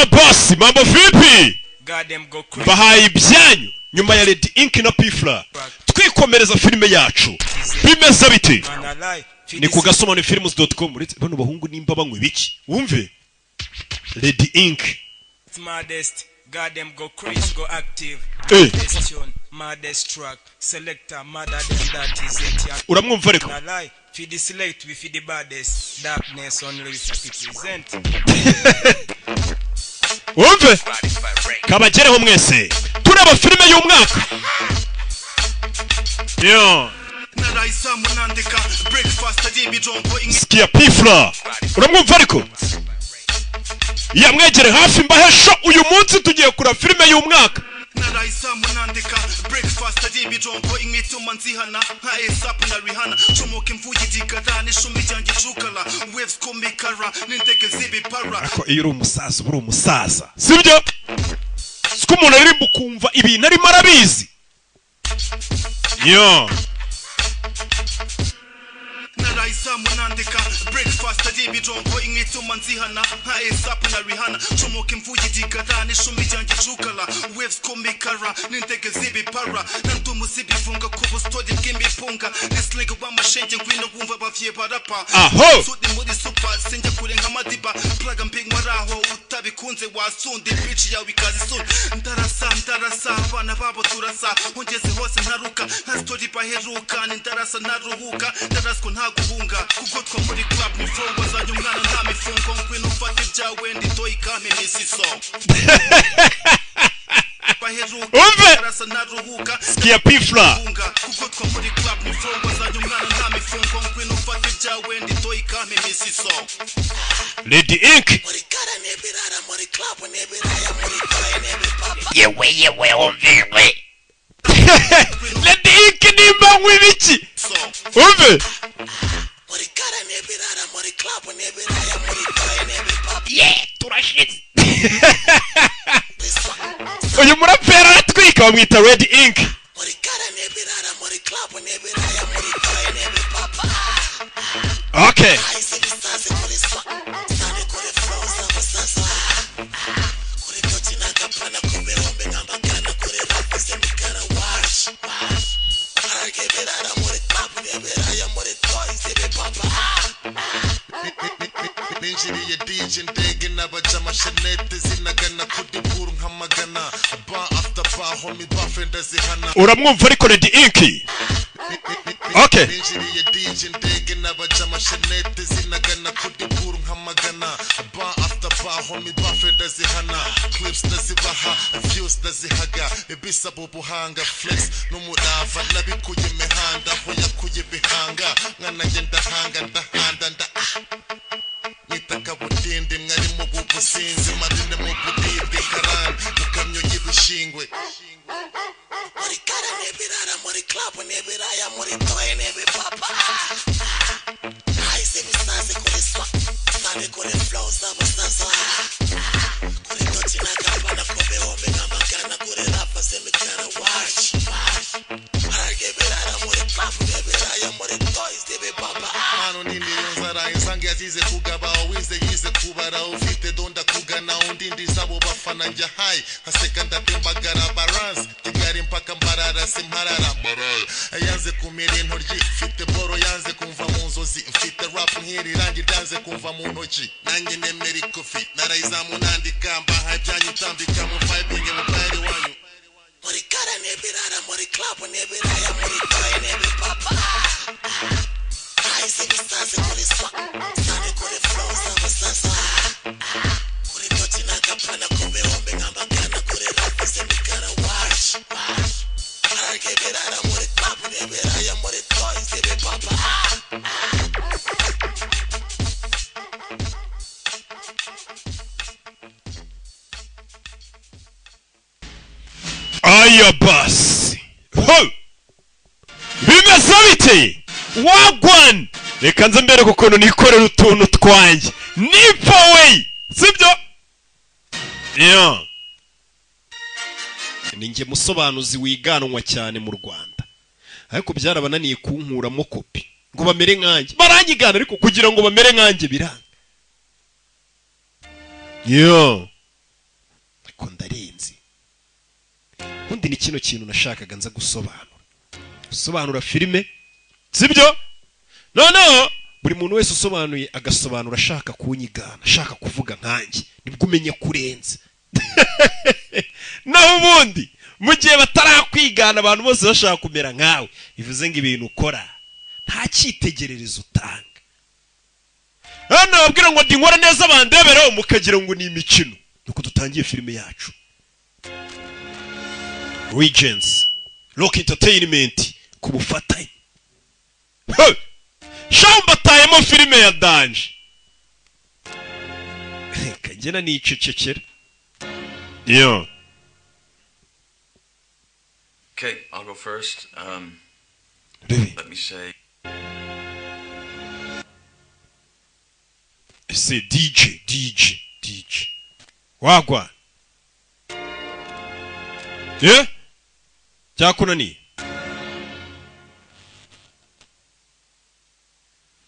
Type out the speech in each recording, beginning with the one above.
boss mambo vipi bahaye ibyanyu nyuma ya Lady Ink na P-Fla twikomereza filime yacu bimeze bite ni ku gasomano-films.com bano bahungu nimba banywe biki wumve Lady Ink Modest goddamn go crazy go active question Modest track selector mother than that is it uramwumva ariko feed the select we feed the baddest darkness only we represent wumve kabagereho mwese tureba filime y'umwaka yo Skia P-Fla uramwumva ariko yamwegere hafi mbahesha uyu munsi tugiye kura filime y'umwaka Naraisa munandika breakfast ajibi jongo imituma nzihana nka ASAP na Rihanna chomoke mvugi digara n'ishumi ryanjye cukala waves komikara n'indege zibipara ako iyo uri umusaza sibyo siko umuntu ari bukumva ibintu ari marabizi yo Naraisa munandika breakfast ajibi jongo imituma nzihana nka ASAP na Rihanna chomoke mvugi digara n'ishumi ryanjye cukala waves komikara n'indege zibipara nandumu zibifunga kubo story bw'imipunga nislinga bw'amashenge ngwino bumva bavye barapa sudi muri super sinjye kurenga madiba plug mping maraho utabikunze wasundi bitch yawe ikazi sun ndarasa abana babo turasa ongeze hose ntaruka nta story baheruka ndarasa naruhuka ndarasko ntaguhunga kuko two muri club ni fongo zanyu mwana nta mifungo ngwino ufate ibyawe ndi toy kame misiso umve Skia P-Fla kuko two muri club ni fongo zanyu mwana nta mifungo ngwino ufate ibyawe ndi toy kame misiso Lady Ink yewe umve Lady Ink nimba ngwibiki umve turashize uyu murapera aratwika bamwita Lady Ink okay Ninjiriye DJ ndege n'abajama shenete zinagana kudi buru nkamagana bar after bar homie bafenda zihana uramwumva ariko Lady Ink okay Ninjiriye DJ ndege n'abajama shenete zinagana kudi buru nkamagana bar after bar homie bafenda zihana clips ndazibaha views ndazihaga ibisa bubuhanga flex n'umurava nabikuye imihanda ho yakuye bihanga nkanajye ndahanga ndahanda nitaka butinde mwari mu bubusinzi marine mu budibwe karan mukamyo y'ibishingwe muri kara nebirara muri club nebiraya muri toy nebipapa aise bisaze kuri swa sane kuri flows abasasa kuri doti na kapana kobe hombe ngamagana kuri rapa semikara watch aragebirara muri club nebiraya muri toys nebipapa mano nindi yonzara insange azize kugaba wize yize kubara ufite donda kugana undindi zabo bafana njya high haseka ndatimbagara balance tigari mpaka mbarara simparara yanze kumira intoryi mfite boro yanze kumva mu nzozi mfite rap nkiri rangi ryanze kumva mu ntoki nanjye nemera ikofi narayizamu nandika mbaha byanyu tambika mu vibing mu bari wanyu muri kara nebirara muri club nebiraya muri toy nebipapa aise bisaze kuri swa sane kuri flows abasasa kuri doti na kapana kumbe hombe ngambagana kuri rap semikara watch aragebirara muri club nebiraya muri toys nebipapa aya basi ho bimeze bite wagwan reka nze mbere kuko nikorera utuntu twanjye nipo way sibyo yo ninjye musobanuzi wiganwa cyane mu Rwanda ariko byarabananiye kunkuramo kopi ngo bamere nkanjye baranyigana ariko kugira ngo bamere nkanjye biranga yo ariko ndarenze undi ni kino kintu nashakaga nza gusobanura filime sibyo noneho buri muntu wese usobanuye agasobanura ashaka kunyigana ashaka kuvuga nkanjye nibwo umenye kurenza naho ubundi mu gihe batarakwigana abantu bose bashaka kumera nkawe bivuze ngo ibintu ukora nta cyitegererezo utanga hano babwira ngo ndinkora neza bandebere mukagira ngo ni imikino nuko dutangiye filime yacu Regents Rock Entertainment ku bufatanye shambatayemo filime ya danje kagena nicecekera yo Okay, I'll go first. Let me say. Say DJ. Wagwa. Yeah? Jakunani.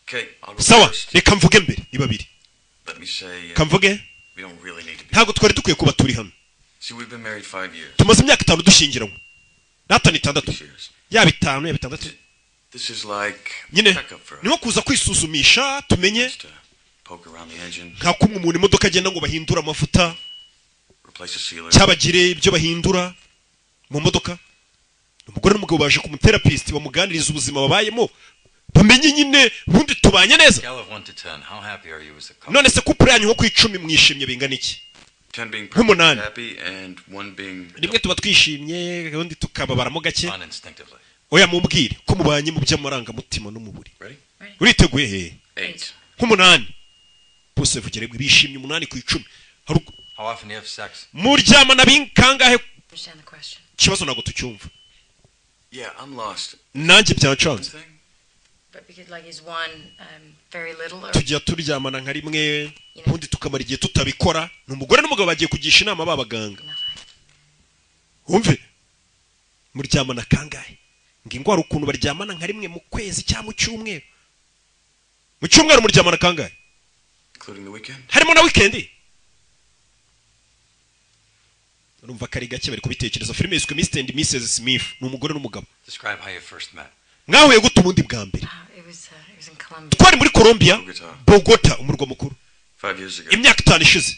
Okay, I'll go Sawa, first. reka mvuge mbere ni babiri. Let me say. Kamvuge? We don't really need to be. Ntago twari dukwiye kuba turi hano. See, we've been married 5 years. Tumaze imyaka 5 dushingiranywe. Natani 6. 6 years. Ya 5 ya 6. This is like Nyine checkup for us. niho kuza kwisuzumisha tumenye Just to poke around the engine, nka kumwe umuntu imodoka agenda ngo bahindura amavuta replace the sealer. cyabagire ibyo bahindura mu modoka umugore n'umugabo baje ku therapist bamuganiriza ubuzima babayemo bamenye nyine bundi tubanye neza Scale of 1 to 10, how happy are you as a couple? none se couple yanyu nko ku 10 mwishimye bingana iki 10 being Nk'umunani. perfectly happy and 1 being rimwe tuba twishimye undi tukababaramo gake Uninstinctively. oya mumbwire ko mubanye mu by'amarangamutima n'umuburi ready. uriteguye he 8. nk'umunani bose vugere bishimye 8 ku 10 How often do you have sex? muryamana binkangahe Understand the question. kibazo nago tucyumva Yeah, I'm lost. nanjye One byancanze thing. But because like is one very little or tujya turyamana nka rimwe ubundi tukamara igihe tutabikora ni umugore n'umugabo bagiye kugisha inama babaganga nothing? wumve muryamana kangahe ngingo hari ukuntu baryamana nka rimwe mu kwezi cyangwa mu cyumweru muryamana kangahe Including the weekend. harimo na weekend urumva kari gake bari kubitekereza filime yiswe Mr and Mrs Smith ni umugore n'umugabo Describe how you first met. mwahuye gute ubundi bwa mbere It was in Colombia. twari muri Colombia Bogota umurwa mukuru 5 years ago. imyaka 5 ishize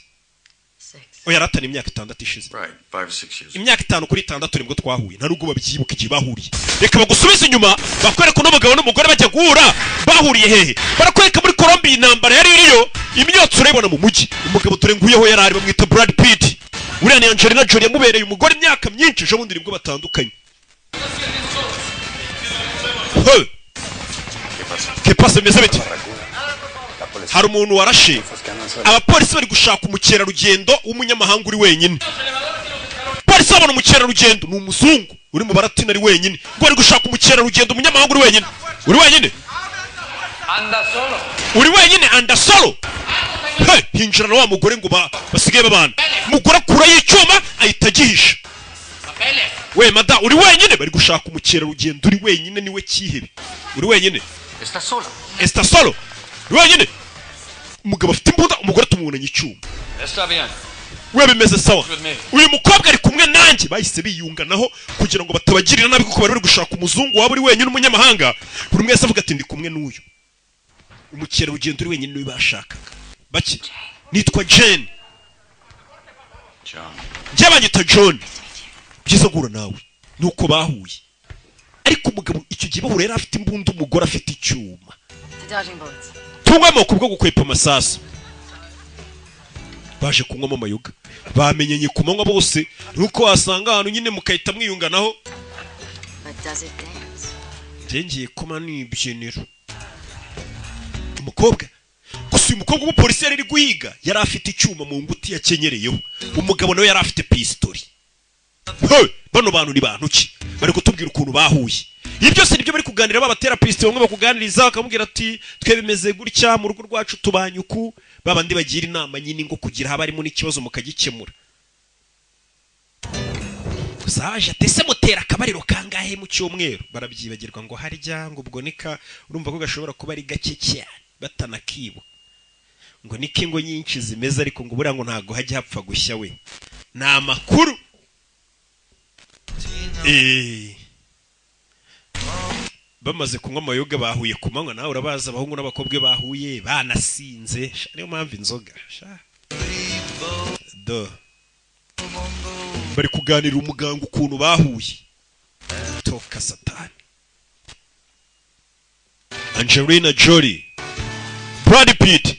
6. oya ratana imyaka 6 ishize Right, 5 or 6 years. imyaka 5 kuri 6 nibwo twahuye nta nubwo babyibuka igihe bahuriye reka bagusubize inyuma bakwereka n'umugabo n'umugore bajya guhura bahuriye hehe barakwereka muri Colombia intambara yari iriyo imyotsi urayibona mu mujyi umugabo turenguyeho yari ari bamwita Brad Pitt uriya ni Angelina Jolie yamubereye umugore imyaka myinshi ejo bundi nibwo batandukanye que pasa meze bite hari umuntu warashe abapolisi bari gushaka umukerarugendo w'umunyamahanga uri wenyine polisi babona umukerarugendo ni umuzungu uri mu baratina ari wenyine ngo bari gushaka umukerarugendo umunyamahanga uri wenyine uri wenyine anda solo hinjira na wa mugore ngo basigaye babana umugore akura y'icyuma ahita agihisha we mada uri wenyine bari gushaka umukerarugendo uri wenyine niwe cyihebe uri wenyine está solo uri wenyine umugabo afite imbunda umugore tumubonanye icyuma Está bien. we bimeze sawa With me. uyu mukobwa ari kumwe nanjye bahise biyunganaho kugira ngo batabagirira nabi kuko bari gushaka umuzungu waba uri wenyine umunyamahanga buri mwese avuga ati ndi kumwe n'uyu umukerarugendo uri wenyine niwe bashakaga bake nitwa Jane John. njye banyita John byiza guhura nawe nuko bahuye ariko umugabo icyo gihe bahura yari afite imbunda umugore afite icyuma The dodging bullets. tungwa amoko bwo gukwepa amasasu baje kunywamo amayoga bamenyenye ku manywa bose nuko wasanga ahantu nyine mukahita mwiyunganaho But does it dance? ngiye kuma nibyiniro umukobwa gusa uyu mukobwa w'umupolisi yari ari guhiga yari afite icyuma mu nguti yakenyereyeho umugabo nawe yari afite pistori bano bantu ni bantu ki bari kutubwira ukuntu bahuye ibi byose nibyo bari kuganira b'abatherapist bamwe bakuganiriza bakamubwira ati twe bimeze gutya mu rugo rwacu tubanye uku babandi bagira inama nyine ngo kugira haba harimo n'ikibazo mukagikemura gusaje atese mutera akabariro kangahe mu cyumweru barabyibagirwa ngo harya ngo ubwo nika urumva ko gashobora kuba ari gake cyane batanakibo ngo niki ngo nyinshi zimeze ariko ngo buriya ngo ntago hajya hapfa gushya we ni amakuru bamaze kunywa amayoga bahuye ku manywa nawe urabaza abahungu n'abakobwa bahuye banasinze niyo mpamvu inzoga bari kuganira umuganga ukuntu bahuye toka satani Angelina Jolie Brad Pitt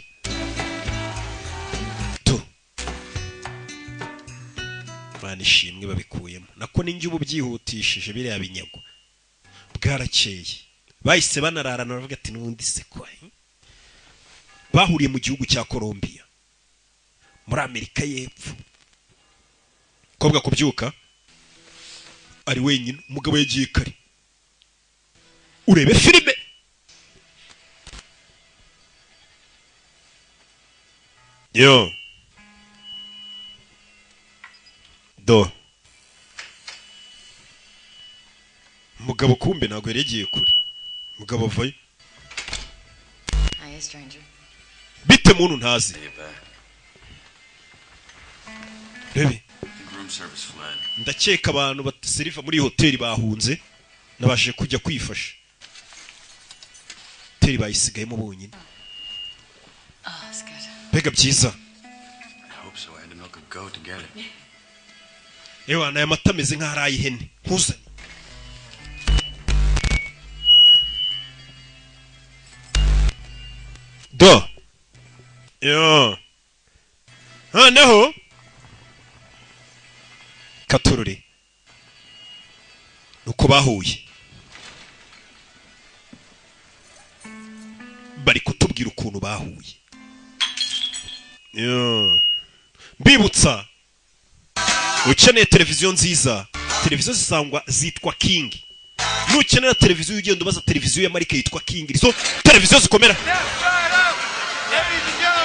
nishimwe babikuyemo nako ninjye ubu byihutishije biriya binyago bwarakeye bahise banararana baravuga ati nubundi se kwa bahuriye mu gihugu cya Colombia muri Amerika y'Epfo kobwa kubyuka ari wenyine umugabo yagiye kare urebe filime yo mugabo kumbe ntago yaregiye kure mugabo vayo bite muntu ntazi rebe ndakeka abantu baseriva muri hoteli bahunze nabashije kujya kwifasha hoteli bayisigayemo bonyine bega byiza ewa nayo amata ameze nk'ahari ihene ntuzane yo noneho katururi nuko bahuye bari kutubwira ukuntu bahuye mbibutsa ukeneye televiziyo nziza televiziyo zisangwa zitwa King nukenera televiziyo ugenda ubaza televiziyo ya marike yitwa King izo televiziyo zikomera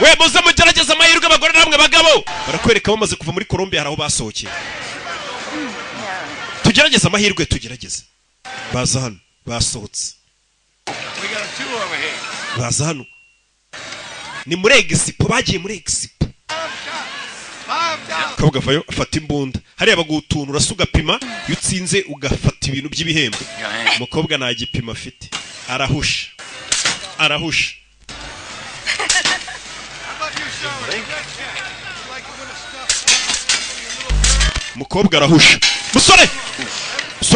we muze mugerageza amahirwe abagore namwe bagabo barakwereka bamaze kuva muri Colombia haraho basohokeye tugerageza amahirwe tugerageza baza hano basohotse baza hano ni muri Expo bagiye muri Expo kabuga vayo afata imbunda hariya bagutuntu urasuga pima yutsinze ugafata ibintu by'ibihembo umukobwa nta gipima afite arahusha umukobwa arahusha musore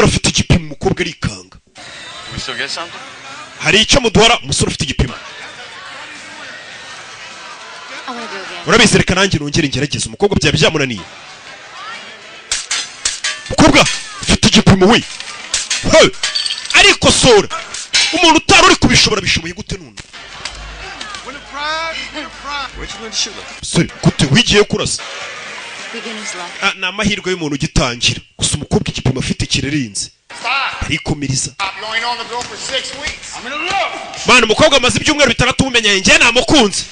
afite igipimo umukobwa arikanga hari icyo muduhora umusore ufite igipimo urabizereka nanjye nongere ngerageza umukobwa byaba byamunaniye umukobwa ufite igipimo we ariko sora umuntu utari uri kubishobora bishoboye gute none sorry gute wigiye kurasa ni amahirwe y'umuntu ugitangira gusa umukobwa igipimo afite kirerinze arikomereza bana umukobwa amaze ibyumweru 6 ubumenye njye namukunze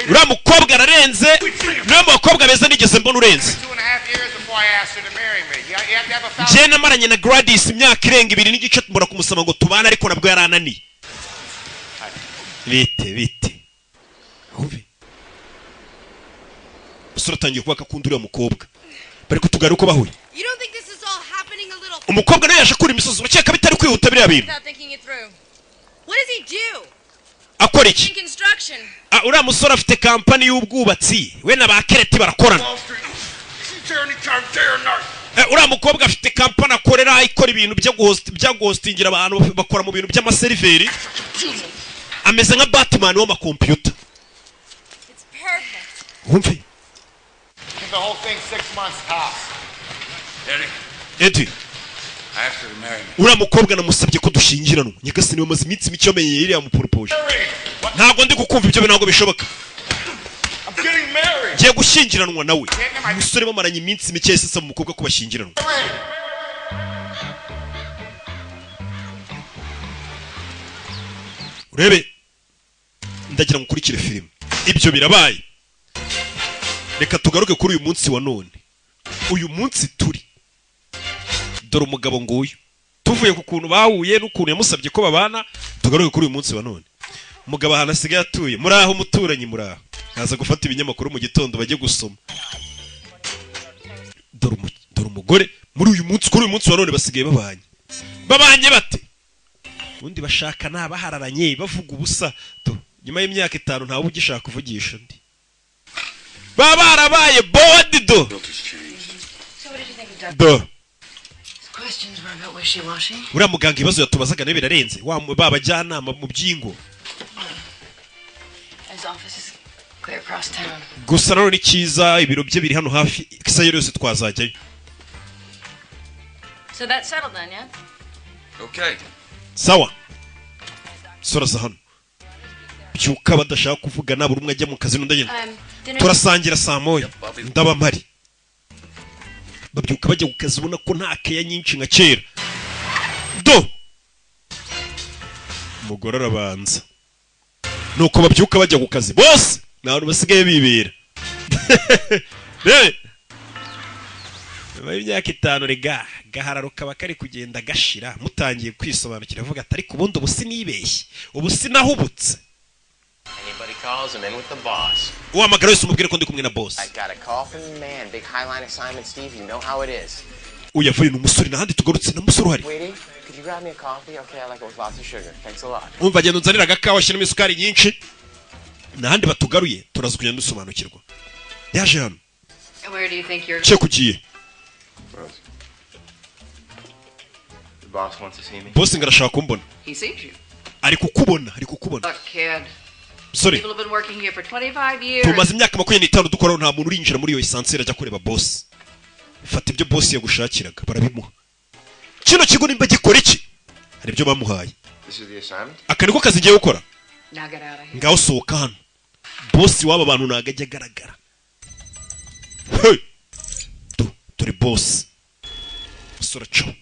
uriya mukobwa ararenze niyo mukobwa beza nigeze mbona urenze njye namaranye na Gladys imyaka irenga 2 n'igice mbura kumusaba ngo tubane ariko nabwo yarananiye bite usura tangiye kuba akakunda uriya mukobwa bari kutugara uko bahuye umukobwa nawe yaje kuri imisozi urakeka bitari kwihuta biriya bintu akora iki uriya musore afite kampani y'ubwubatsi we na ba Kereti barakorana uriya mukobwa afite kampani akorera ikora ibintu bya ghostingira abantu bakora mu bintu by'amaseriveri ameze nka Batman w'amakompiyuta wumve Eddie uriya mukobwa namusabye ko dushyingiranwa nyagasani bamaze iminsi mike yamenye iriya muporopoje ntabwo ndi kukumva ibyo ntabwo bishoboka ngiye gushyingiranwa nawe umusore bamaranye iminsi mike yahise asaba umukobwa ko bashyingiranwa urebe ndagira ngo ukurikire filime ibyo birabaye reka tugaruke kuri uyu munsi wa none uyu munsi turi dore umugabo nguyu tuvuye ku kuntu bahuye n'ukuntu yamusabye ko babana tugaruke kuri uyu munsi wa none umugabo ahantu asigaye atuye muri aho umuturanyi muri aho Haza gufata ibinyamakuru mu gitondo bajye gusoma. Dore umugore muri uyu munsi kuri uyu munsi wa none basigaye babanye bate? Undi bashaka nabahararanye bavuga ubusa to nyuma y'imyaka 5 ntawe ugishaka kuvugisha ndi. Baba barabaye bodi do. So what did you think of Doug? Do. Questions were about wishy-washy. Uriya muganga ibibazo yatubazaga nawe birarenze. Wa babajyanama mu byingo. His office is clear across town. Gusa none cyiza ibiro bye biri hano hafi kisayero yose twazajyayo. So that's settled then, yeah? Okay. Sawa. Soraza hano. Byuka badashaka kuvuga naburi umwe ajya mu kazi n'undagenda. Turasangira saa moya. Ndaba mpari. Babyuka bajya ku kazi ubona ko nta keya nyinshi nka kera. Do. Umugore arabanza. Nuko babyuka bajya ku kazi. Bose nabantu basigaye bibera. Imyaka 5 rega gahararo kaba kari kugenda gashira mutangiye kwisobanukira avuga ati ariko ubundi ubu sinibeshye ubu sinahubutse. Anybody calls him in with the boss. Uhamagara wese umubwire ko ndi kumwe na boss. I got a call from the man, big highline assignment, Steve. You know how it is. Uyavuye n'umusore nahandi tugarutse na musore uhari. Waiting, could you grab me a coffee? Okay, I like it with lots of sugar. Thanks a lot. Umva genda unzanira agakawa shyiramo isukari nyinshi. Nahandi batugaruye turaza kugenda dusobanukirwa. Yaje hano. Where do you think you're... Cyo kugiye. The boss wants to see me. Boss ngarashaka kumbona. He sees you. Ari kukubona. Look, kid. Sorry. People have been working here for 25 years. Tumaze imyaka 25 dukora nta muntu urinjira muri iyo esanseri ajya kureba boss. Fata ibyo boss yagushakiraga barabimuha. Kino kigo nimba gikora iki? Hari ibyo bamuhaye. This is the assignment. Akaniko kazi ngiye gukora. Now get out of here. Ngaho sohoka hano. Boss waba bantu nagajya garagara. Hey. Turi boss. Musora cyo.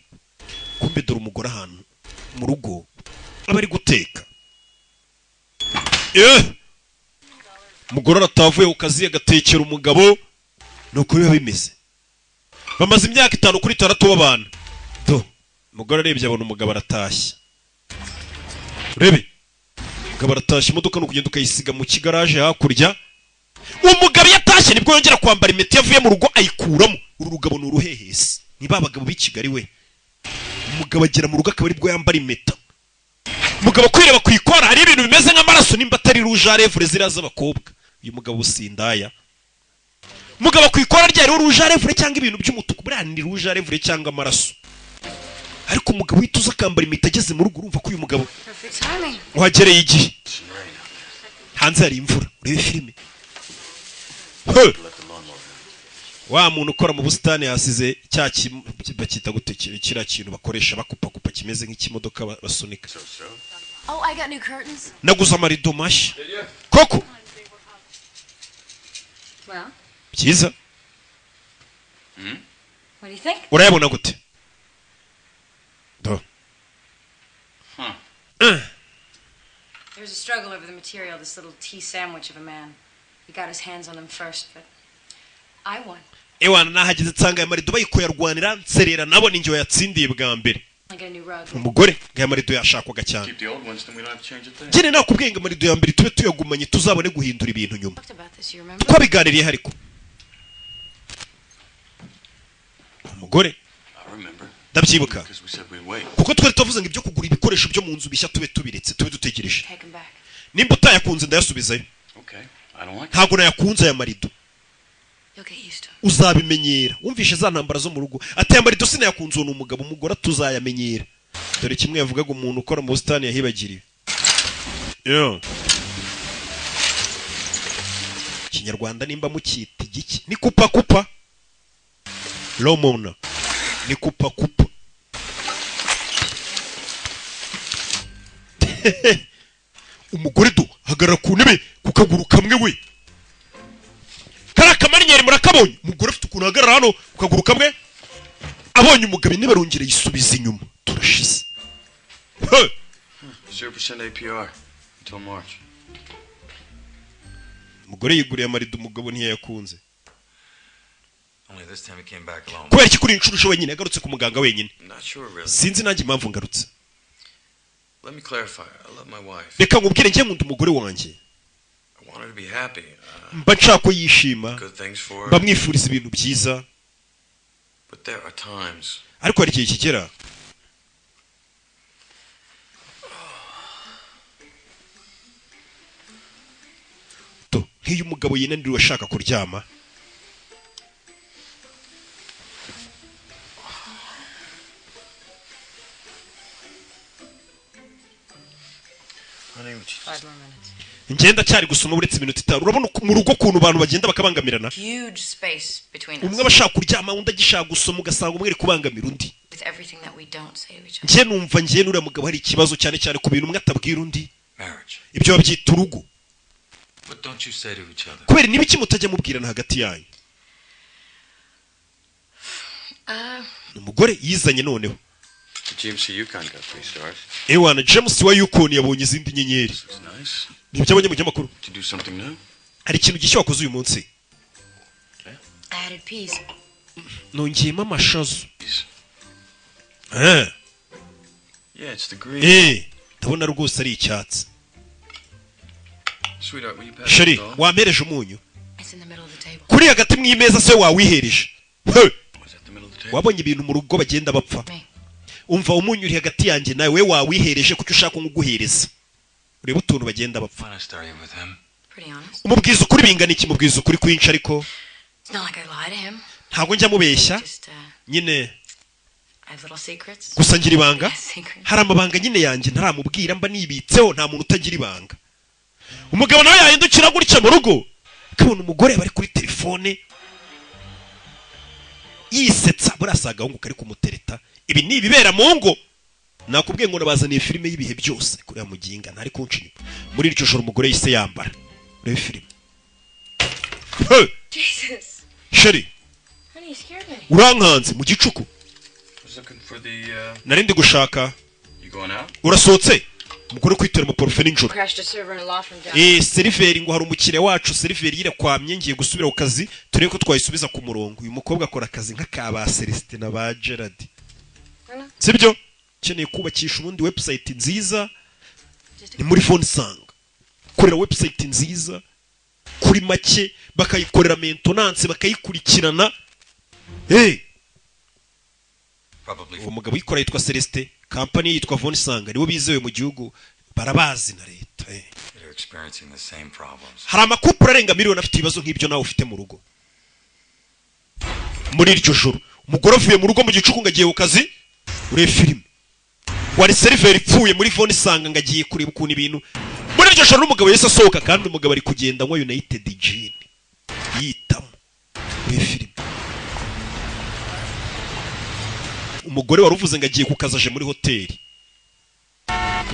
Kumbe dore umugore ahantu mu rugo abari guteka. Umugore aratavuye ku kazi agatekera umugabo nuko biba bimeze. Bamaze imyaka 5 kuri 6 babana. Do umugore arebye abona umugabo aratashye. Urebe. Umugabo aratashye imodoka no kugenda ukayisiga mu kigaraje hakurya. Umugabo yatashye nibwo yongera kwambara impeta yavuye mu rugo ayikuramo. Uru rugabo ni uruhehesi. Ni babagabo b'Ikigali we. Umugabo agera mu rugo akaba aribwo yambara impeta. Umugabo kwireba kwikora hari ibintu bimeze nk'amaraso nimba atari rouge à lèvres ziraza abakobwa. Uyu mugabo usindaya. Umugabo kwikora ryari rouge à lèvres cyangwa ibintu by'umutuku buriya ni rouge à lèvres cyangwa amaraso. Ariko umugabo wituza akambara impeta ageze mu rugo urumva ko uyu mugabo wagereye igihe. Hanze hari imvura urebe filime. Wa muntu ukora mu busitani yasize cya bakita gute kira kintu bakoresha bakupa kimeze nk'ikimodoka basunika. Oh, I got new curtains. Naguza amarido mashya. Koko. Well. Byiza. What do you think? Urayabona gute? Do. There's a struggle over the material, this little tea sandwich of a man. He got his hands on them first, but I won. Ewana nahagize tsanga ya marido bayikoyarwanira nserera nabo ninjye yatsindiye bwa mbere. Umugore ngaya marido yashakwaga cyane. Gene nakubwiye ngo marido ya mbere tube tuyagumanye tuzabone guhindura ibintu nyuma. Ko biganiriye hariko. Umugore ndabyibuka. Kuko twari tuvuze ngo ibyo kugura ibikoresho byo mu nzu bishya tube tubiretse tube dutegereje. Nimba utayakunze ndayasubizayo. Ntago nayakunze aya marido. Uzabimenyera umvishe za ntambara zo mu rugo ati amarido sinayakunze uwo umugabo umugore tuzayamenyera dore kimwe yavugaga umuntu ukora mu busitani yahibagiriye Kinyarwanda nimba mukita igiki ni kupa Lomona ni kupa umugore do hagarara ku ntebe kukaguru kamwe we Karakamarinye murakabonye umugore afite ukuntu ahagarara hano kukaguru kamwe abonye umugabo intebe arongera yisubiza inyuma turashize 0% APR until March. Umugore yiguriye amarido umugabo ntiyayakunze. Only this time he came back alone. Kubera iki kuri inshuro wenyine yagarutse ku muganga wenyine. Not sure really. Sinzi nanjye impamvu ngarutse. Let me clarify. I love my wife. Reka nkubwire njye nkunda umugore wanjye. want her to be happy. mba nshaka ko yishima Good things for her. mba mwifuriza ibintu byiza But there are times ariko hari igihe kigera nk'iyo umugabo yinaniriwe ashaka kuryama ngenda cyari gusoma uretse iminota 5 urabona mu rugo kuntu abantu bagenda bakabangamirana umwe abashaka kuryama undi agishaka gusoma ugasanga umwe ari kubangamira undi ngiye numva ngiye nuriya mugabo hari ikibazo cyane cyane ku bintu umwe atabwira undi ibyo babyita urugo kubera niba iki mutajya mubwirana hagati yanyu umugore yizanye noneho ewana James wa Yukon yabonye izindi nyenyeri nibyo abonye mu kinyamakuru hari ikintu gishya wakoze uyu munsi nongeyemo amashazo ndabona rwose ari icyatsi sheri wampereje umunyu kuri hagati mw'imeza se wawihereje wabonye ibintu mu rugo bagenda bapfa umva umunyu uri hagati yanjye nawe we wawihereje kuko ushaka nguguhereza ureba utuntu bagenda bapfa umubwiza ukuri bingana iki mubwiza ukuri kwinshi ariko ntabwo njya mubeshya nyine gusa ngira ibanga hari amabanga nyine yanjye ntaramubwira mba nibitseho nta muntu utagira ibanga umugabo nawe yahindukira gutya mu rugo akabona umugore bari kuri telefone yisetsa burasa agahungu kari kumutereta ibi ni ibibera mu ngo nakubwiye ngo nabazaniye filime y'ibihe byose kuri ya muginga ntari kunshi muri iryo joro umugore yise yambara reba filime sheri urankanze mu gicuku narindi gushaka urasohotse umugore kwitera mu porufe n'injoro seriveri ngo hari umukiriya wacu seriveri yirakwamye ngiye gusubira ku kazi turebe ko twayisubiza ku murongo uyu mukobwa akora akazi nk'akaba Celestin na ba Gerard sibyo ukeneye kubakisha ubundi website nziza ni muri Vonisang korera website nziza kuri make bakayikorera maintenance bakayikurikirana uwo mugabo yikora yitwa Celestin company yitwa Vonisang nibo bizewe mu gihugu barabazi na leta hari amakupura arenga miliyoni afite ibibazo nk'ibyo nawe ufite mu rugo muri iryo joro umugore avuye mu rugo mu gicuku ngagiye ku kazi ureba filime wari seriveri ipfuye muri Vonisang ngagiye kureba ukuntu ibintu muri iryo joro n'umugabo yese asohoka kandi umugabo ari kugenda anywa United Gin yitamo ureba filime umugore waruvuze ngagiye ku kazi aje muri hoteli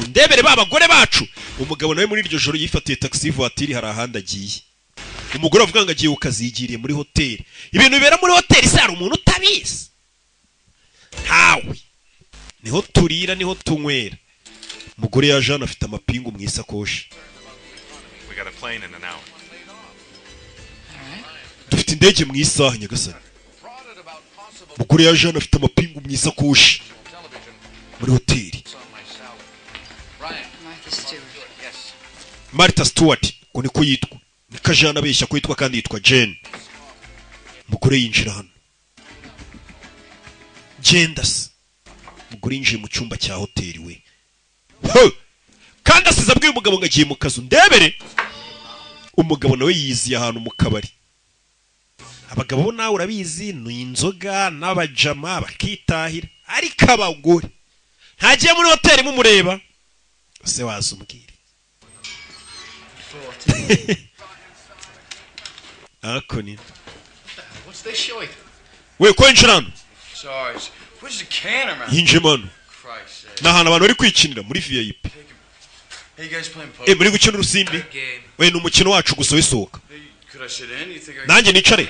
ndebere babagore bacu umugabo nawe muri iryo joro yifatiye taxi voiture hari ahandi agiye umugore avuga ngo agiye ku kazi yigiriye muri hoteli ibintu bibera muri hoteli se hari umuntu utabizi ntawe niho turira niho tunywera umugore yaje hano afite amapingu mu isakoshi dufite indege mu isaha nyagasani umugore yaje hano afite amapingu mu isakoshi muri hoteli Martha Stewart ngo niko yitwa niko Jane abeshya ko yitwa kandi yitwa Jane umugore yinjira hano Genders umugore yinjiye mu cyumba cya hoteli we kandi asize abwiye umugabo ngo agiye mu kazu ndebere umugabo nawe yiziye ahantu mu kabari abagabo bo nawe urabizi ni inzoga n'abajama bakitahira ariko abagore ntagiye muri hoteli mumureba se waza umbwire akoni we ko injirano yinjimano n'ahantu abantu bari kwikinira muri VIP muri gukina urusimbi we ni umukino wacu gusa wisohoka nanjye nicare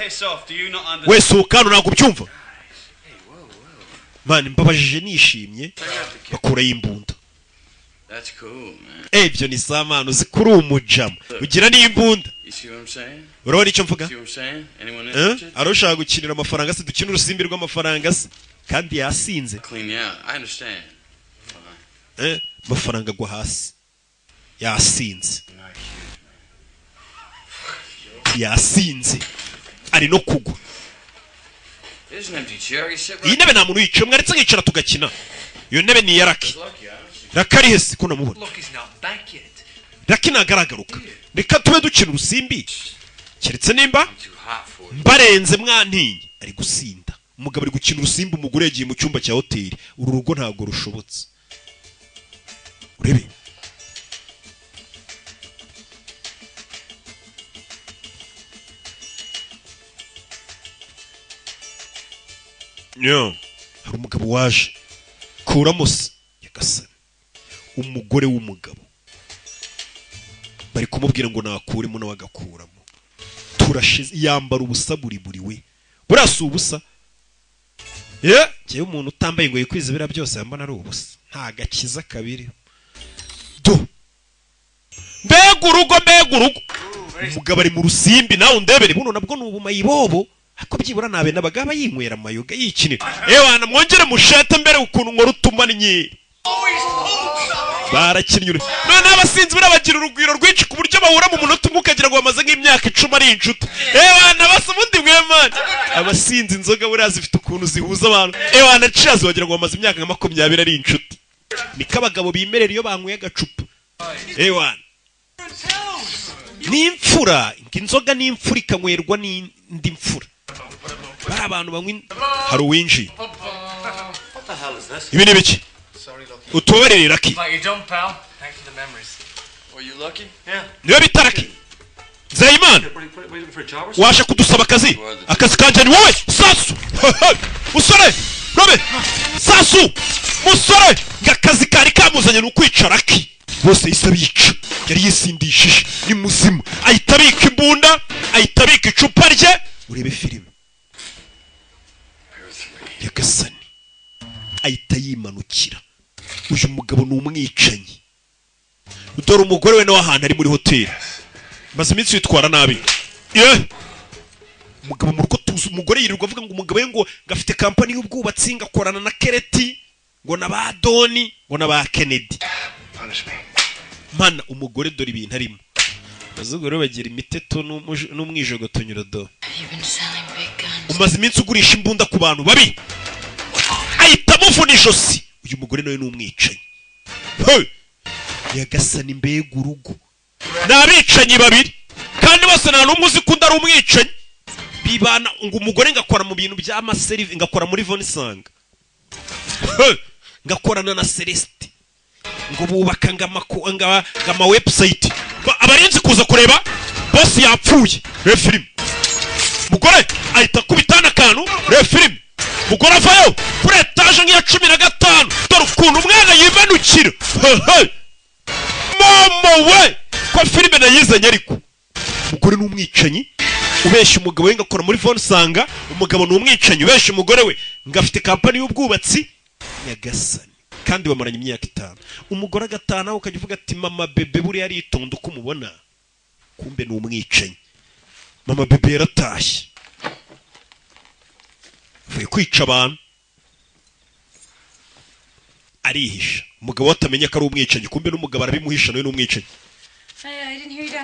we sohoka hano ntabwo ubyumva mani mbabajije nishimye bakura y'imbunda ibyo ni samano zikuri umujama ugira n'imbunda urabona icyo mvuga arushaka gukinira amafaranga se dukina urusimbi rw'amafaranga se kandi yasinze amafaranga agwa hasi yasinze yasinze ari no kugwa. Iyi ntebe nta muntu yicaye, mwaretse nkicara tugakina. Iyo ntebe ni iya Lucky. Lucky ari hese ko namubona. Lucky nagaragaruka. Reka tube dukina urusimbi. Keretse nimba mbarenze mwantinye ari gusinda. Umugabo ari gukina urusimbi, umugore yagiye mu cyumba cya hoteli. Uru rugo ntago rushobotse. Urebe. Nyo, hari umugabo waje kuramo se Nyagasani, umugore w'umugabo bari kumubwira ngo nakuremo nawe agakuramo. Turashize yambara ubusa buri we burasa ubusa. Cyewe umuntu utambaye ngo yikwize bira byose yambana ari ubusa, nta gakiza kabiri. Do mbega urugo. Umugabo ari mu rusimbi, nawe undebere buno nabwo nubumayibobo. Ako byibura nabe nabagaba yinywera amayoga yikinira. Ewana mwongere mushete mbere ukuntu nkora utumani nyiri. Barakinyure. None abasinzi barabagira urugwiro rwinshi ku buryo bahura mu munota umwe ukagira ngo bamaze nk'imyaka 10 ari inshuti. Ewana basa ubundi mwemana. Abasinzi inzoga buriya zifite ukuntu zihuza abantu. Ewana ciazo bagira ngo bamaze imyaka nka 20 ari inshuti. Niko abagabo bimerera iyo banyweye agacupa. Ewana ni imfura, inzoga ni imfura ikanywerwa n'indi mfura. Bari abantu banywa hari uwinjiye. Ibi ni biki? Utoberere Lucky. Niwe bita Lucky. Zayimana washa kudusaba akazi kanje ni wowe Sasu. Musore robe Sasu musore ngakazi kari kamuzanye n'ukwica Lucky. Bose isabica yari yisindishije ni muzima, ayitabika imbunda, ayitabika icupa rye. Urebe filime Nyagasani ahita yimanukira. Uyu mugabo ni umwicanyi. Dore umugore we nawe ahantu ari muri hoteli maze iminsi yitwara nabi. Umugabo mu rugo tuzi umugore yirirwa avuga ngo umugabo we ngo gafite kampani y'ubwubatsi ngakorana na Kereti ngo na ba Doni ngo na ba Kennedy. Mana umugore dore ibintu arimo. Bazugore bagira imiteto n'umwijogoto nyurodo. Umaze iminsi ugurisha imbunda ku bantu babi. Ahita amuvuna ijosi. Uyu mugore nawe ni umwicanyi. Nyagasani mbega urugo. N'abicanyi babiri kandi bose nta n'umwe uzi ko undi ari umwicanyi. Bibana ngo umugore ngakora mu bintu bya Maserive, ngakora muri Vonisanga, ngakorana na Celeste, ngo bubaka ngama website. Abarinzi kuza kureba boss yapfuye. Refilm mugore ahita kubitana kantu. Refilm mugore avayo kuri etage nk'iya 15. Dore ukuntu umwana yimanukira. Mama we ko filime nayizanye ariko umugore ni umwicanyi ubeshya umugabo we ngakora muri Vonisanga. Umugabo ni umwicanyi ubeshya umugore we ngafite kampani y'ubwubatsi. Nyagasani kandi bamaranye imyaka 5. Umugore agatana ukajya uvuga ati mama bebe buri yari itonda uko umubona, kumbe ni umwicanyi. Mama bebe yaratashye vuye kwica abantu arihisha. Umugabo watamenya ko ari umwicanyi kumbe n'umugabo arabimuhisha nawe n'umwicanyi.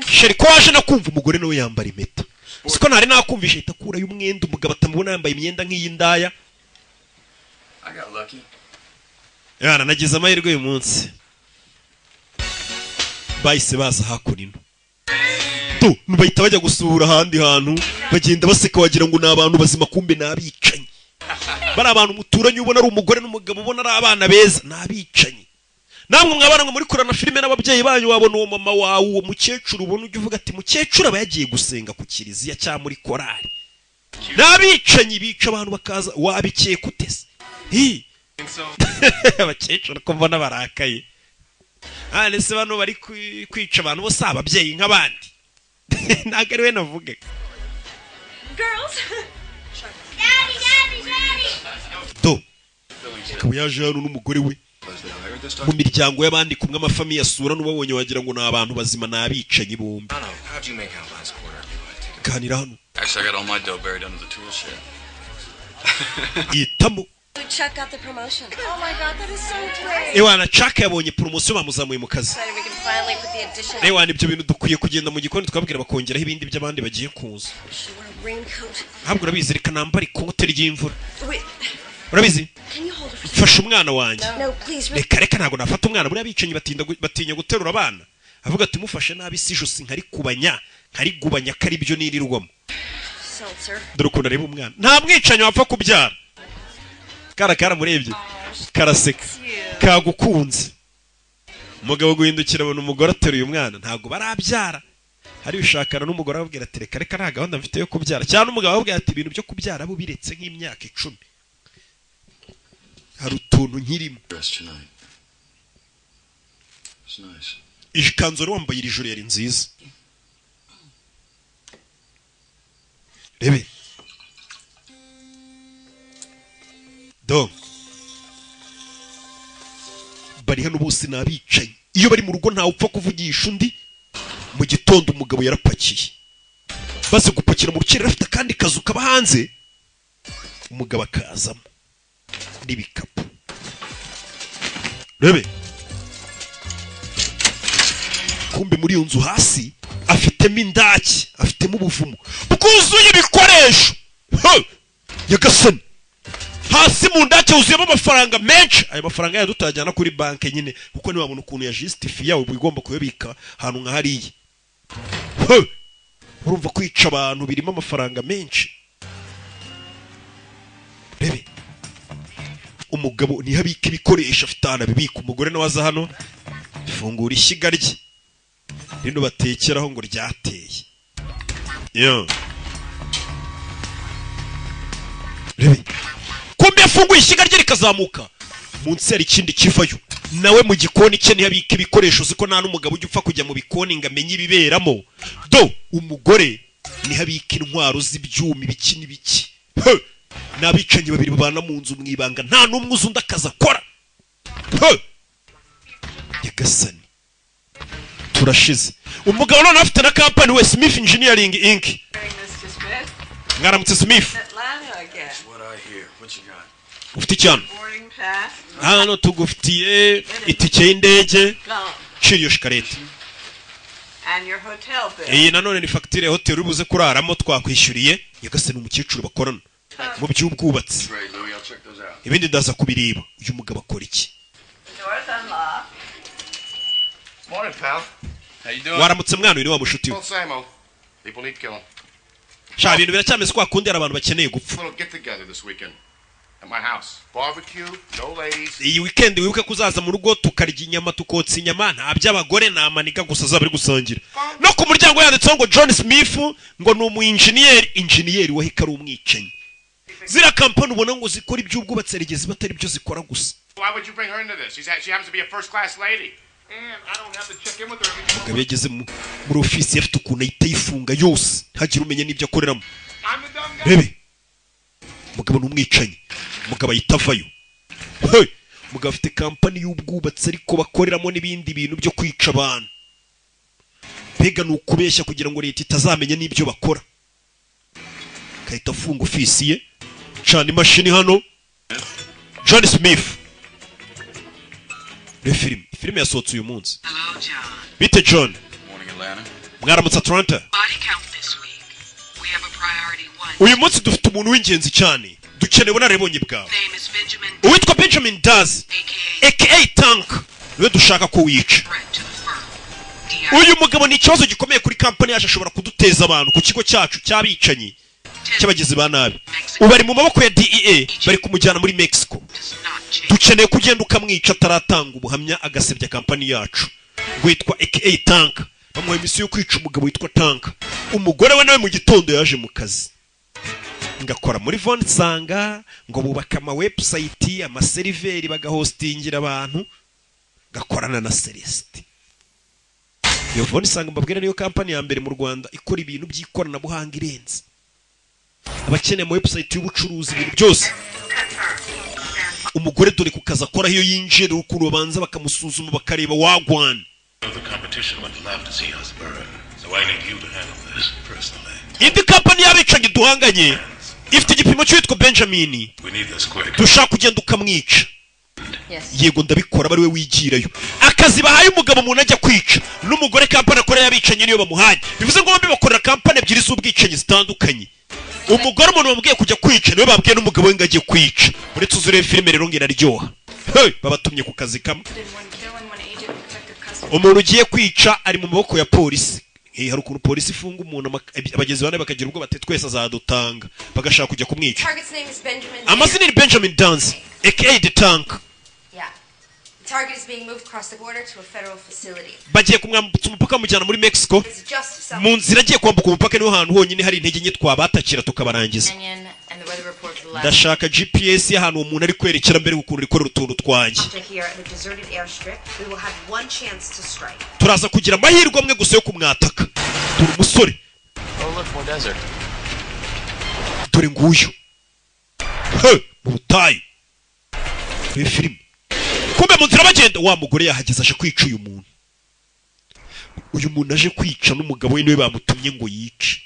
Sheri ko waje nakumva umugore nawe yambara impeta. Siko ntari nakumvisha itakura y'umwenda umugabo atamubona yambaye imyenda nk'iyi ndaya. Yana nagize amahirwe uyu munsi. Bahise baza hakurino. Nubayita bajya gusura ahandi hantu bagenda baseka wagira ngo ni abantu bazima kumbe nabicanyi. Bari abantu muturanye ubona ari umugore n'umugabo ubona ari abana beza nabicanyi. Namwe mwabana ngo muri kurana filime n'ababyeyi banyu wabona uwo mama wawe uwo mukecuru ubona ujye uvuga ati mukecuru aba yagiye gusenga ku kiliziya cyangwa muri korali. Nabicanyi bica abantu bakaza wabikeye kutese. Abakecuru ko mbona barakaye. Nese bano bari kwica abantu bose ababyeyi nk'abandi. Ntago ari we navuga. Girls. Do akaba yaje hano n'umugore we mu miryango y'abandi kumwe amafamiye asura n'ubabonye wagira ngo ni abantu bazima nabicanyi bombi. Kanira hano. Itamo Chuck got the promotion. Oh my God, that is so great. Ewana Chuck yabonye promotion bamuzamuye mu kazi. We can finally put the addition. Ewana ibyo bintu dukwiye kugenda mu gikoni twabwira bakongeraho ibindi by'abandi bagiye kuza. Ntabwo urabizi reka nambara ikote ry'imvura. Urabizi? Fasha umwana wanjye. Reka ntabwo nafata umwana buri abicenye batinya guterura abana. Avuga ati mufashe nabi sijosi nkari gubanya kari byo nirirwamo. Dore ukuntu areba umwana. Nta mwicanyi wapfa kubyara. Kara murebye. Karaseka. Kagukunze. Umugabo guhindukira abona umugore ateruye umwana ntabwo barabyara. Hari bishakana n'umugore ababwira ati reka nta gahunda mfite yo kubyara. Cyane umugabo ababwira ati ibintu byo kubyara bo biretse nk'imyaka 10. Hari utuntu nkirimo. Ikanzu wambaye iri joro yari nziza. Rebe. Do. Bari hano bose nabicaye. Iyo bari mu rugo nta upfa kuvugisha undi. Mu gitondo umugabo yarapakiye. Baze gupakira mu rukere afite kandi kazu kaba hanze. Umugabo akazamo. N'ibikapu. Rebe. Kumbe muri iyo nzu hasi afitemo indaki, afitemo ubuvumo. Bwuzuye ibikoresho. Yagasana. Hasi mu ndake uzuyemo amafaranga menshi. Ayo mafaranga yadutajyana kuri banke nyine kuko ni wabona ukuntu ya justify yawe bigomba kuyabika ahantu nka hariye. Urumva kwica abantu birimo amafaranga menshi. Rebe. Umugabo ni habika ibikoresho afitana bibika umugore nawaza hano ifungura ishyiga rye. Rino batekeraho ngo ryateye. Yo. Rebe. Kumbe yafunguye ishyiga rye rikazamuka. Munsi hari ikindi kivayo. Nawe mu gikoni cye nihabika ibikoresho ziko nta n'umugabo ujya upfa kujya mu bikoni ngamenye ibiberamo. Do umugore nihabika intwaro z'ibyuma ibiki n'ibiki. Nabicanyi babiri babana mu nzu mwibanga nta numwe uzunda akaza akora. Yagasani. Turashize. Umugabo none afite na company we Smith Engineering Inc. Ngaramutse Smith. Ufite cyane. Hano tugufitiye itike y'indege. Chiriyo shikarete. And your hotel bill. Iyi nanone ni facture hotel ubuze kuraramo twakwishyuriye. Yagasani umukecuru bakorana mu by'ubwubatsi. Ibindi ndaza kubireba. Uyu mugabo akora iki? Morning, pal. How you doing? Waramutse mwana uyu wa mushuti we. People need killing. Sha bintu biracyameze kwa kundi abantu bakeneye gupfa. Get together this weekend at my house. Barbecue, no ladies. Iyi weekend wibuke kuzaza mu rugo tukarya inyama tukotsa inyama nta by'abagore na manika gusa zabari gusangira. No ku muryango yanditseho ngo John Smith ngo ni umu engineer wa hikari umwicanyi. Zira kampani ubona ngo zikora iby'ubwubatsi rigeze batari byo zikora gusa. Why would you bring her into this? She happens to be a first class lady. And I don't have to check in with her every day. Gabegeze muri office yafite ukuntu ayitayifunga yose hagira umenye n'ibyo akoreramo. Rebe. Mugabo n'umwicanyi. Mugabo yitavayo. Mugabo afite kampani y'ubwubatsi ariko bakoreramo n'ibindi bintu byo kwica abantu. Pega n'ukubeshya kugira ngo leta itazamenya n'ibyo bakora. Kahita afunga office ye. Cana imashini hano. John Smith. Film yasohotse uyu munsi. Hello John. Bite John. Morning Atlanta. Mwaramutse Atlanta. Body count this week. We have a priority 1. Uyu munsi dufite umuntu w'ingenzi cyane. Dukeneye narebonye bwawe. Name is Benjamin. Uwitwa Benjamin Daz. AKA Tank. Niwe dushaka ko wica. Uyu mugabo ni ikibazo gikomeye kuri company yacu ashobora kuduteza abantu ku kigo cyacu cyabicanyi. Cy'abagizi ba nabi. Ubari mu maboko ya DEA bari kumujyana muri Mexico. Dukeneye kugenda ukamwica ataratanga ubuhamya agasebya company yacu. Witwa AKA Tank. Bamuhaye misiyo yo kwica umugabo witwa Tank. Umugore we nawe mu gitondo yaje mu kazi. Ngakora muri Von Sanga ngo bubaka ama website ama seriveri bagahostingira abantu. Gakorana na Celeste. Iyo Von Sanga mbabwira niyo company ya mbere mu Rwanda ikora ibintu by'ikoranabuhanga irenze. Abakeneye mu website y'ubucuruzi ibintu byose. Umugore dore kukaza akora iyo yinjira ukuntu babanza bakamusuzuma bakareba wagwana. Indi company yabicanyi duhanganye ifite igipimo cyitwa Benjamin dushaka kugenda ukamwica yego ndabikora bari we wigirayo akazi bahaye umugabo umuntu ajya kwica n'umugore kampani akorera yabicanye niyo bamuhaye bivuze ngo bombi bakorera kampani ebyiri z'ubwicanyi zitandukanye umugore umuntu bamubwiye kujya kwica niwe babwiye n'umugabo we ngo ajye kwica uretse uzure filime rero ngo iraryoha babatumye ku kazi kamwe umuntu ugiye kwica ari mu maboko ya polisi hari ukuntu polisi ifunga umuntu abagezi bane bakagira ubwo bate twese azadutanga bagashaka kujya kumwica amazina ni Benjamin Dance aka the Tank. The target is being moved across the border to a federal facility. Bagiye kumwambutsa umupaka mujyana muri Mexico. Mu nzira agiye kwambuka umupaka niho hantu honyine hari intege nke twabatakira tukabarangiza. Ndashaka GPS y'ahantu umuntu ari kwerekera mbere gukunda rikorera utuntu twanjye. Turaza kugira amahirwe amwe gusa yo kumwataka. Turi umusore. Turi nguyu. Mu butayu. Iyi filime. Kumbe mu nzira bagenda wa mugore yahageze aje kwica uyu muntu aje kwica n'umugabo we niwe bamutumye ngo yice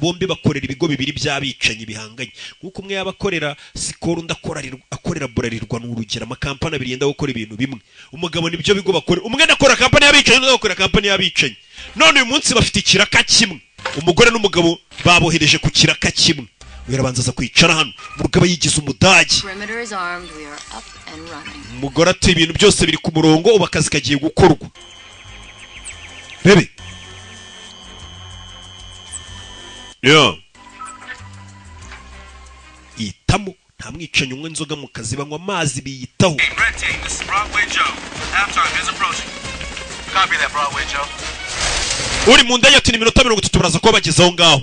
bombi bakorera ibigo bibiri by'abicanyi bihanganye nkuko umwe yabakorera Sikoro ndakorera Burarirwa n'urugero amakampani abiri yenda gukora ibintu bimwe umugabo nibyo bigo bakora umwe nakora kampani y'abicanyi n'undi akora kampani y'abicanyi none uyu munsi bafite ikiraka kimwe umugore n'umugabo babohereje ku kiraka kimwe birabanza kwicara hano umugabo yigize umudage umugore ati ibintu byose biri ku murongo ubu akazi kagiye gukorwa bebe yitamo nta mwicanyi umwe nzoga mu kazi banywa amazi biyitaho uri mu ndege ati ni minota 30 baraza kuba bageze aho ngaho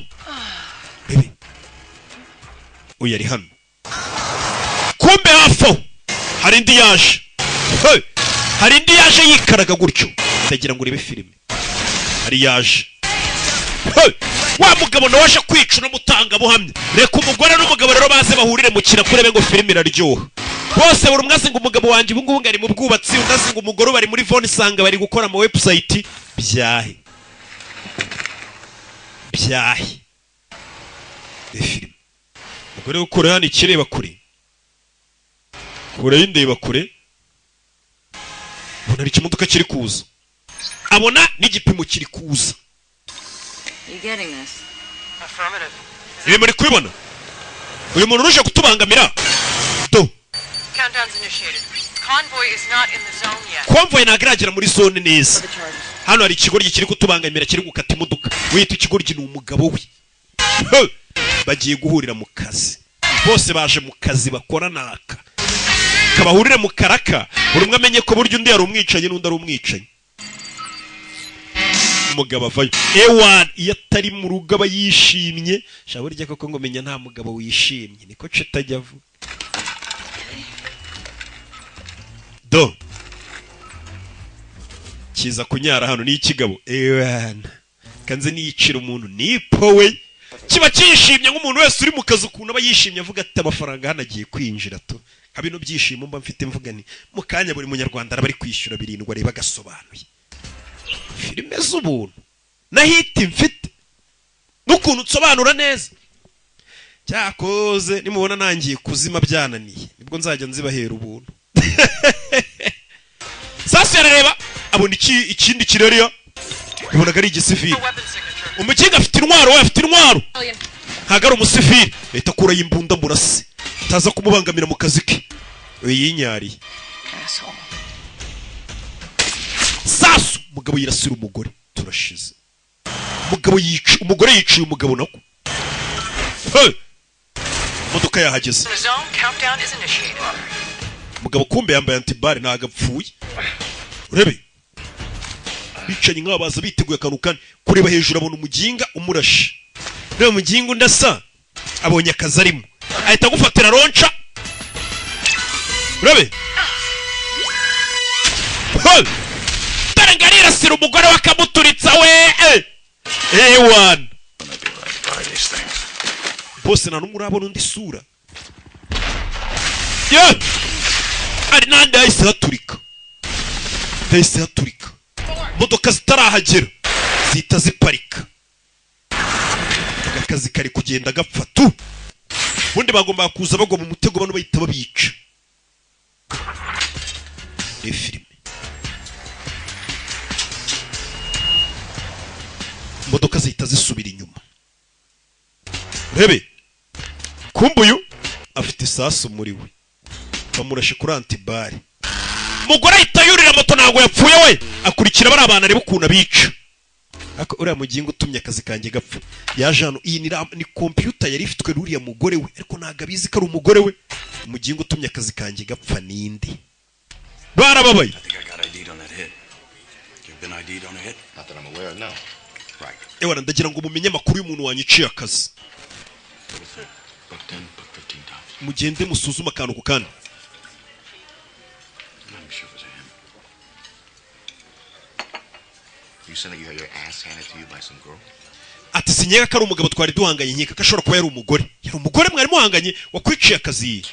bebe uyu ari hano kumbe hafi hari indi yaje yikaraga gutyo ndagira ngo urebe filime hari yaje wa mugabo nawe aje kwica n'umutanga buhamya reka umugore n'umugabo rero baze bahurire mu kirakurebe ngo filime iraryoha bose buri umwe azinga umugabo wanjye ubu ngubu ngari mu bwubatsi undi azinga umugore bari muri phone sanga bari gukora ama website byahe filime umugore ukora hano ikireba kure yindeba kure ubona ikimodoka kiri kuza abona n'igipimo kiri kuza ibi muri kubibona uyu muntu uruje kutubangamira convoy ntabwo iragera muri zone neza hano hari ikigoryi kiri kutubangamira kiri gukata imodoka wita ikigoryi ni umugabo we bagiye guhurira mu kazi bose baje mu kazi bakora naka kabahurire mu karaka buri umwe amenye ko buryo undi yari umwicanyi n'undi ari umwicanyi umugabo avayo ewan iyo atari mu rugo aba yishimye shabo rya koko ngo menya nta mugabo wishimye niko cetajya avuga kiza kunyara hano ni ikigabo ewan kanze niyicira umuntu nipowe kiba cyishimye nk'umuntu wese uri mu kazi ukuntu aba yishimye avuga ati amafaranga hano agiye kwinjira to habino byishimo mba mfite mvuga ni mu kanya buri munyarwanda araba ari kwishyura birindwa areba gasobanuye filime z'ubuntu na hit mfite n'ukuntu nsobanura neza cyakoze nimubona nangiye kuzima byananiye nibwo nzajya nzibahera ubuntu sasa yareba abona ikindi kireriya ibonaga ari igisivili umukinga afite intwaro we afite intwaro ntago ari umusivili leta akura y'imbunda murase ataza kumubangamira mu kazi ke yinyariye sasu umugabo yirasira umugore turashize umugore yiciye umugabo nako imodoka yahageze umugabo kumbe yambaye antibare ntago apfuye urebe bicanye nk'abaza biteguye akantu kane kureba hejuru abona umuginga umurashe rero umuginga undasa abonye akazi arimo ahita gufatira ronca urebe dore ngo arirasira umugore wakamuturitsa we ewan bose nta n'umwe urabona undi sura ari n'ahandi hahise haturika imodoka zitarahagera zihita ziparika akazi kari kugenda gapfa tu ubundi bagomba kuza bagwa mu mutego bano bahita babica. Ni filime. Imodoka zihita zisubira inyuma. Rebe kumbuyu afite isasu muri we, bamurashe kuri antibari. Umugore ahita yurira moto ntago yapfuye we, akurikira bari abantu areba ukuntu abica. Ako uriya mugingo utumye akazi kanjye gapfa. Yaje hano, iyi ni computer yari ifitwe n'uriya mugore we, ariko ntago abizi ko ari umugore we. Umugingo utumye akazi kanjye gapfa ninde? Barababaye. Ewana ndagira ngo mumenye amakuru y'umuntu wanyiciye akazi. Mugende musuzuma akantu ku kandi. Ati sinyega ko ari umugabo twari duhanganye, nkeka ko ashobora kuba yari umugore. Yari umugore mwari muhanganye wakwiciye akazi.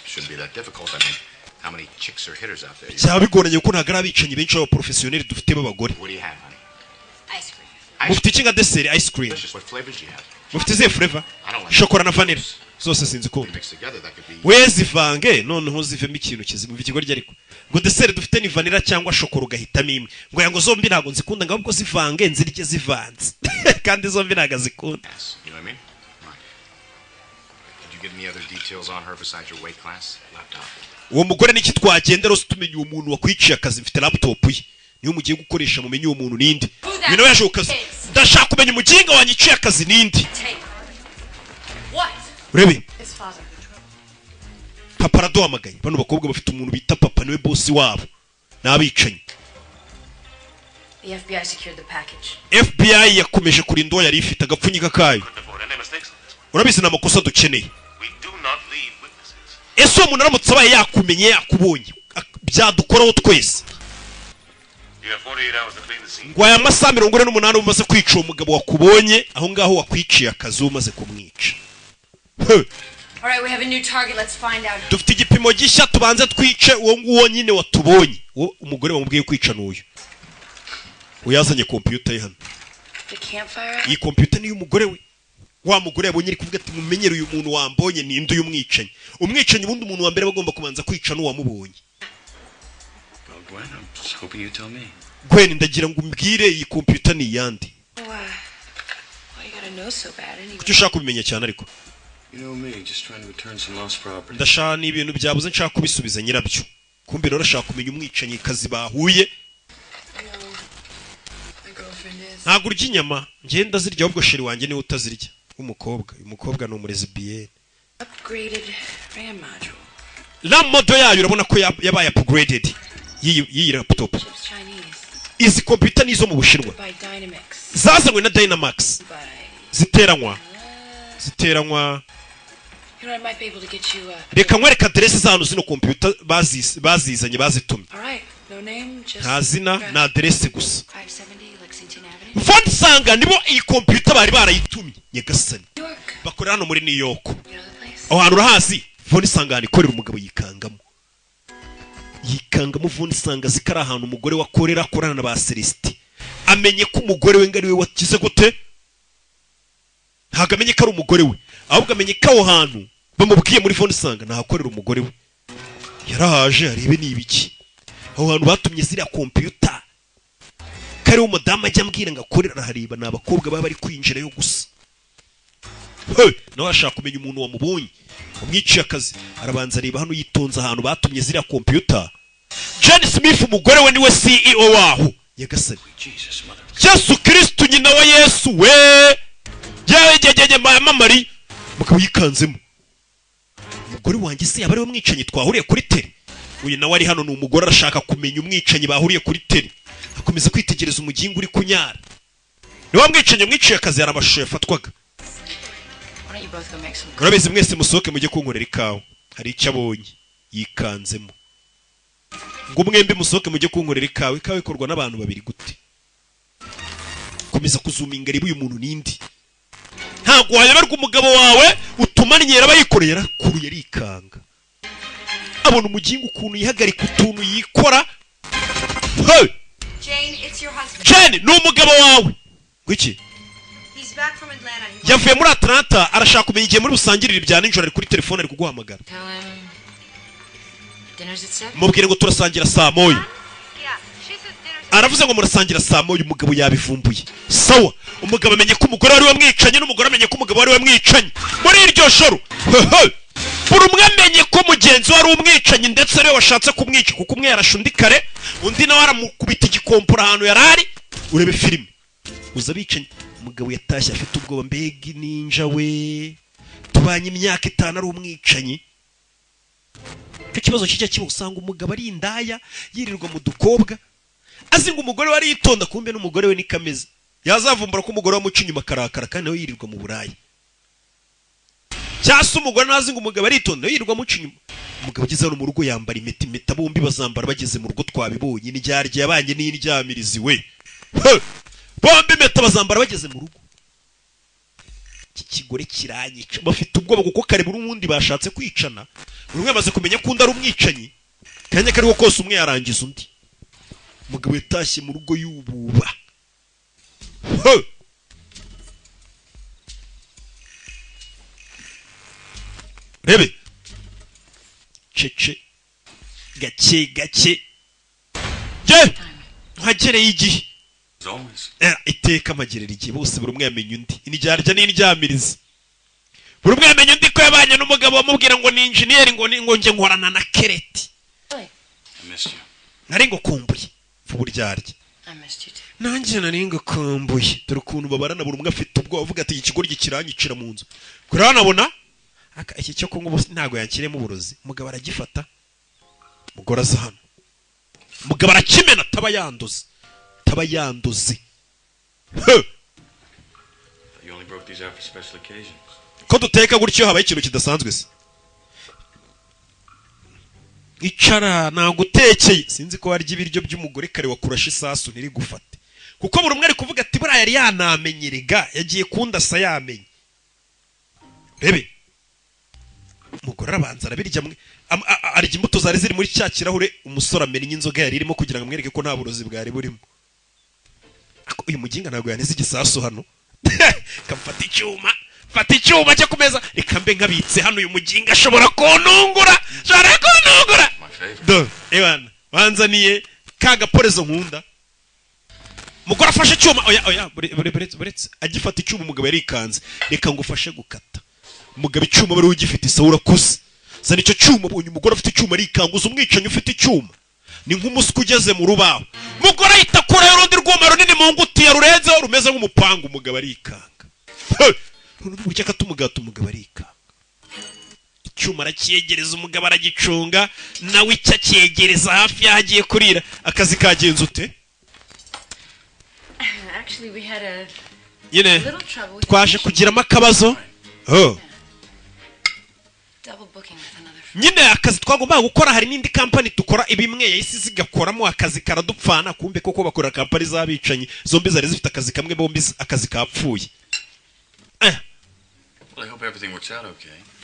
Cyaba bigoranye kuko ntago ari abicanyi benshi b'abaprofesiyoneri dufite b'abagore. Mufite iki nka dessert ice cream? Mufite ze flavor? Shokora na vanilla. Zose sinzi ko. We zivange noneho zivemo ikintu kizima ikigoryi ariko. Ngo dessert dufite ni vanilla cyangwa shokora ugahitamo imwe. Ngo yango zombi ntago nzikunda ngabwo zivange nzirike zivanze. Kandi zombi ntago zikunda. Uwo mugore niki twagendera ose tumenye uwo muntu wakwiciye akazi mfite laptop ye. Niyo mugiye gukoresha mumenye uwo muntu ninde. Bino yaje ukazi. Ndashaka kumenya umuginga wanyiciye akazi ninde. Urebe. Papa araduhamagaye. Bano bakobwa bafite umuntu bita papa niwe boss wabo. Nabicanyi. FBI yakomeje kurinda uwo yari ifite agapfunyika kayo. Urabizi n'amakosa dukeneye. Ese uwo muntu aramutse abaye yakumenye yakubonye byadukoraho twese. Ngo aya masaha 48 umaze kwica umugabo wakubonye aho ngaho wakwiciye akazi umaze kumwica. Alright, we have a new target. Let's find out. Dufite igipimo gishya tubanze twice uwo nguwo nyine watubonye. Wo umugore bamubwiye kwica n'uyu. Uyazanye computer ye hano. The campfire. Iyi computer ni y'umugore we. Wa mugore yabonye ari kuvuga ati mumenyere uyu muntu wambonye ni ndu y'umwicanyi. Umwicanyi bundi umuntu wa mbere bagomba kubanza kwica n'uwamubonye. Gwen ndagira ngo umbwire iyi computer ni yandi. Kuki ushaka kubimenya cyane ariko? Ndashaka ni ibintu byabuze nshaka kubisubiza nyirabyo. Kumbe rero urashaka kumenya umwicanyi kazi bahuye. Ntago urya inyama, ngenda zirya ahubwo sheri wanjye niwe utazirya. Umukobwa ni umurezibiyene. La modo yayo urabona ko yabaye upgraded. Iyi laptop. Izi computer nizo mu Bushinwa. Zazanywe na Dynamax. Ziteranywa. Reka nkwereka adresse zano zino computer bazizanye bazitumye. Nta zina na adresse gusa. Von Sanga nibo iyi computer bari barayitumye nyagasani. Bakorera hano muri New York. Aho hantu urahazi Von Sanga ikorera umugabo yikangamo. Von Sanga zikara ahantu umugore wakorera akorana na ba Celestin. Amenye ko umugore we ngari we wakize gute? Ntago amenye ko ari umugore we. Ahubwo amenye ko aho hantu bamubwiye muri Von Sanga nahakorera umugore we. Yarahaje arebe nibiki. Aho hantu batumye ziriya computer. Kare umudamu ajya ambwira ngo akorera hariba n'abakobwa baba bari kwinjira yo gusa. Nawe ashaka kumenya umuntu wamubonye. Umwiciye akazi arabanza areba hano yitonze ahantu batumye ziriya computer. John Smith umugore we niwe CEO waho. Nyagasani. Yesu Kristo nyina wa Yesu we. Yejejeje mama Mari. Mugabo yikanzemo. Umugore wanjye se yabari umwicanyi twahuriye kuri tele. Uyu nawe ari hano n'umugore arashaka kumenya umwicanyi bahuriye kuri tele. Akomeza kwitegereza umugingo uri kunyara. Niwe mwicanyi mwiciye akazi yarabashusho yafatwaga. Urabizi mwese musohoke mujye kunkorera ikawa. Hari icyo abonye yikanzemo. Ngo mwembe musohoke mujye kunkorera ikawa. Ikawa ikorwa n'abantu babiri gute? Komeza kuzuminga ribu uyu muntu nindi. Ntago wayoberwa umugabo wawe utumanyera bayikorera kuru yari ikanga. Abona umugingo ukuntu yihagarika utuntu yikora. Jane, it's your husband. Jane, no umugabo wawe. Gwiki? yavuye muri Atlanta arashaka kumenya igihe muri busangirira ibya nijoro ari kuri telefone ari kuguhamagara. Mubwire ngo turasangira saa moya. Aravuze ngo murasangira saa moya, umugabo yabivumbuye. Sawa, umugabo amenye ko umugore wari wamwicanye n'umugore amenye ko umugabo wari wamwicanye. Muri iryo joro buri umwe amenye ko mugenzi wari umwicanyi ndetse ariwe washatse kumwica kuko umwe yarashe undi kare undi nawe aramukubita igikompora ahantu yarari. Urebe filime uza bicanye. Umugabo yatashye afite ubwoba, mbega ninja we tubanye imyaka 5 ari umwicanyi. Ikibazo kijya kiba usanga umugabo ari indaya yirirwa mu dukobwa azinga umugore wari yitonda kumbe n'umugore we ni kameze. Yazavumbura ko umugore wamuca inyuma karakara kandi nawe yirirwa mu burayi. Cyase umugore nazinga umugabo ari yitonda yirirwa muca inyuma. Umugabo ageze hano mu rugo yambara impeta bombi bazambara bageze mu rugo twabibonye ni ryarye yabanye n'indyamirizi we. Bombi impeta bazambara bageze mu rugo. Iki kigore kiranyica bafite ubwoba kuko kare buri wundi bashatse kwicana. Buri umwe amaze kumenya ko undi ari umwicanyi kanya kariho kose umwe yarangiza undi. Umugabo yatashye mu rugo yububa. Rebe cece gake gake je hagereye igihe iteka amagerera igihe bose buri umwe yamenye undi indyarya n'indyamirizi. Buri umwe yamenye undi ko yabanye n'umugabo wamubwira ngo ni engineer ngo nje nkorana na Kereti. Nari ngo kumbuye vuburyarya. Nanjye nari ngo kumbuye dore ukuntu babarana buri umwe afite ubwo avuga ati ikigoryi kiranyicira mu nzu. Kuranabona iki cyo kungu ntago yankiremo uburozi. Umugabo aragifata mugora aza hano. Umugabo arakimena taba yanduze. Ko duteka gutyo habaye ikintu kidasanzwe se. Icara nagutekeye sinzi ko warya ibiryo by'umugore kare wakurasha isasu ntiri gufate. Kuko buri umwe ari kuvuga ati buriya yari yanamenyerega yagiye kundasa yamenye. Rebe umugore arabanza arabirya arya imbuto zari ziri muri cya kirahure umusore amenya inzoga yari irimo kugira ngo amwereke ko nta burozi bwari burimo. Uyu muginga ntabwo yaneze igisasu hano. Kamfata icyuma cyo kumeza reka mbe nkabitse hano uyu muginga ashobora kunungura. Ewana banzaniye kagaporezo nkunda. Mugora afashe icyuma oya buretse agifata icyuma umugabo yarikanze reka ngufashe gukata. Umugabo icyuma bari ugifite isawura kuze. Zana icyo cyuma bonye umugore afite icyuma arikanguza umwicanyi ufite icyuma. Ni nk'umusuku ugeze mu rubaho. Mugore yitakura y'urundi rwuma runini mu nguti ya rurenze rumeze nk'umupanga umugabo arikanga. Burya katumugata umugabo arikanga. Icyuma arakiyegereza umugabo aragicunga nawe icyo cyegereza hafi yagiye kurira. Akazi kagenze ute? Twaje kugiramo akabazo. Nyine akazi twagomba gukora hari n'indi company tukora ibimwe yahise zigakoramo akazi karadupfana kumbe koko bakora company zabicanyi zombi zari zifite akazi kamwe bombi akazi kapfuye.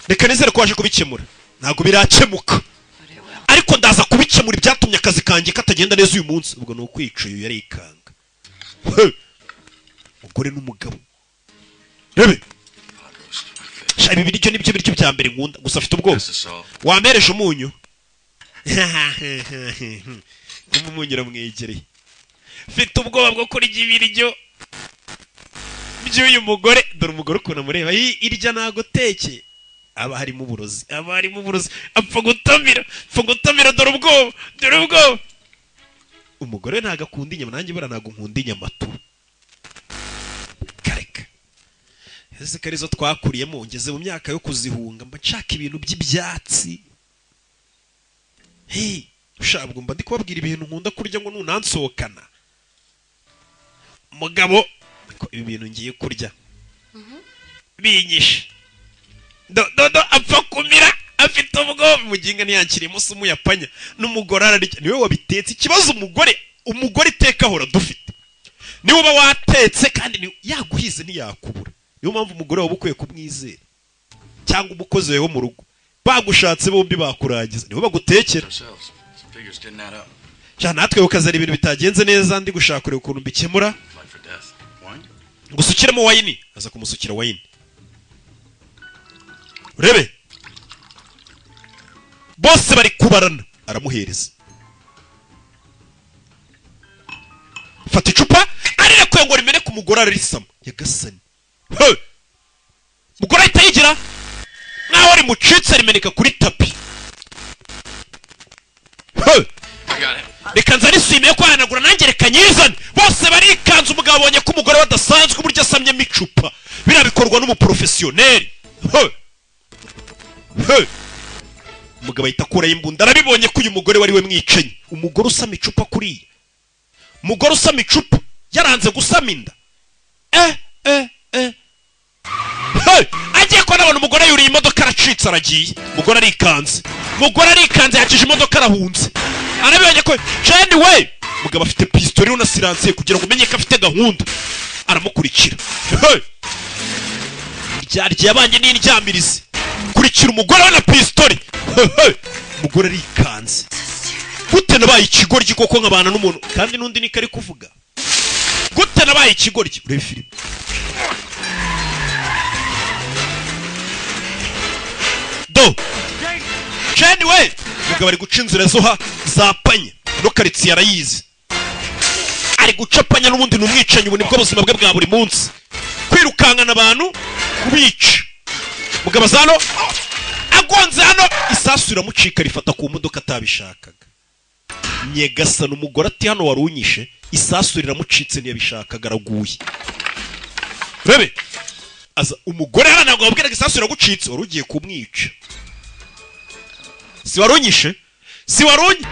Reka nizere ko waje kubikemura. Ntago birakemuka. Ariko ndaza kubikemura ibyatumye akazi kanjye katagenda neza uyu munsi. Ubwo no kwica uyu yari ikanga. Umugore n'umugabo. Rebe ibi biryo nibyo biryo bya mbere nkunda gusa afite ubwoba. Wampereje umunyu. Umunyu uramwegereye. Mfite ubwoba bwo kurya ibiryo by'uyu mugore. Dore umugore ukuntu amureba irya nago teke aba harimo uburozi. Apfa gutamira dore ubwoba. Umugore ntago akunda inyama nanjye bara ntago nkunda inyama tu. Ese karizo twakuriyemo ngeze mu myaka yo kuzihunga mba nshaka ibintu by'ibyatsi. Ushabwo mba ndi kubabwira ibintu nkunda kurya ngo nunansohokana. Mugabo ibi bintu ngiye kurya binyishe. Do apfa kumira afite ubwoba muginga ntiyankiriye musi umuyapanya n'umugore ararya. Niwe wabitetse ikibazo umugore iteka ahora dufite. Niwe uba watetse kandi yaguhize ntiyakubura. Niyo mpamvu umugore wawe ukwiye kumwizera cyangwa umukozi wawe wo mu rugo bagushatse bombi bakuragiza nibo bagutekera. Natwe ukazana ibintu bitagenze neza ndi gushaka kureba ukuntu mbikemura. ngusukiremo wayini, aza kumusukira wayini. Urebe bose bari kubarana, aramuhereza. Fata icupa ariko ngo rimene ku mugore arisama yagasani. Mugore ahita yigira naho ari mucitse rimeneka kuri tapi. Reka nzarisimiye ko ahanagura nanjye reka nyizane. Bose barikanze, umugabo abonye ko umugore wadasanzwe uburyo asamyemo icupa. Birabikorwa n'umuprofesiyoneri. Umugabo ahita akuraho imbunda, arabibonye ko uyu mugore wari we mwicanyi. Umugore usama icupa kuriya, umugore usama icupa yaranze gusama inda. Agiye kubona abona umugore yuriye imodoka aracitse aragiye. Umugore arikanze yakije imodoka arahunze. Arabibonye ko Jenny we umugabo afite pistoli na siransiye kugira ngo umenye ko afite gahunda. Aramukurikira. Ryarye yabanye n'indyamirizi. Kurikira umugore we na pistoli. Umugore arikanze. Gute nabaye ikigoryi koko nkabana n'umuntu kandi n'undi niko ari kuvuga. Gute nabaye ikigoryi? Urebe filime. Jenny we umugabo ari guca inzira zapanye no karitsiye arayizi. Ari gucapanya n'ubundi n'umwicanyi, ubu nibwo buzima bwe bwa buri munsi. Kwirukankana abantu kubica. Umugabo azano agonze hano isasu iramucika rifata ku modoka atabishakaga. Nyegasana umugore ati hano warunyishe, isasu riramucitse ntiyabishakaga araguye. Rebe aza umugore hano ntabwo wabwiraga isasu iragucitse, wari ugiye kumwica. Si warunyishe? Si warunye?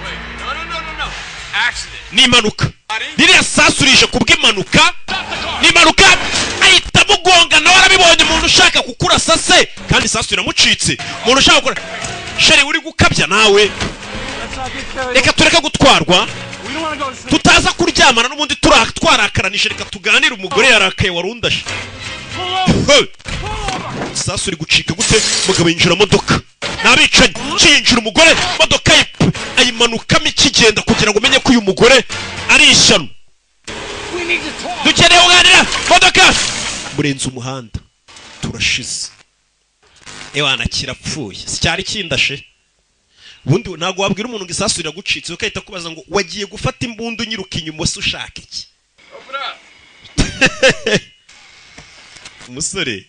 Ni impanuka. Ririya sasu rije kubw'impanuka. Ni impanuka ahita mugonga, nawe arabibonye umuntu ushaka kukurasa se kandi sasu iramucitse. Umuntu ushaka gukora sheri uri gukabya nawe. Reka tureke gutwarwa, tutaza kuryamana n'ubundi twarakaranisha. Reka tuganire, umugore yarakaye warundashe. Sasu iri gucika gute? Umugabo yinjira modoka nabicanyi, cyinjira umugore modoka ayimanukamo ikigenda kugira ngo umenye ko uyu mugore ari ishyano. Dukeneye kuganira. Modoka murenze umuhanda, turashize. Ewana kirapfuye, si cyari kindashe. Ubundi ntabwo wabwira umuntu ngo isasu iragucitse ukahita kubaza ngo wagiye gufata imbunda unyiruka inyuma se ushaka iki? Umusore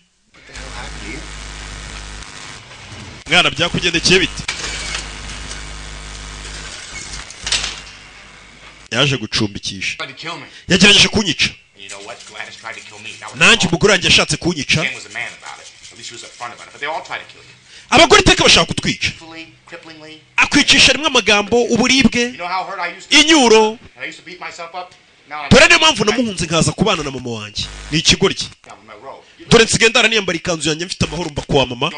mwana byakugendekeye bite? Yaje gucumbikisha, yagerageje kunyica. Nanjye umugore wanjye yashatse kunyica. Abagore iteka bashaka kutwica. Akwicisha rimwe amagambo, uburibwe, inyuro. Dore niyo mpamvu namuhunze nkaza kubana na mama wanjye. Ni ikigoryi. Dore nsigendana niyambara ikanzu yanjye mfite amahoro mba kwa mama.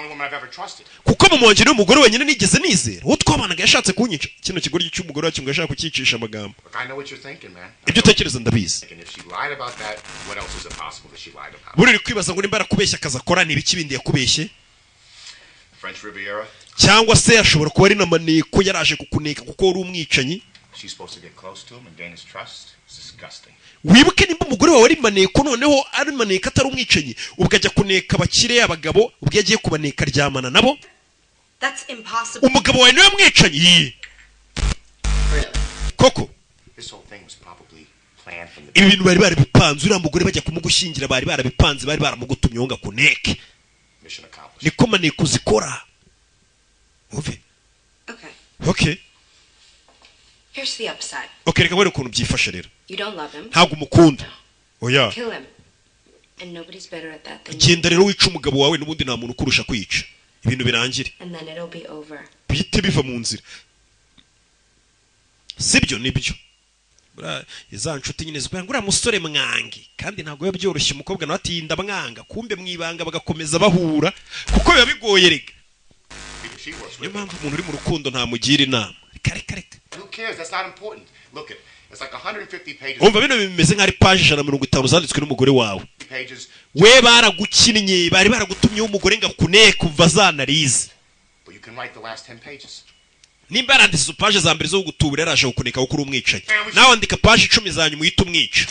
Kuko mama wanjye niwe mugore wenyine nigeze nizera. Uwo twabanaga yashatse kunyica. Kino kigoryi cy'umugore wacu ngo yashaka kukicisha amagambo. Ibyo utekereza ndabizi. Buri kwibaza ngo nimba arakubeshya akaza akora ni ibiki bindi yakubeshye? Cyangwa se ashobora kuba ari na maneko yaraje kukuneka kuko uri umwicanyi. Wibuke nimba umugore wawe ari maneko noneho ari maneko atari umwicanyi, ubwajya kuneka abakire abagabo, ubwo yagiye kubaneka ryamana nabo. Umugabo wawe niwe mwicanyi. Koko ibi bintu bari barabipanze, uriya mugore bajya kumugushyingira bari barabipanze, bari baramugutumye ngo kuneke. Niko maneko zikora. Okay. Here's the upside. Okay, reka were ukuntu byifashe rero. You don't love him. Ntabwo umukunda. Oya. Kill him. And nobody's better at that than you. Genda rero wica umugabo wawe n'ubundi nta muntu ukurusha kwica. Ibintu birangire. And then it'll be over. Bite biva mu nzira. Sibyo nibyo. Bura iza nshuti nyine zikora ngura musore mwangi kandi ntabwo yabyoroshye umukobwa nawe ati ndamwanga kumbe mwibanga bagakomeza bahura kuko biba bigoye rega. Niyo mpamvu umuntu uri mu rukundo ntamugira inama. Reka. Who cares? That's not important. Look, it's like 150 pages. Umva bino bimeze nk'ari page 150 zanditswe n'umugore wawe. We baragukinnye, bari baragutumye umugore ngakuneye kuva zanarize. But you can write the last 10 pages. Nimba aranditse page za mbere zo gutubura yaraje gukuneka kuko uri umwicaye. Nawe andika page 10 zanyu muhita umwica.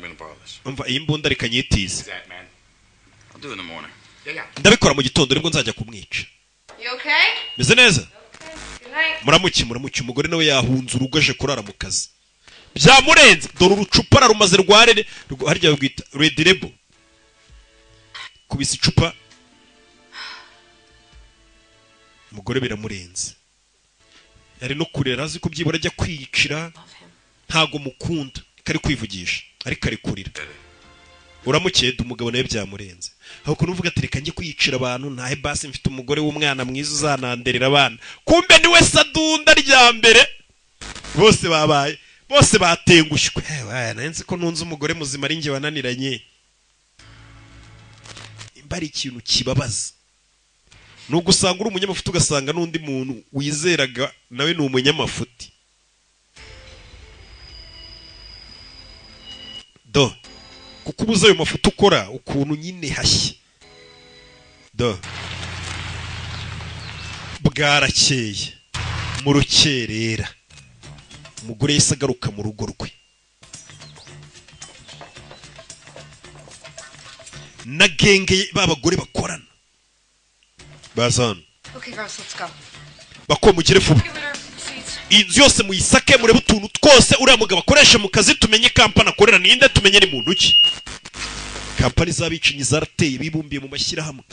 gonna borrow this. umva iyi mbunda reka nyitize. I'll do it in the morning. Ndabikora mu gitondo nibwo nzajya kumwica. You okay? Meze neza? Good night. Muramuki umugore nawe yahunze urugo aje kurara mu kazi. Byamurenze dore urucupa rarumaze rwarere harya bwita Red Label. Kubisa icupa umugore biramurenze. Yari no kurera azi ko byibura ajya kwiyicira ntago mukunda kari kwivugisha ariko ari kurira. Uramukeda umugabo nawe byamurenze. Aho kunuvuga ati reka njye kwiyicira abantu ntahe basi mfite umugore w'umwana mwiza uzananderera abana. Kumbe ni we sadunda rya mbere. Bose batengushywe. Nanze ko nunze umugore muzima ari nge wananiranye. Imbari ikintu kibabaza. Nugusanga uri umunyamafuti ugasanga n'undi muntu wizeraga nawe ni umunyamafuti. Do kuko ubuze ayo mafuti ukora ukuntu nyine hashye. Do bwarakeye mu rukerera umugore yese agaruka mu rugo rwe na genge b'abagore bakorana bazana. Okay, girls, let's go. Bakomugire vuba. Inzu yose muyisake murebe utuntu twose uriya mugabo akoresha mu kazi tumenye kampani akorera ninde tumenye ni muntu ki. Kampani z'abicinyi zarateye bibumbiye mu mashyirahamwe.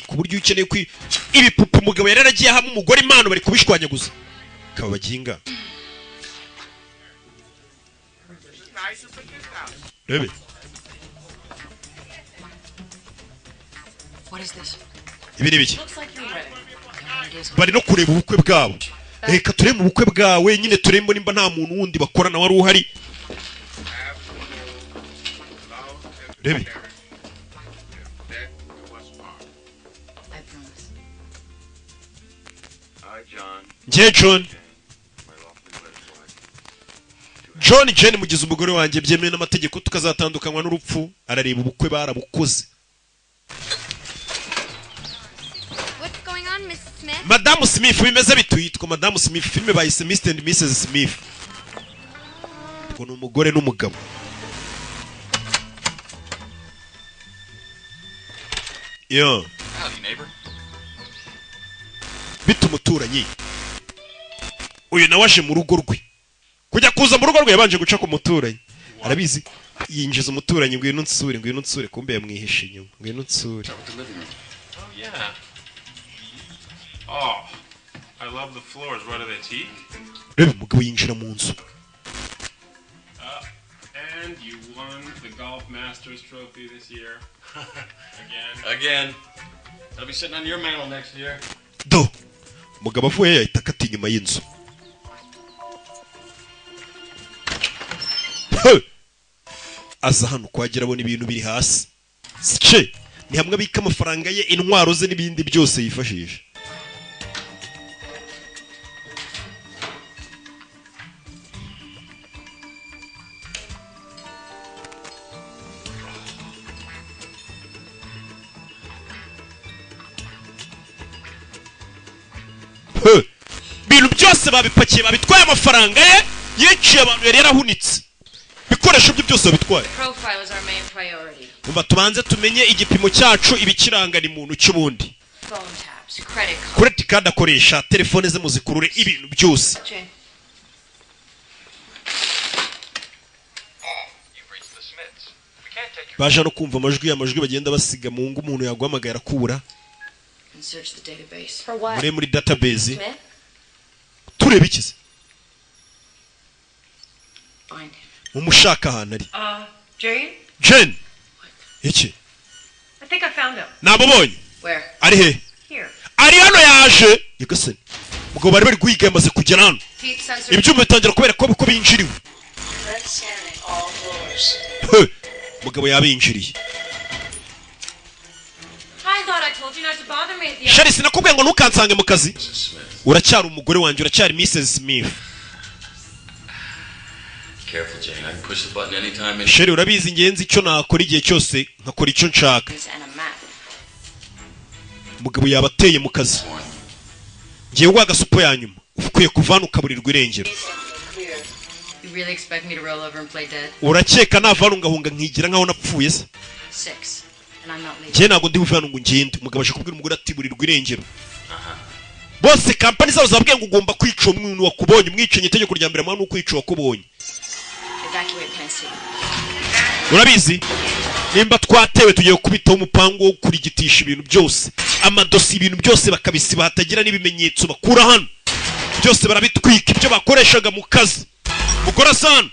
Ku buryo ukeneye ibipupe umugabo yararagiye hamwe umugore impano bari kubishwanyaguza. Kaba baginga. Rebe. What is this? Ibi ni biki? Looks like you're ready. Bari no kureba ubukwe bwabo. Reka turebe ubukwe bwawe nyine turembo nimba nta muntu wundi bakorana wari uhari. Rebe. John Jane mugize umugore wanjye byemewe n'amategeko tukazatandukanywa n'urupfu. Arareba ubukwe barabukoze. What's going on, Mrs. Smith? Madame Smith bimeze bitwitwa Madame Smith filme bayise Mr. and Mrs. Smith. Kono umugore n'umugabo. Yo. Howdy, neighbor. Bitumuturanyi. Uyu nawe aje mu rugo rwe. Kujya kuza mu rugo rwe yabanje guca ku muturanyi. Arabizi yinjiza umuturanyi ngwino nsure kumbe yamwihishe inyuma. Ngwino nsure. Yeah. Oh, I love the floors. What are they, teak? Rebe umugabo yinjira mu nzu. And you won the Golf Masters trophy this year. Again. I'll be sitting on your mantle next year. Do. Umugabo avuye yahita akata inyuma y'inzu. Aza hano kwagira abona ibintu biri hasi. Sice ni hamwe abika amafaranga ye intwaro ze n'ibindi byose yifashisha. Bintu byose babipakiye babitwaye amafaranga ye yiciye abantu yari yarahunitse. Bikoresho byo byose babitwaye. Profile is our main priority. Umva tubanze tumenye igipimo cyacu ibikiranga ni muntu cy'ubundi. Phone taps, credit card. Credit card akoresha telefone ze muzikurure ibintu byose. Baje no kumva amajwi bagenda basiga mu ngo umuntu yaguhamagara kubura. Search the database. For what? Muri database. Turebe ikize. Find him. Umushaka ahantu ari. Jane? Jane. Iki? I think I found him. Nabobonye. Where? Ari he? Here. Ari hano yaje. Yagasene. Mugabo bari guhiga yamaze kugera hano. Ibyuma bitangira kubera ko binjiriwe. Mugabo yabinjiriye. I thought I told you not to bother me at the Shari sinakubwiye ngo ntukansange mu kazi. Uracyari umugore wanjye uracyari Mrs. Smith. Careful, Jane. I can push the button anytime. Shari urabizi ingenzi icyo nakora igihe cyose nkakora icyo nshaka. Mugabo yabateye mu kazi. Ngiye wagasupo ya nyuma. Ukwiye kuvana ukaburirwa irengero. You really expect me to roll over and play dead? Urakeka navana ngahunga nkigira nkaho napfuye se? 6. And I'm not leaving. Je nago ndi buvana ngo ngende. Umugabo ashe kubwira umugore ati burirwa irengero. Bose company zabo zabwiye ngo ugomba kwica umuntu wakubonye umwicenye itegeko rya mbere mwana ukwica wakubonye. Evacuate Plan C. Urabizi? Nimba twatewe tugiye kubitaho umupango wo kurigitisha ibintu byose. Amadosi ibintu byose bakabisiba hatagira n'ibimenyetso bakura hano. Byose barabitwika ibyo bakoreshaga mu kazi. Mukora sana.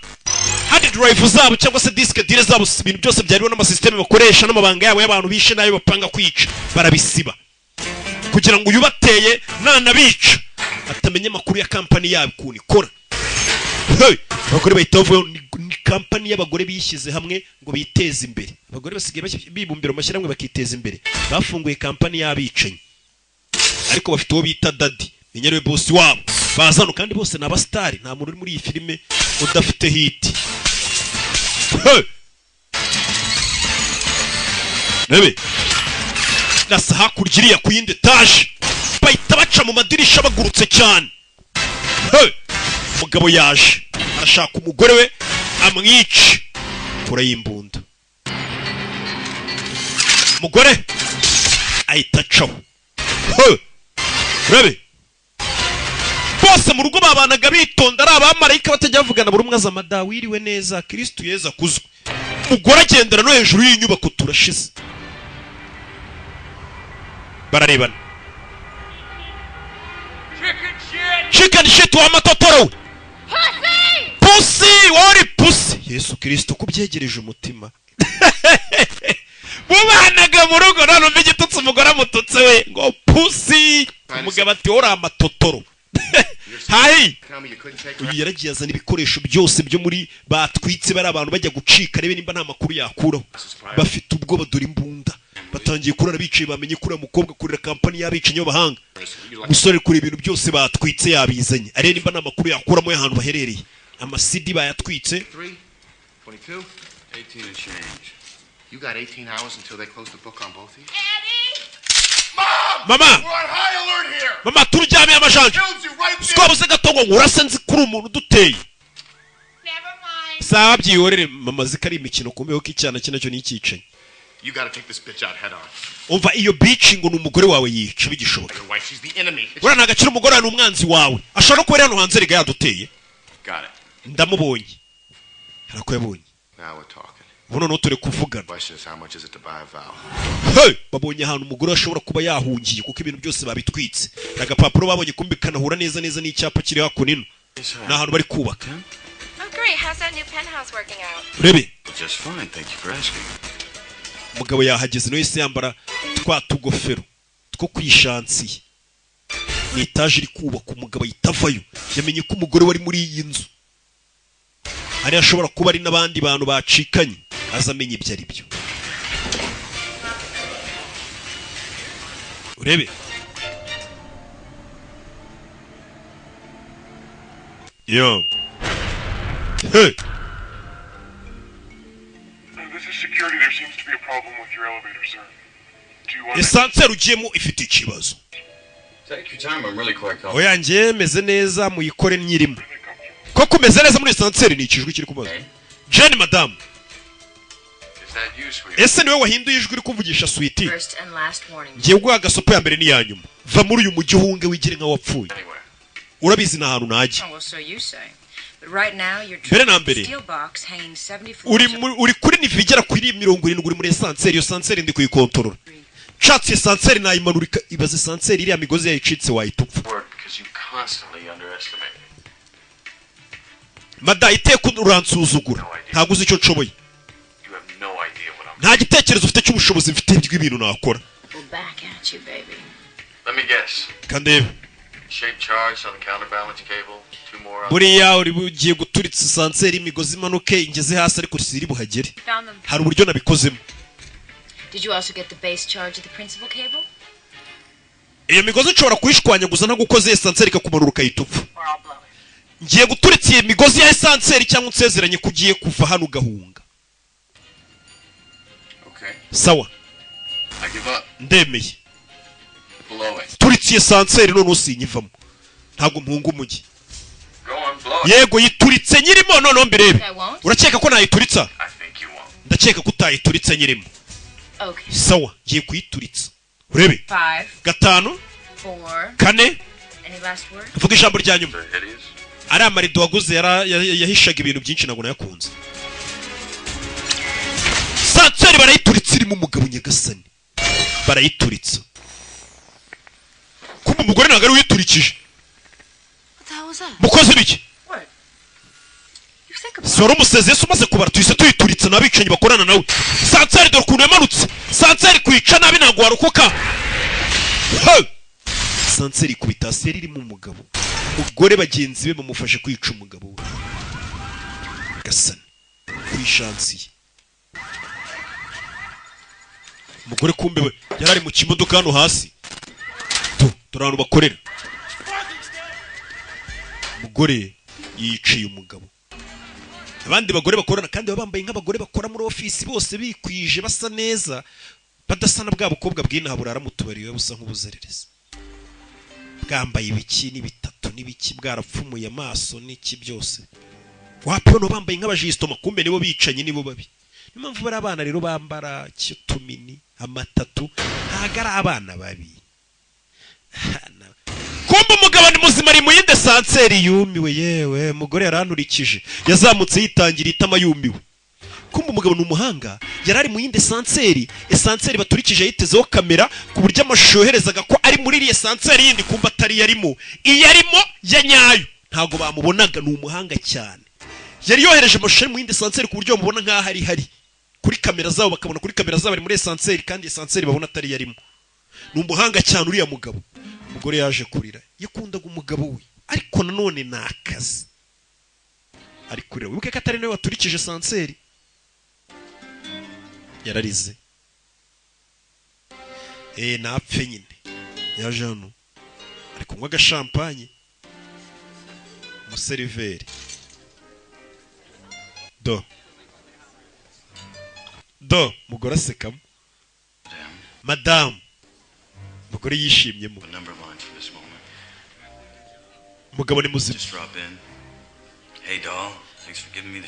Hard drive zabo cyangwa se disk dire zabo ibintu byose byariho n'amasysteme bakoresha n'amabanga yabo y'abantu bishe nayo bapanga kwica. Barabisiba. Kugira ngo yubateye nanabica atamenye makuru ya company yabo kuni kora. Hey, bakore bayitovo ni company y'abagore bishyize hamwe ngo biteze imbere. Abagore basigaye bibumbira amashyirahamwe bakiteza imbere. Bafunguye company y'abicanyi. Ariko bafite uwo bita daddy, menyerwe boss wabo. Bazano kandi bose naba star, nta muntu uri muri iyi filime udafite hit. Hey. Nebe. Nasa hakurya ku yindi etage. Bahita baca mu madirisha bagurutse cyane. Hey. Mugabo yaje arashaka umugore we amwice kura yimbunda. Mugore ahita caho. Rebe bose mu rugo babanaga bitonda ari abamarayika batajya bavugana buri umwe azamada wiriwe neza Kristo yeza kuzwe. Mugore agendera no hejuru y'inyubako turashize. Bararebana. Chicken shit wa matotoro. Pussy wari pussy. Yesu Kristo kubyegereje umutima. Mubanaga mu rugo none umve igitutsi umugore amututse we ngo pussy. Umugabo ati ora amatotoro. Hayi. Yaragiye azana ibikoresho byose byo muri batwitse bari abantu bajya gucika rebe nimba nta makuru yakuraho. Bafite ubwo badura imbunda. Batangiye kurara bicaye bamenye kuri mukobwa kurira company yabicenye bahanga. Musore kuri ibintu byose batwitse yabizanye. Are nimba nta makuru yakuramo y'ahantu baherereye. Amasidi bayatwitse. 22, 18 and change. You got 18 hours until they close the book on both of you? Mom! Mama! We're on high alert here! Mama turyame amajanja. Twabuze gatongo ngurase nzi kuri umuntu duteye. Sawa byihorere mama zikari imikino kumbeho kicyana kinacyo n'icyicenye. You got to take this bitch out head on. Umva iyo bitch ngo numugore wawe yica bigishoboka. Your wife, she's the enemy. Ura nagacira umugore wa umwanzi wawe. Ashobora ko hano hanze riga yaduteye. Got it. Ndamubonye. Harako yabonye. Now we're talking. Buno no turi kuvugana. Question is how much is it to buy a vow? Hey, babonye ahantu umugore ashobora kuba yahungiye kuko ibintu byose babitwitse. Agapapuro babonye kumbikana hura neza neza n'icyapa kiri hakunino. Nahantu bari kubaka. Oh great, how's that new penthouse working out? Rebe. Just fine, thank you for asking. Mugabo yahageze no yese yambara twa tugofero two kwishansiye. Ni etage iri kubaka umugabo yitavayo. Yamenye ko umugore wari muri iyi nzu. Ari ashobora kuba ari nabandi bantu bacikanye. Azamenye ibyo ari byo. Urebe. Yo. Hey. This is security. There seems to be a problem with your elevator, sir. Do you want Esanse rugiyemo ifite ikibazo. Take your time, I'm really quite calm. Oya nje meze neza muyikore nyirimo. Ko kumeze neza muri esanse ni ikijwi kiri kubaza. Jane madam. Ese niwe wahinduye ijwi uri kuvugisha sweetie. Ngiye guha gasopo ya mbere ni ya nyuma. Va muri uyu mujyi uhunge wigire nka wapfuye. Urabizi na hantu naje. Mbere na mbere uri kuri nivo igera kuri 70 uri muri esanseri. Iyo sanseri ndi kuyikontorora. Nshatse esanseri nayimanurika ibaze esanseri iriya migozi yayicitse wayitupfa. Mada iteko uransuzugura. Ntago uzi icyo nshoboye. Nta gitekerezo ufite cy'ubushobozi mfite bw'ibintu nakora. Let me guess. Kandebe. Shape charge on the counterbalance cable, two more. Buriya uri bugiye guturitsa sanseri imigozi imanuke ingeze hasi ariko siri buhagere. Hari uburyo nabikozemo. Did you also get the base charge of the principal cable? Iyo migozi nshobora kuyishwanya gusa ntagukoze esanseri kakumanuruka yitupfa. Ngiye guturitsa iyi migozi ya esanseri cyangwa unsezeranye kugiye kuva hano gahunga. Okay. Sawa. I give up. Ndemeye. Blow it. Turitsa esanseri none usinyivamo. Ntago mpunga umujyi. Go on, blow yego yituritse nyirimo none mbirebe urakeka ko nayituritsa ndakeka ko utayituritse nyirimo sawa ngiye kuyituritsa urebe 5 4 4 vuga ijambo rya nyuma ari amarido waguze yahishaga ibintu byinshi nagona yakunze sanseri barayituritsa irimo umugabo nyagasani barayituritsa kumbe umugore ntabwo ari witurikije mukoze biki sora umuseze yesu umaze kubara tuyise tuyituritse n'abicanyi bakorana nawe sanseri dore ukuntu yamanutse sanseri kwica nabi ntabwo warukoka sanseri kubitasi yari irimo umugabo umugore bagenzi be bamufashe kwica umugabo we gasani kwishansiye umugore kumbe we yari ari mu kimodoka hano hasi dore abantu bakorera umugore yiciye umugabo abandi bagore bakorana kandi bambaye nk'abagore bakora muri ofisi bose bikwije basa neza badasana bwa bukobwa bw'inaha burara mu tubari we busa nk'ubuzerereza bwambaye ibikini bitatu n'ibiki bwarapfumuye amaso n'iki byose wapono bambaye nk'abajisito makumbe nibo bicanye nibo babi niyo mpamvu bari abana rero bambara cyutumini amatatu ntago ari abana babi kumbe umugabo ni muzima ari mu yinde sanseri yumiwe yewe mugore yaranturikije yazamutse yitangira itama yumiwe kumbe umugabo ni umuhanga yarari mu yinde sanseri esanseri baturikije yitezeho kamera ku buryo amashusho yoherezaga ko ari muri iriya sanseri yindi kumbe atari yarimo iyarimo ya nyayo ntago bamubonaga ni umuhanga cyane yari yohereje amashusho mu yinde sanseri ku buryo bamubona nk'aho ari hari kuri kamera zabo bakabona kuri kamera zabo ari muri esanseri kandi esanseri babona atari yarimo ni umuhanga cyane uriya mugabo umugore yaje kurira yakundaga umugabo we ariko nanone ni akazi ari kurira wibuke ko atari nawe waturikije sanseri yararize napfe nyine yaje hano ari kunywa agashampanye umuseriveri do mugore asekamo madamu mugore yishimyemo mugabo ni muzima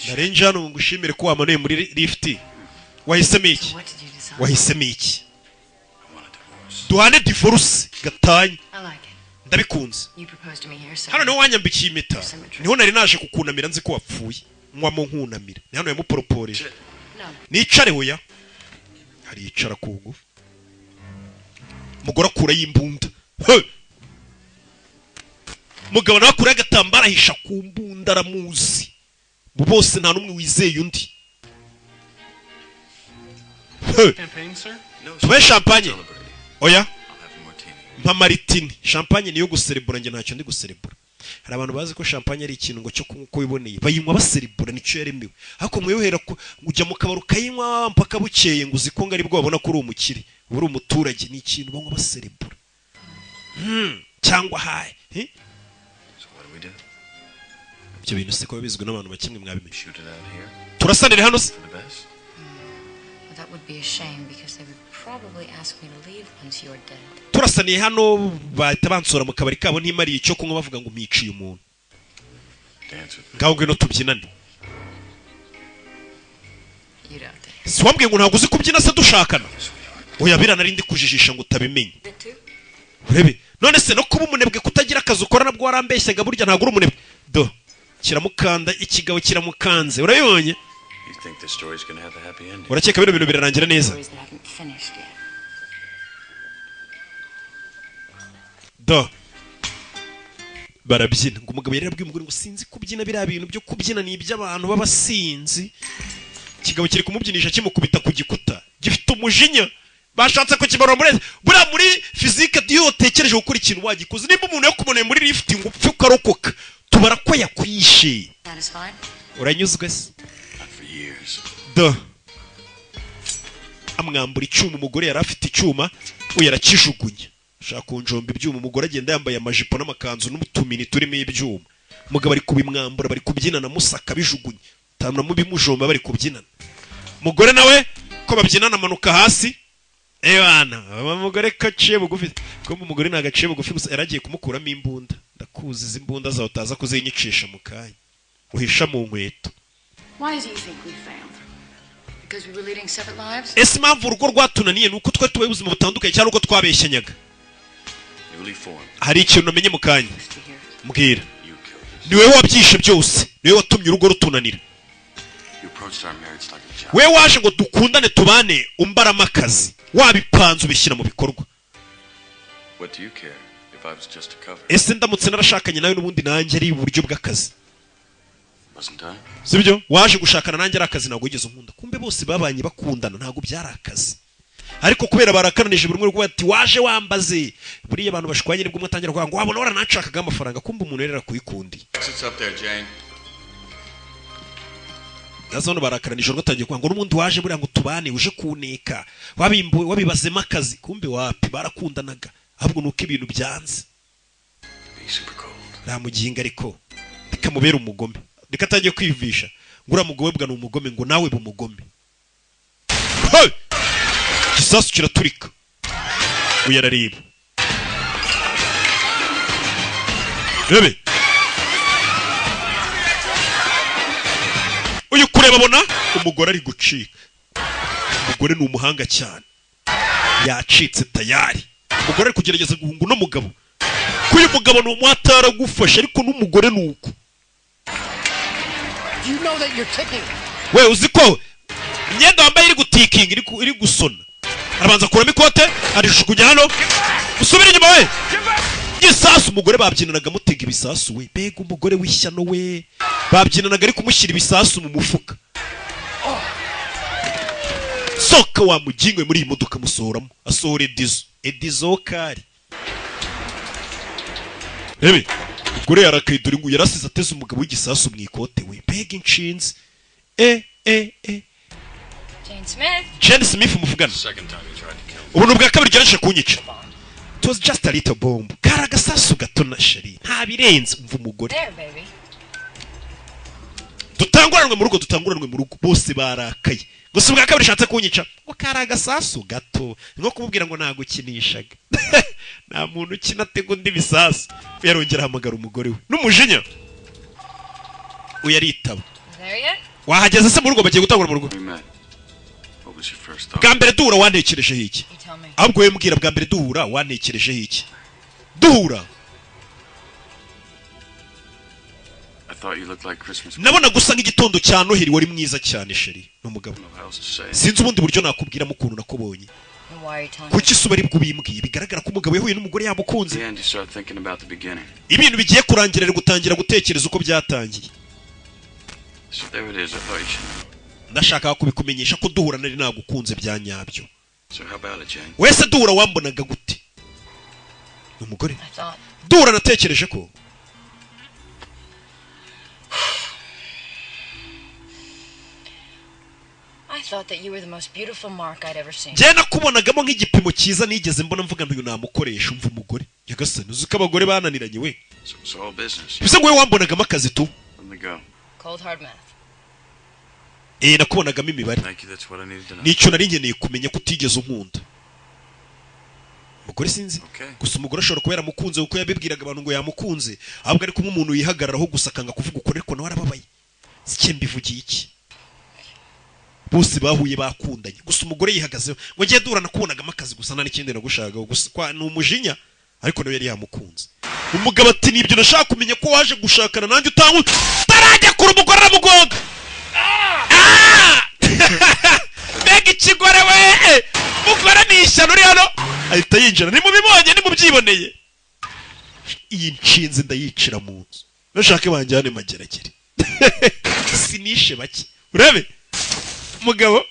narenje hano ngo ngushimire ko wamanuye muri lifti wahisemo iki duhane divorce gatanye ndabikunze hano niho wanyambikiye impeta niho nari naje kukunamira nzi ko wapfuye mwamo nkunamira ni hano yamuporoporeje nicare hoya hari yicara ku ngufu mugore akura y'imbunda mugabo nawe akura agatambara ahisha ku mbunda aramuzi bose nta n'umwe wizeye undi tubaye champagne oya mpa maritini champagne niyo guserebura njye ntacyo ndi guserebura hari abantu bazi ko champagne ari ikintu ngo cyo kuko wiboneye bayinywa baserebura nicyo yaremewe ariko mweyohera ujya mu kabaro kayinywa mpaka bukeye ngo uziko ngari bwo babona ko uri umukire uri umuturage ni ikintu banywa baserebura cyangwa haye ibyo bintu se ko bizwi n'abantu bakimwe mwabimenye turasanire hano se turasaniye hano bahita bansora mu kabari kabo ntimariye icyo kunywa bavuga ngo mpiciye umuntu ngaho ngwino tubyinane si wambwiye ngo ntabwo uzi kubyina se dushakana oya biranari ndi kujijisha ngo utabimenye urebe none se no kuba umunebwe kutagira akazi ukora nabwo warambeshyaga burya ntabwo uri umunebwe do kiramukanda ikigabo kiramukanze urabibonye urakeka bino bintu birarangira neza do barabyina ngo umugabo yari yabwiye umugore ngo sinzi kubyina biriya bintu byo kubyina ni iby'abantu b'abasinzi ikigabo kiri kumubyinisha kimukubita ku gikuta gifite umujinya bashatse ko kibarura muri fizike iyo utekereje gukora ikintu wagikoze nimba umuntu yakuboneye muri lift ngo upfe ukarokoka tubara ko yakwishe uranyuzwe se do amwambura icyuma umugore yari afite icyuma we yarakijugunya shaka kunjomba ibyuma umugore agenda yambaye amajipo n'amakanzu n'utumini turimo ibyuma umugabo ari kubimwambura bari kubyinana musaka bijugunya tamna mu bimujomba bari kubyinana umugore nawe ko babyinana amanuka hasi ebana umugore kaciye bugufi ko umugore nagaciye bugufi gusa yaragiye kumukuramo imbunda ndakuzi imbunda zawe utaza kuzinyicisha mu kanya uhisha mu nkweto. Why do you think we failed? Because we were leading separate lives? Ese impamvu urugo rwatunaniye nuko twe tubaye ubuzima butandukanye cyangwa uko twabeshyanyaga? Hari ikintu namenye mu kanya. Mbwira. Niwe wabyishe byose. Niwe watumye urugo rutunanira. We waje ngo dukundane tubane umbarama akazi. Wabipanze ubishyira mu bikorwa. Ese ndamutse narashakanye nawe n'ubundi nanjye ari uburyo bw'akazi. Sibyo? Waje gushakana nanjye ari akazi ntabwo wigeze unkunda. Kumbe bose babanye bakundana ntabwo byari akazi. Ariko kubera barakananije buri umwe ati waje wambaze. Buriya abantu bashwanye nibwo mutangira kuvuga ngo wabona waranashakaga amafaranga kumbe umuntu yerera kuyikundi. Gazono barakaranije ngo tangiye kuvuga ngo n'umuntu waje buriya ngo tubane uje kuneka. Wabibazemo akazi kumbe wapi barakundanaga. Ahubwo nuko ibintu byanze. Ramuginga ariko bikamubera umugome. Reka tangiye kwivisha. Ngura mugome bwa n'umugome ngo nawe bumugome. Hey! Kisasu kiraturika. Uyarariba. Bebe. Uyu kureba bona umugore ari gucika. Umugore ni umuhanga cyane. Yacitse tayari. Umugore ari kugerageza guhunga no mugabo. Kuyu mugabo no mwatara gufasha ariko n'umugore nuko. You know that you're ticking. We uziko imyenda wambaye iri gutikinga iri gusona. Arabanza kuramo ikote arishukunya hano. Usubira inyuma we. Gisasu umugore babyinanaga mutega ibisasu we. Bega umugore wishyano we. Babyinanaga ari kumushyira ibisasu mu mufuka. Soka wa mugingwe muri iyi modoka musohoramo. Asohora Edizo kari. Rebe. Umugore yarakayidura ngo yarasize ateze umugabo w'igisasu mu ikote we. Bega inshinzi. Jane Smith muvugana. Ubu nubwa kabiri cyarashe kunyica. It was just a little bomb. Karagasasu gato na sheri. Nta birenze umva umugore. Dutanguranwe mu rugo bose barakaye. Gusa ubwa kabiri shatse kunyica. Ngo karagasasu gato. Ngo kumubwira ngo nagukinishaga. Nta muntu ukinatego ndi bisasu. Yarongera hamagara umugore we. N'umujinya. Uyaritaba. Wahageze se mu rugo bagiye gutangura mu rugo. Bwa mbere duhura wantekerejeho iki? Ahubwo we mbwira bwa mbere duhura wantekerejeho iki? Duhura. Nabona gusa nk'igitondo cya Noheli wari mwiza cyane sheri n'umugabo. Sinzi ubundi buryo nakubwira mu kuntu nakubonye. Kuki suba ari bwo bimbwiye bigaragara ko umugabo yahuye n'umugore yamukunze. Ibintu bigiye kurangirira gutangira gutekereza uko byatangiye. Ndashaka kubikumenyesha ko duhura nari nagukunze bya nyabyo. Wese duhura wambonaga gute? Umugore. Duhura natekereje ko I thought that you were the most beautiful mark I'd ever seen. Jye nakubonagamo nk'igipimo cyiza nigeze mbona mvuga ntuyu namukoresha umva umugore. Yagasani uzuka abagore bananiranye we. Bisa ngo we wambonagamo akazi tu. Cold hard math. Nakubonagamo imibare. Nicyo nari nkeneye kumenya ko utigeze unkunda. Umugore sinzi. Gusa umugore ashobora kuba yaramukunze kuko yabibwiraga abantu ngo yamukunze. Ahubwo ari kumwe umuntu yihagararaho gusa akanga kuvuga ukuri ariko nawe arababaye. Sike mbivugiye iki? Bose bahuye bakundanye. Gusa umugore yihagazeho ngo ngiye duhura nakubonagamo akazi gusa nta n'ikindi nagushaka gusa kwa ni umujinya ariko nawe yari yamukunze. Umugabo ati nibyo nashaka kumenya ko waje gushakana nanjye tarajya kuri umugore aramugonga. Mbega ikigore we mugore ni ishyano uri hano ahita yinjira ni mubibonye ni mubyiboneye. Iyi nshinzi ndayicira mu nzu nashake banjyane mageragere. Sinishe bake urebe mugabo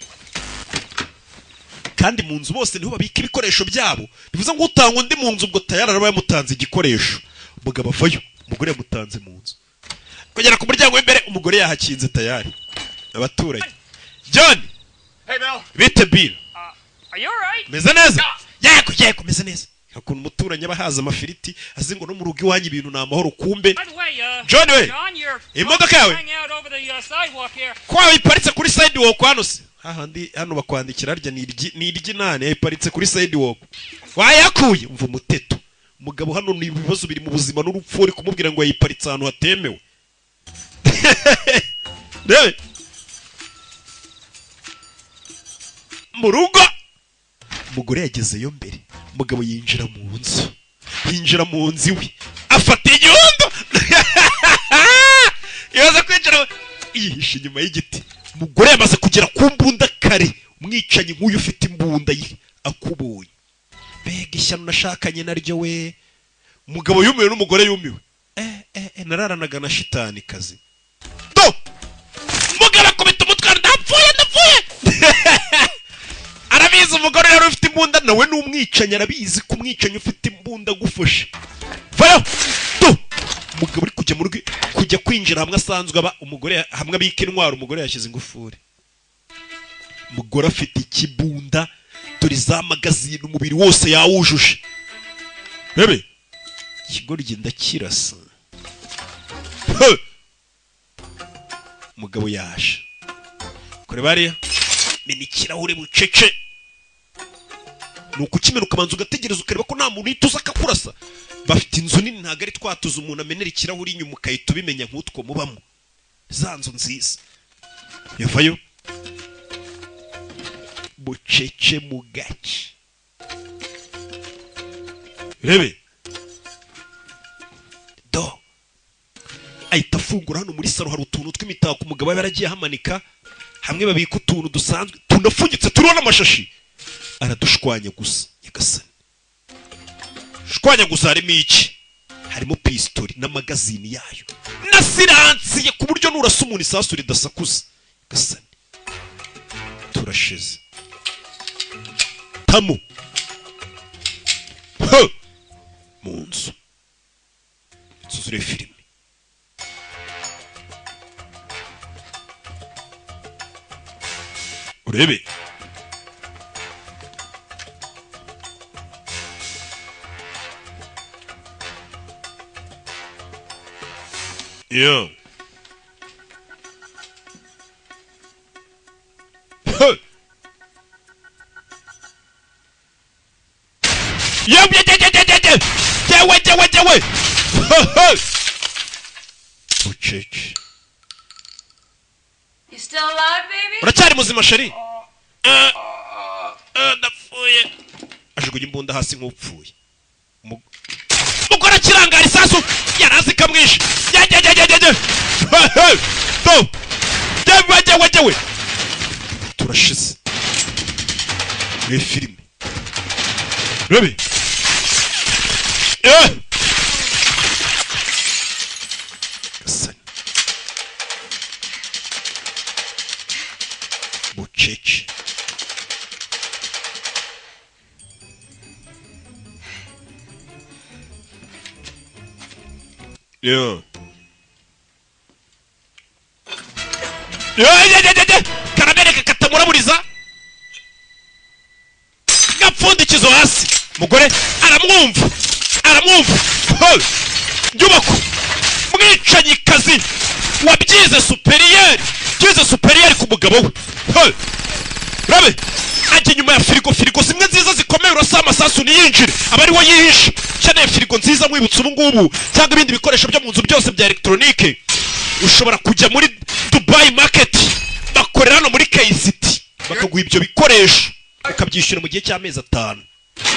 kandi mu nzu bose niho babika ibikoresho byabo bivuze ngo utanga undi mu nzu ubwo tayari araba yamutanze igikoresho. Umugabo avayo umugore yamutanze mu nzu kugera ku muryango w'imbere umugore yahakinze tayari abaturage. John, hey Bill, bite Bill? Are you alright? Meze neza? Yego meze neza. Hakuna umuturanye abahaza amafiriti azi ngo no mu rugo iwanyu ibintu na amahoro kumbe. John we, imodoka yawe kwa iparitse kuri sidewalk hano se? Hano bakwandikira harya ni iry'inane iparitse kuri sidewalk. Wayakuye umva umuteto. Umugabo hano ni ibibazo biri mu buzima n'urupfu uri kumubwira ngo yayiparitse ahantu hatemewe. rebe mu rugo umugore yagezeyo mbere umugabo yinjira mu nzu iwe afata inyundo yaza kwinjira yihishe inyuma y'igiti umugore yamaze kugera ku mbunda kare umwicanyi nk'uyu ufite imbunda akubonye mbega ishyano nashakanye naryo we umugabo yumiwe n'umugore yumiwe nararanaga na shitani kazi to umugabo akubita umutwe ndapfuye arabizi umugore yari ufite imbunda nawe n'umwicanyi arabizi ko umwicanyi ufite imbunda agufashe vayo to umugabo uri kujya mu rugo kujya kwinjira hamwe asanzwe aba umugore hamwe abika intwaro umugore yashyize ingufuri umugore afite ikibunda dore za magazine umubiri wose yawujuje rebe ikigoryi ndakirasa umugabo yaje kore bariya mena ikirahure bucece nuko ukimena ukabanza ugategereza ukareba ko nta muntu uhita uza akakurasa bafite inzu nini ntabwo ari twatuza umuntu amenera ikirahuri inyuma ukahita ubimenya nk'utwo mubamo za nzu nziza yavayo bucece mu gace rebe do ahita afungura hano muri saro hari utuntu tw'imitako umugabo yaba yaragiye hamanika hamwe babika utuntu dusanzwe tunafungitse turiho n'amashashi aradushwanya gusa nyagasani shwanya gusa harimo iki harimo pistori n'amagazini yayo na siransiye ku buryo nurasa umuntu isasu ridasakuza nyagasani turashize tamu mu nzu zuzure filime urebe yo jewe ucece You still alive, baby? uracyari muzima sheri ndapfuye ajugunya imbunda hasi nk'upfuye umugore akirangara isasu yarazi kamwishe jewe turashize muri filime rebe gasani bucece karabereka katamuraburiza gapfundikizo hasi mugore aramwumva nyubako mwicanyi kazi wabyize superiyeri ku mugabo we rabe ajya inyuma ya firigo zimwe nziza zikomeye urasa amasasu niyinjire aba ariwo yihishe ukeneye firigo nziza mwibutsa ubu ngubu cyangwa ibindi bikoresho byo mu nzu byose bya elegitoronike ushobora kujya muri Dubai Market bakorera hano muri KCity bakaguha ibyo bikoresho ukabyishyura mu gihe cy'amezi 5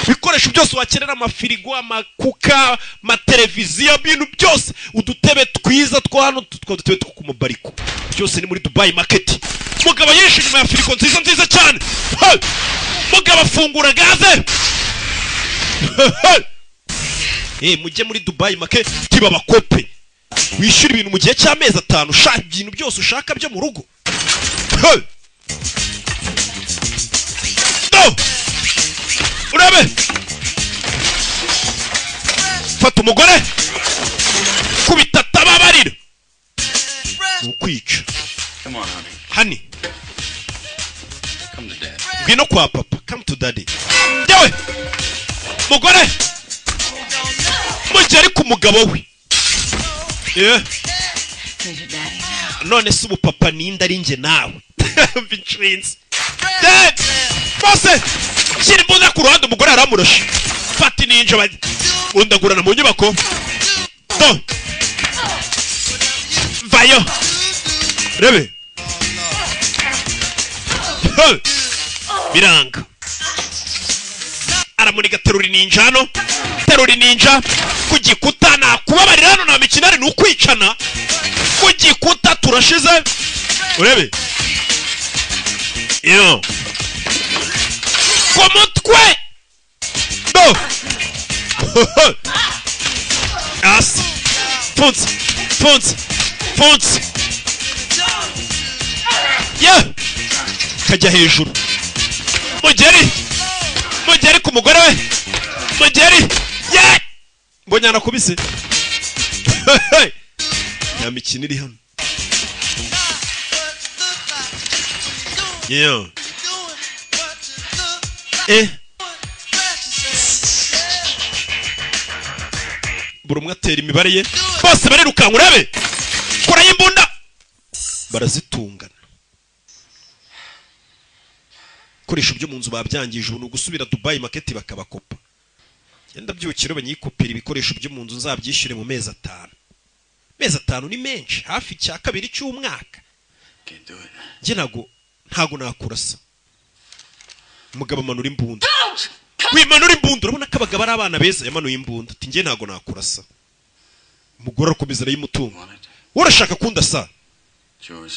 bikoresho byose wakenera amafirigo amakuka amateleviziyo ibintu byose udutebe twiza two hano dutebe two ku mubariko byose ni muri Dubai Market mugabo yishe nyuma ya firigo nziza cyane mugabo afungura gaze mujye muri Dubai Market tiba bakope wishyura ibintu mu gihe cy'amezi 5 ushaka ibintu byose ushaka byo mu rugo urabe fata umugore kubita tababarira ukwica hani ngwino kwa papa come to daddy yewe mugore mujye ari ku mugabo we none se ubu papa ninda ari nge nawe bitwins bose shyira imbunda ku ruhande umugore aramurashe fata ninja undagurana mu nyubako vayo rebe biranga aramuniga terura ninja hano terura ninja ku gikuta nakubabarira hano nta mikino ari n'ukwicana ku gikuta turashize urebe yo ku mutwe do asi funsi ya kajya hejuru mugeri ku mugore we mugeri ye mbonyana kubise ya mikino iri hano yo buri umwe atera imibare ye bose barirukanka urabe kora y'imbunda barazitungana koresha ibyo mu nzu babyangije ubu ni ugusubira Dubai market bakabakopa genda byukiro banyikopera ibikoresho byo mu nzu nzabyishyure mu mezi 5 mezi 5 ni menshi hafi cya kabiri cy'umwaka nge ntago nakurasa umugabo manura imbunda wimanura imbunda urabona ko abagabo ari abana beza yamanuye imbunda ati nge ntago nakurasa umugore akomeza arayimutunga urashaka kundasa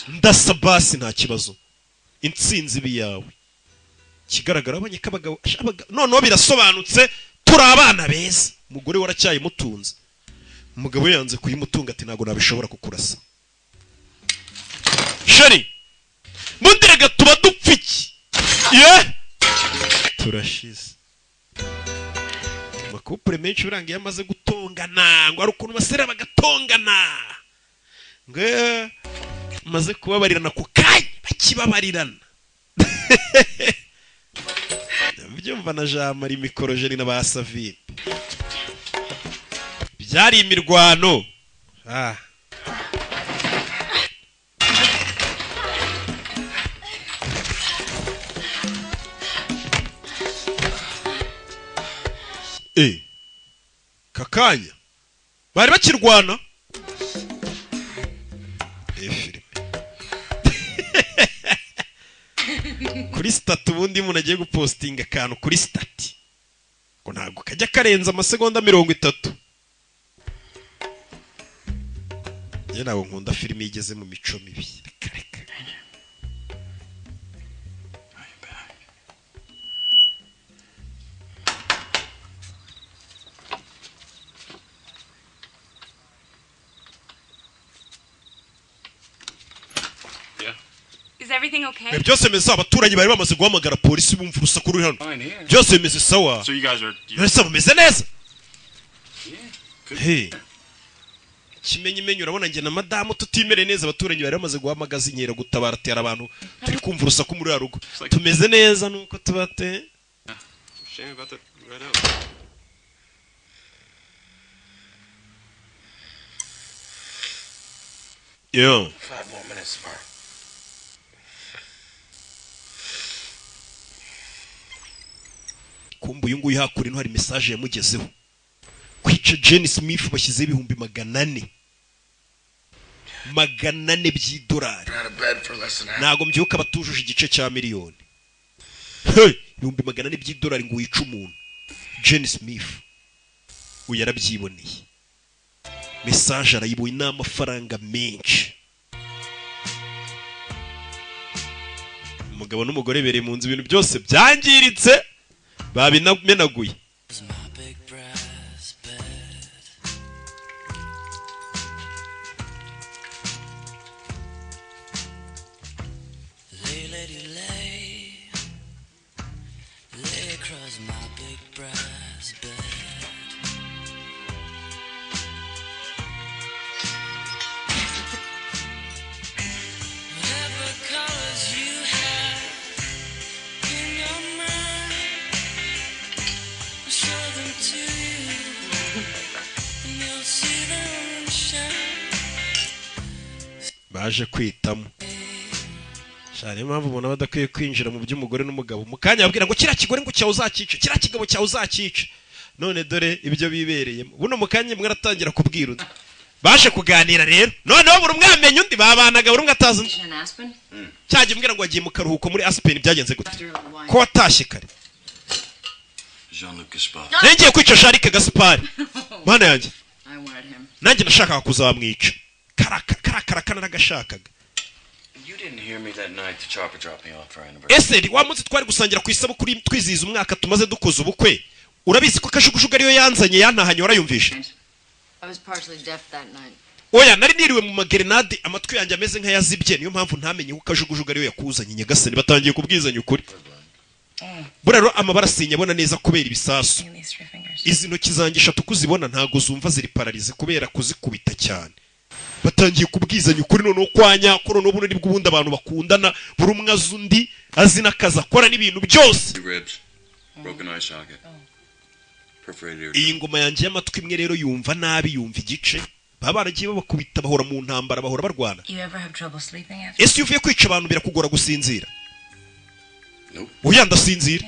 ndasa basi nta kibazo intsinzi biyawe kigaragara abanye kabagabo noneho birasobanutse turi abana beza umugore waracyayimutunze umugabo yanze kuyimutunga ati ntago nabishobora kukurasa sheri mundirega tuba dupfiki turashize amakupure menshi uranga yamaze gutongana ngo ari ukuntu basera bagatongana ngo maze kubabarirana ku kanya bakibabarirana byumva na Jean-Marie Mikorojeni na Basavip byari imirwano kakanya bari bakirwana kuri stat ubundi umuntu agiye gupostinga akantu kuri stat ngo ntago kajya karenza amasegonda 30 ye nawo nkunda filime igeze mu mico mibi reka Is everything okay? byose meze abaturage bari bamaze guhamagara polisi bumva urusaku ruri hano byose bimeze sawa So you guys are mbese bameze neza kimenyimenyi urabona nge na madamu tutimere neza abaturage bari bamaze guhamagaza inkera gutabara atera abantu turi kumva urusaku muri rugo tumeze neza nuko tubate shame about that right out. Yo. 5 more minutes, Mark. kumbu uyu nguyu hakuri no hari message yamugezeho kwica Jenny Smith bashyize 400 by'idolari nago mbyuka batujuje igice cya miliyoni 400 by'idolari ngo wica umuntu Jenny Smith uyu yarabyiboneye message arayibuye n'amafaranga menshi umugabo n'umugore bereye mu nzu ibintu byose byangiritse babinamenaguye baje kwitamo cyane mpamvu umuntu badakwiye kwinjira mu by'umugore n'umugabo mukanya abwira ngo kira kigore ngo cyawe uzakice kira kigabo cyawe uzakice none dore ibyo bibereyemo buno mukanya mwe aratangira kubwira baje kuganira rero noneho buri umwe amenye undi babanaga buri umwe atazi undi cyagiye mbwira ngo agiye mu karuhuko muri Aspen byagenze gute ko watashye kare Jean-Luc Gaspard. Ngiye kwica Jean-Luc Gaspard mana yanjye nanjye nashakaga kuzamwica karakara nagashakaga. You didn't hear me that night the chopper dropped me off for anniversary. Ese wa munsi twari gusangira ku isabukuru twizihiza umwaka tumaze dukoze ubukwe urabizi ko kajugujugu ariyo yanzanye yantahanye warayumvishe. I was partially deaf that night. Oya nari niriwe mu magrenade amatwi yanjye ameze nk'ayazibye niyo mpamvu ntamenye ko kajugujugu ariyo yakuzanye nyagasani batangiye kubwizanya ukuri. Buraro amabara sinyabona neza kubera ibisasu. Izi ntoki zanjye 3 kuzibona ntago zumva ziri paralize kubera kuzikubita cyane. Batangiye kubwizanya ukuri noneho kwanya ko noneho buno nibwo ubundi abantu bakundana buri umwe azundi azina kaza akora n'ibintu byose. Iyi ngoma yanjye y'amatwi imwe rero yumva nabi yumva igice baba baragiye babakubita bahora mu ntambara bahora barwana. Ese uvuye kwica abantu birakugora gusinzira? Oya ndasinzira.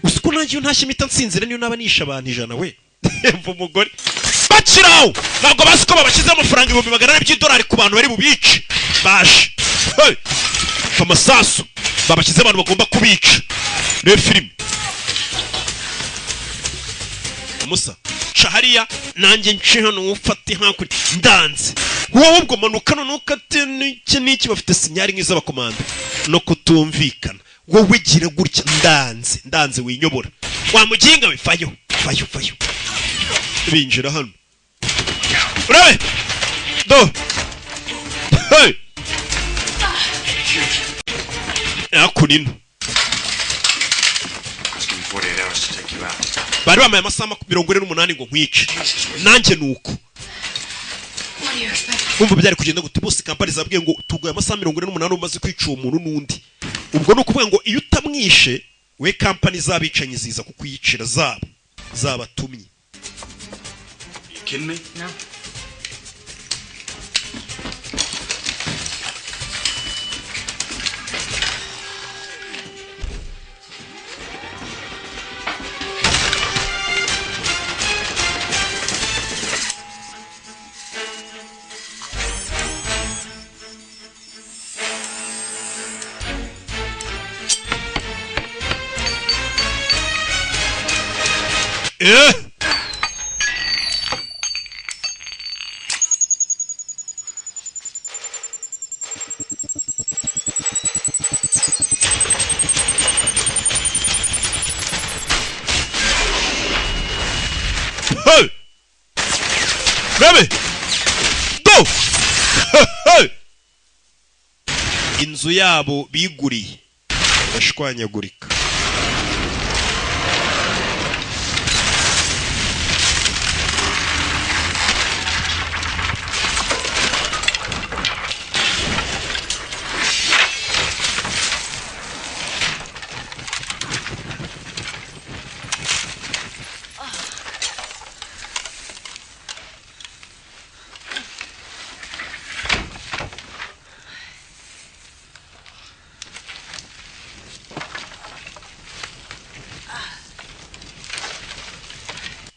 Usiko nanjye ntashye mita nsinzira niyo naba nisha abantu 100 we. Mva umugore. Baciraho ntabwo bazi ko babashyize amafaranga $100 ku bantu bari bubice baje. Amasasu babashyize abantu bagomba kubica. Rero film Musa Chahariya nanjye nce hano ufate hankuri ndanze wowe ubwo manuka nonuka n'iki bafite sinyari nk'iz'abakomanda no kutumvikana wowe gira gutya ndanze winyobora wa muginga we fayo binjira hano urabe do hey akunino bari bamaye amasaha 48 ngo nkwice nanjye nuko umva byari kugenda gute bose kampani zabwiye ngo tugoye amasaha 48 umaze kwica umuntu n'undi ubwo no kuvuga ngo iyo utamwishe we kampani zabicanye ziza kukuyicira zabatumye. Kidding me? No. Inzu yabo biguriye bashwanyagurika.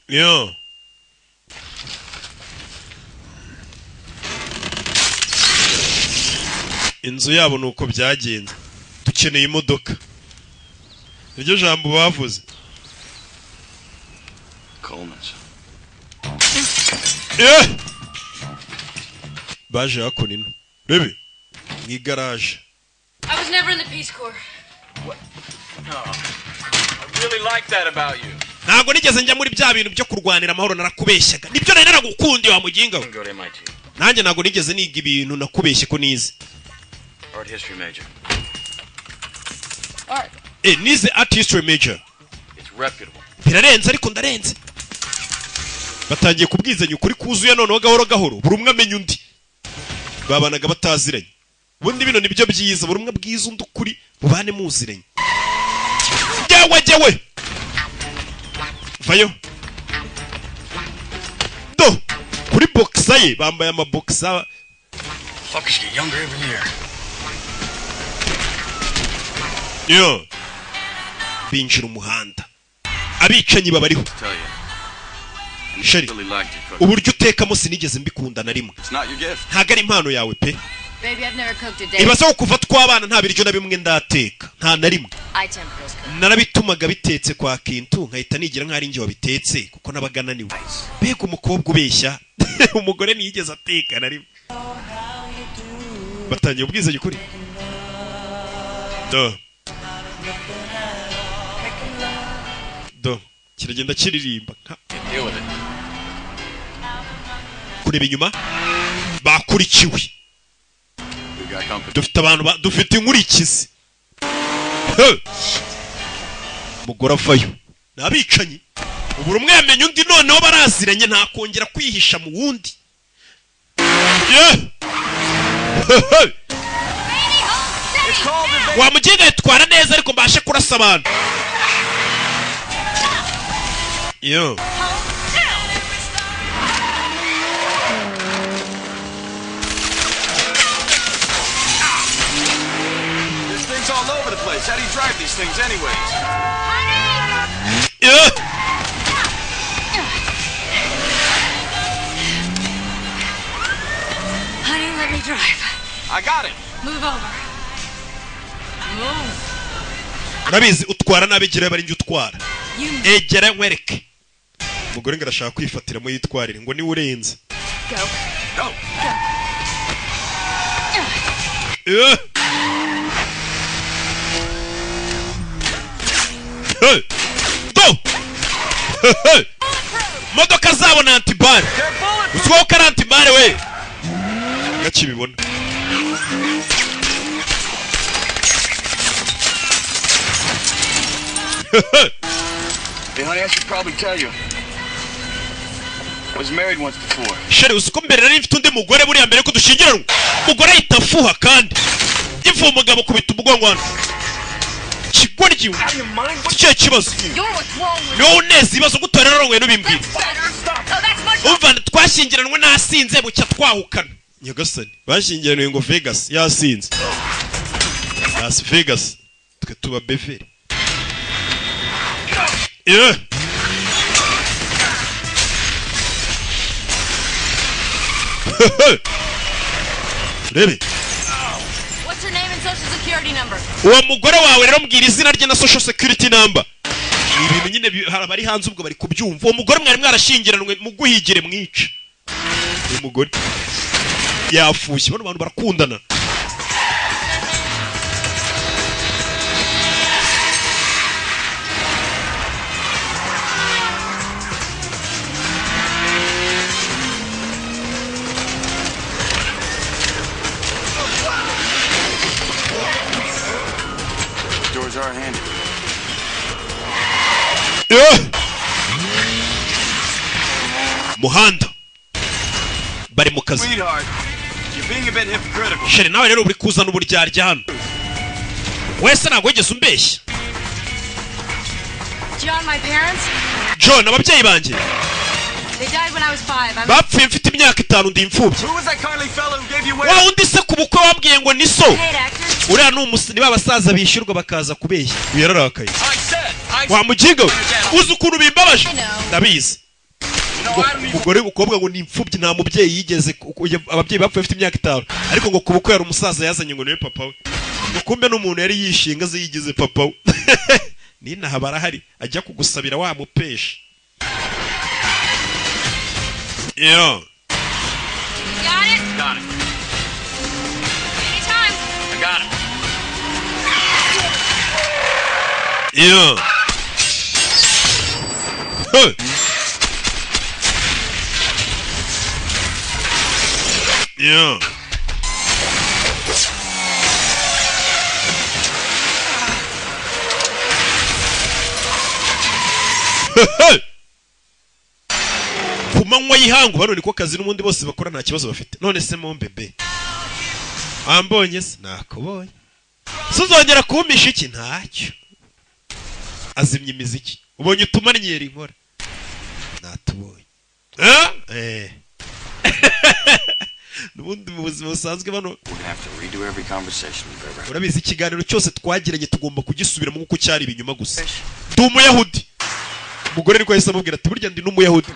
Yo. Inzu yabo nuko byagenze. Dukeneye imodoka. Iryo jambo bavuze. Coleman's. Baje hakonino. Bebe. Ni garage. I was never in the Peace Corps. What? No. I really like that about you. Ntago nigeze njya muri bya bintu byo kurwanira amahoro narakubeshyaga. Nibyo nari naragukundiye wa muginga we. Nanjye ntago nigeze niga ibintu nakubeshye ko nize. Art history major. Art. Nize art history major. It's reputable. Birarenze ariko ndarenze. Batangiye kubwizanya ukuri kuzuye noneho gahoro buri umwe amenya undi. Babanaga bataziranye. Ubundi bino nibyo byiza buri umwe bwiza undi ukuri mubane muziranye. Jewe. Vayo. Do. Kuri boxa ye bambaye amaboxa. Fuckers get younger every year. Yo. Binjira umuhanda. Abicanyi babariho. sheri uburyo utekamo sinigeze mbikunda na rimwe ntago ari impano yawe pe ibaze ko kuva twabana nta biryo na bimwe ndateka nta na rimwe narabitumaga bitetse kwa Kintu nkahita nigira nk'ari njye wabitetse kuko nabaga naniwe mbega umukobwa ubeshya umugore ntiyigeze ateka na rimwe batangiye ubwizanye kuri do kiragenda kiririmba kureba inyuma bakurikiwe dufite abantu dufite inkurikizi mugora avayo nabicanyi ubu umwe yamenye undi noneho baraziranye ntakongera kwihisha mu wundi wa mugenga yitwara neza ariko mbashe kurasa abantu yo all over the place. How do you drive these things anyways? Yeah. Honey, let me drive. I got it. Move over. Move. Rabizi utwara nabigira bari nje utwara. Egera nkwereke. Mugore ngarashaka kwifatira mu yitwarire ngo ni urenze. Go. Go. Yeah. Hey. Go. Hey. Modoka zabo na antibare. Uswo ka antibare we. Gakibibona. Hey honey, I should probably tell you. I was married once before. Sheri usuko mbere nari mfite undi mugore buri mbere ko dushingiranwa. Mugore yitafuha kandi. Ivu umugabo kubita umugongo hano. Kigoryi. Cyo kibazo. No nezi ibibazo gutorera rongwe n'ubimbwira. Umva twashingiranwe nasinze bucya twahukana. Nyagasani bashingiranwe ngo Vegas yasinze. Las Vegas. Twe tuba beveri. Yeah. Rebe. What's her name and social security number? Uwo mugore wawe rero mbwira izina rye na social security number. Ibintu nyine bari hanze ubwo bari kubyumva. Uwo mugore mwari mwarashingiranwe mu guhigire mwica. Uwo mugore yafushye bano bantu barakundana. Doors are handy. Yeah. Muhanda bari mu kazi. Sweetheart, you're being a bit hypocritical. Sheri nawe rero uri kuzana uburyarya hano. Wese ntabwo wigeze umbeshya. John, my parents? John, ababyeyi banjye. They died when I was 5. Bapfuye mfite imyaka 5 ndi imfubyi. Who was that kindly fellow who gave you away? Wa undi se kubukwe wabwiye ngo ni so. Uriya ni umusini b'abasaza bishyurwa bakaza kubeshya. Uyararakaye. Wa muginga uzi ukuntu bimbabaje. Ndabizi. Umugore ukobwa ngo ni imfubyi nta mubyeyi yigeze ababyeyi bapfuye bafite imyaka 5 ariko ngo kubukwe yari umusaza yazanye ngo niwe papa we. Ukumbe n'umuntu yari yishinga ze yigize papa we. Nina habara hari ajya kugusabira wa mupesha. Yeah. Got it? Got it. Anytime. I got it. Yeah. Hey. Yeah. Hey. Kumanywa yihangu bano niko kazi n'umundi bose bakora nta kibazo bafite. None se mo bebe. Ambonye se nakubonye. Suzongera kumisha iki ntacyo. Azimye imiziki. Ubonye utumanyeri nkora. Natubonye. Nubundi mu buzima busanzwe bano. Urabizi ikiganiro cyose twagiranye tugomba kugisubiramo kuko cyari ibinyuma gusa. Ndi umuyahudi. umugore ariko yahise amubwira ati burya ndi n'umuyahudi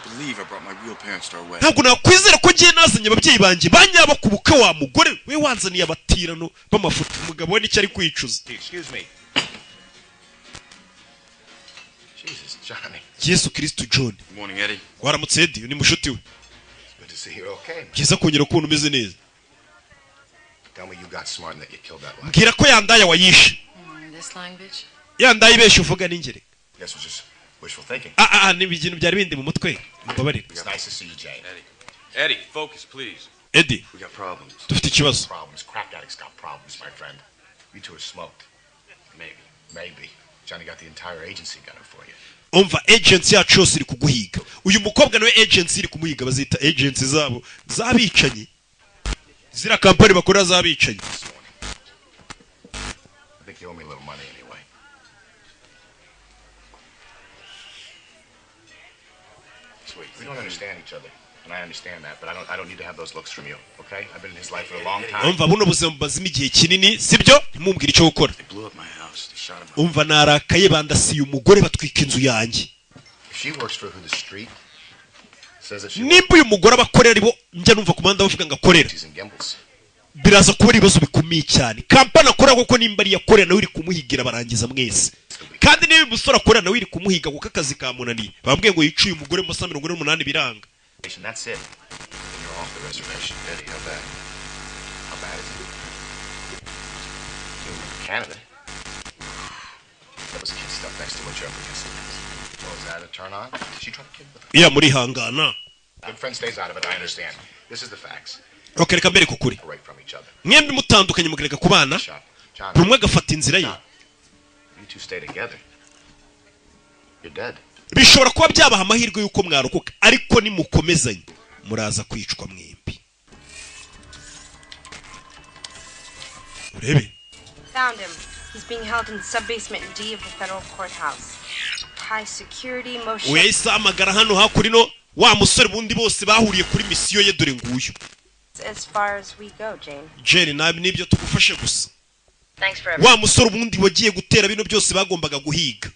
ntabwo nakwizera ko ngiye nazanye ababyeyi banjye banyaba ku bukwe wa mugore we wanzaniye abatirano b'amafuta umugabo we nicyo ari kwicuza Yesu Kristo John waramutse Eddie ni mushuti we byiza kongera ukuntu umeze neza mbwira ko yandaye wayishe yandaye ibeshye uvuga n'ingere ni ibintu byari bindi mu mutwe mbabarira Eddie, focus, please. Eddie, dufite ikibazo. Crack addicts got problems, my friend. You two are smoked. Maybe. Johnny got the entire agency gunning for you. Umva agency yacu yose iri kuguhiga. Uyu mukobwa nawe agency iri kumuhiga bazita agency zabo zabicanyi. Zira company bakora zabicanyi. I think you owe me a little money anyway. Sweet. We don't understand each other. And I understand that, but I don't need to have those looks from you, okay? I've been in his life for a long time. Umva buno buzima bazima igihe kinini sibyo ntimumbwire icyo gukora. Umva narakaye bandasiye umugore batwika inzu yanjye. Nimba uyu mugore abakorera aribo njya numva kumanda bavuga ngo akorera. Biraza kuba ibibazo bikomeye cyane. Kampani akora kuko nimba ari yakorera nawe iri kumuhigira barangiza mwese. Kandi niba umusore akorera nawe iri kumuhiga kuko akazi kamunaniye. Bambwiye ngo yicuye umugore mu 48 biranga. That's it. You're off the reservation. Eddie, how bad? How bad is it? You're in Canada. That was kid stuff next to what you're up against. Oh, is that a turn on? Did she try to kid with her? Yeah, muri hangana. Good friend stays out of it, I understand. This is the facts. Okay, reka mbere kukuri. Right from each other. Mwembi mutandukanye mugereka kubana. Rumwe agafata inzira ye. You two stay together. You're dead. Bishobora kuba byabaha amahirwe yuko mwarokoka ariko ni mukomezanye muraza kwicwa mwembi. Urebe. Found him. He's being held in the sub-basement D of the federal courthouse. High security motion. Uyahise amagara hano hakurino wa musore bundi bose bahuriye kuri misiyo ye dore nguyu. As far as we go, Jane. Jane nabi nibyo tugufashe gusa. Thanks for everything. Wa musore bundi wagiye gutera bino byose bagombaga guhiga.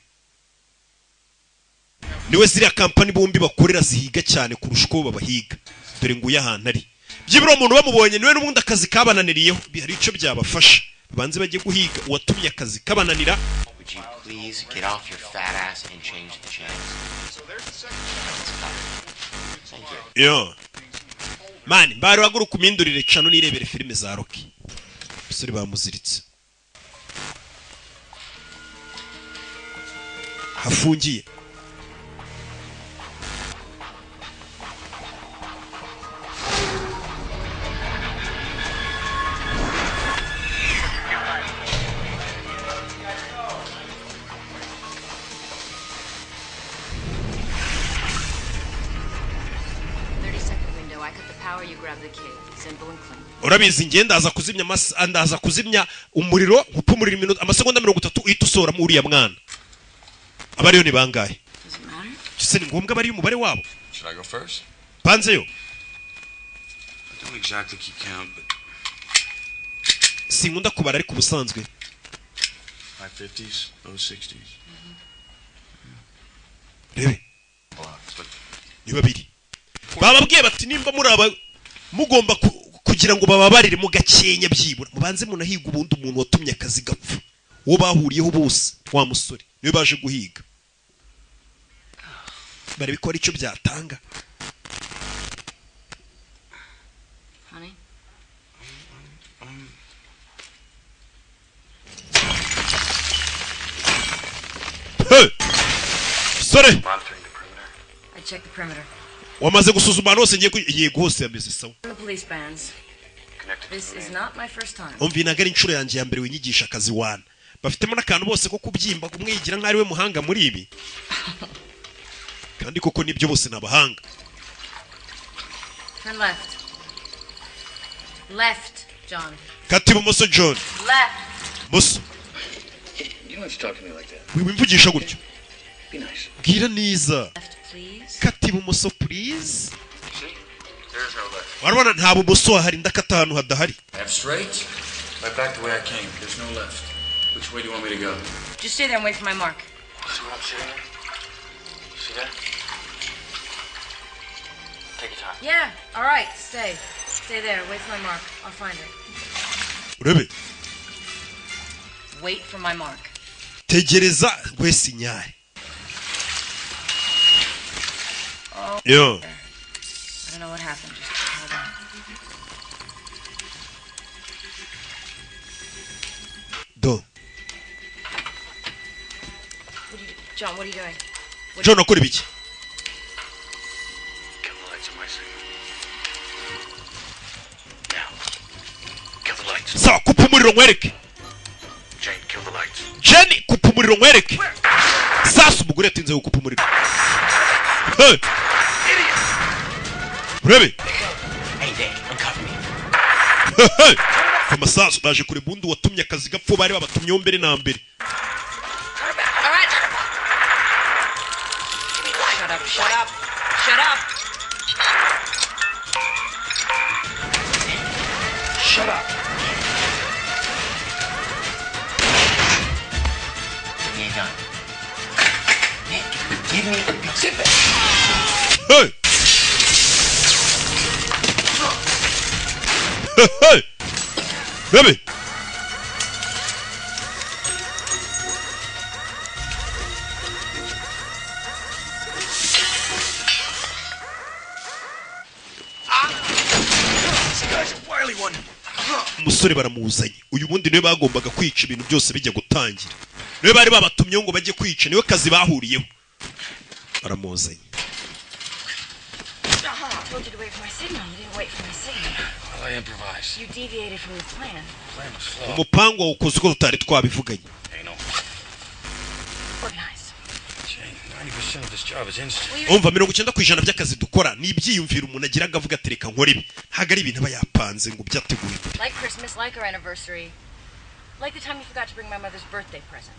Niwe ziriya kampani bombi bakorera zihiga cyane kurusha uko babahiga dore nguye ahantu ari byibura umuntu bamubonye niwe n'ubundi akazi kabananiriyeho hari icyo byabafasha banze bagiye guhiga uwatumye akazi kabananira. Would you please get off your fat ass and change the channel? Yo man bari baguru kumindurire cano nirebere filime za Rocky bisuri bamuziritse hafungiye. Urabizi ngenda aza kuzimya ndaza kuzimya umuriro upumurira iminota amasegonda 30 uhita usoramo uriya mwana. Abariyo ni bangahe? Cise ni ngombwa bari umubare wabo. Should I go first? Panzeyo. I don't exactly keep count, but Sinkunda kubara ariko ubusanzwe. 550s, low 60s. Rebe. Ni babiri. Bababwiye bati nimba muraba mugomba kugira ngo bababarire mu gakenya byibura mubanze munahiga ubundi umuntu watumye akazi gapfa wo bahuriyeho bose wa musore niwe baje guhiga bari bikora icyo byatanga. Honey? Sorry. I checked the perimeter. Wamaze gusuzuma hose ngiye yego hose yameze sawa. The police bands. This is not my first time. Umvina gari inshuro yanjye ya mbere winyigisha akazi wana. Bafitemo nakantu bose ko kubyimba kumwigira nk'ari we muhanga muri ibi. Kandi koko nibyo bose nabahanga. Turn left. Left, John. Kati bumoso John. Left. Boss. You don't have to talk to me like that. Wimvugisha gutyo. Be nice. Gira niza. Left, please. Kati bumoso please. There's no left. Warabona nta bumoso hari ndakata ahantu hadahari. Left straight. Right back the way I came. There's no left. Which way do you want me to go? Just stay there and wait for my mark. See what I'm saying? See Yeah, all right, stay. Stay there. Wait for my mark. I'll find it. urebe Wait for my mark. tegereza gwe sinyare Oh. yo I don't know what happened. Just hold on. do John, what are you doing? John akora ibiki Kill the lights on my signal. Now. Kill the lights. sawa kupa umuriro nkwereke Jane, kill the lights. Jenny kupa umuriro nkwereke sasa umugore yatinze gukupa umuriro hey urebe Hey, Dad, uncuff me. hey amasasu baje kure bundu watumye akazi gapfu bari babatumyeho mbere na mbere Shut up, shut up, shut up. Shut up. You ain't done. Nick, give me. Sit back. hey hey baby umusore baramuzanye uyu bundi niwe bagombaga kwica ibintu byose bijya gutangira niwe bari babatumyeho ngo bajye kwica niwe kazi bahuriyeho baramuzanye I told you to wait for my signal. You didn't wait for my signal. Well, I improvised. You deviated from the plan. The plan was flawed. umupango wawukoze uko tutari twabivuganye Hey, no. Organize. Jane, 90% of this job is instinct. umva 90% by'akazi dukora ni ibyiyumvira umuntu agira agavuga ati reka nkore ibi ntabwo ari ibintu aba yapanze ngo byateguye Like Christmas, like our anniversary. Like the time you forgot to bring my mother's birthday present.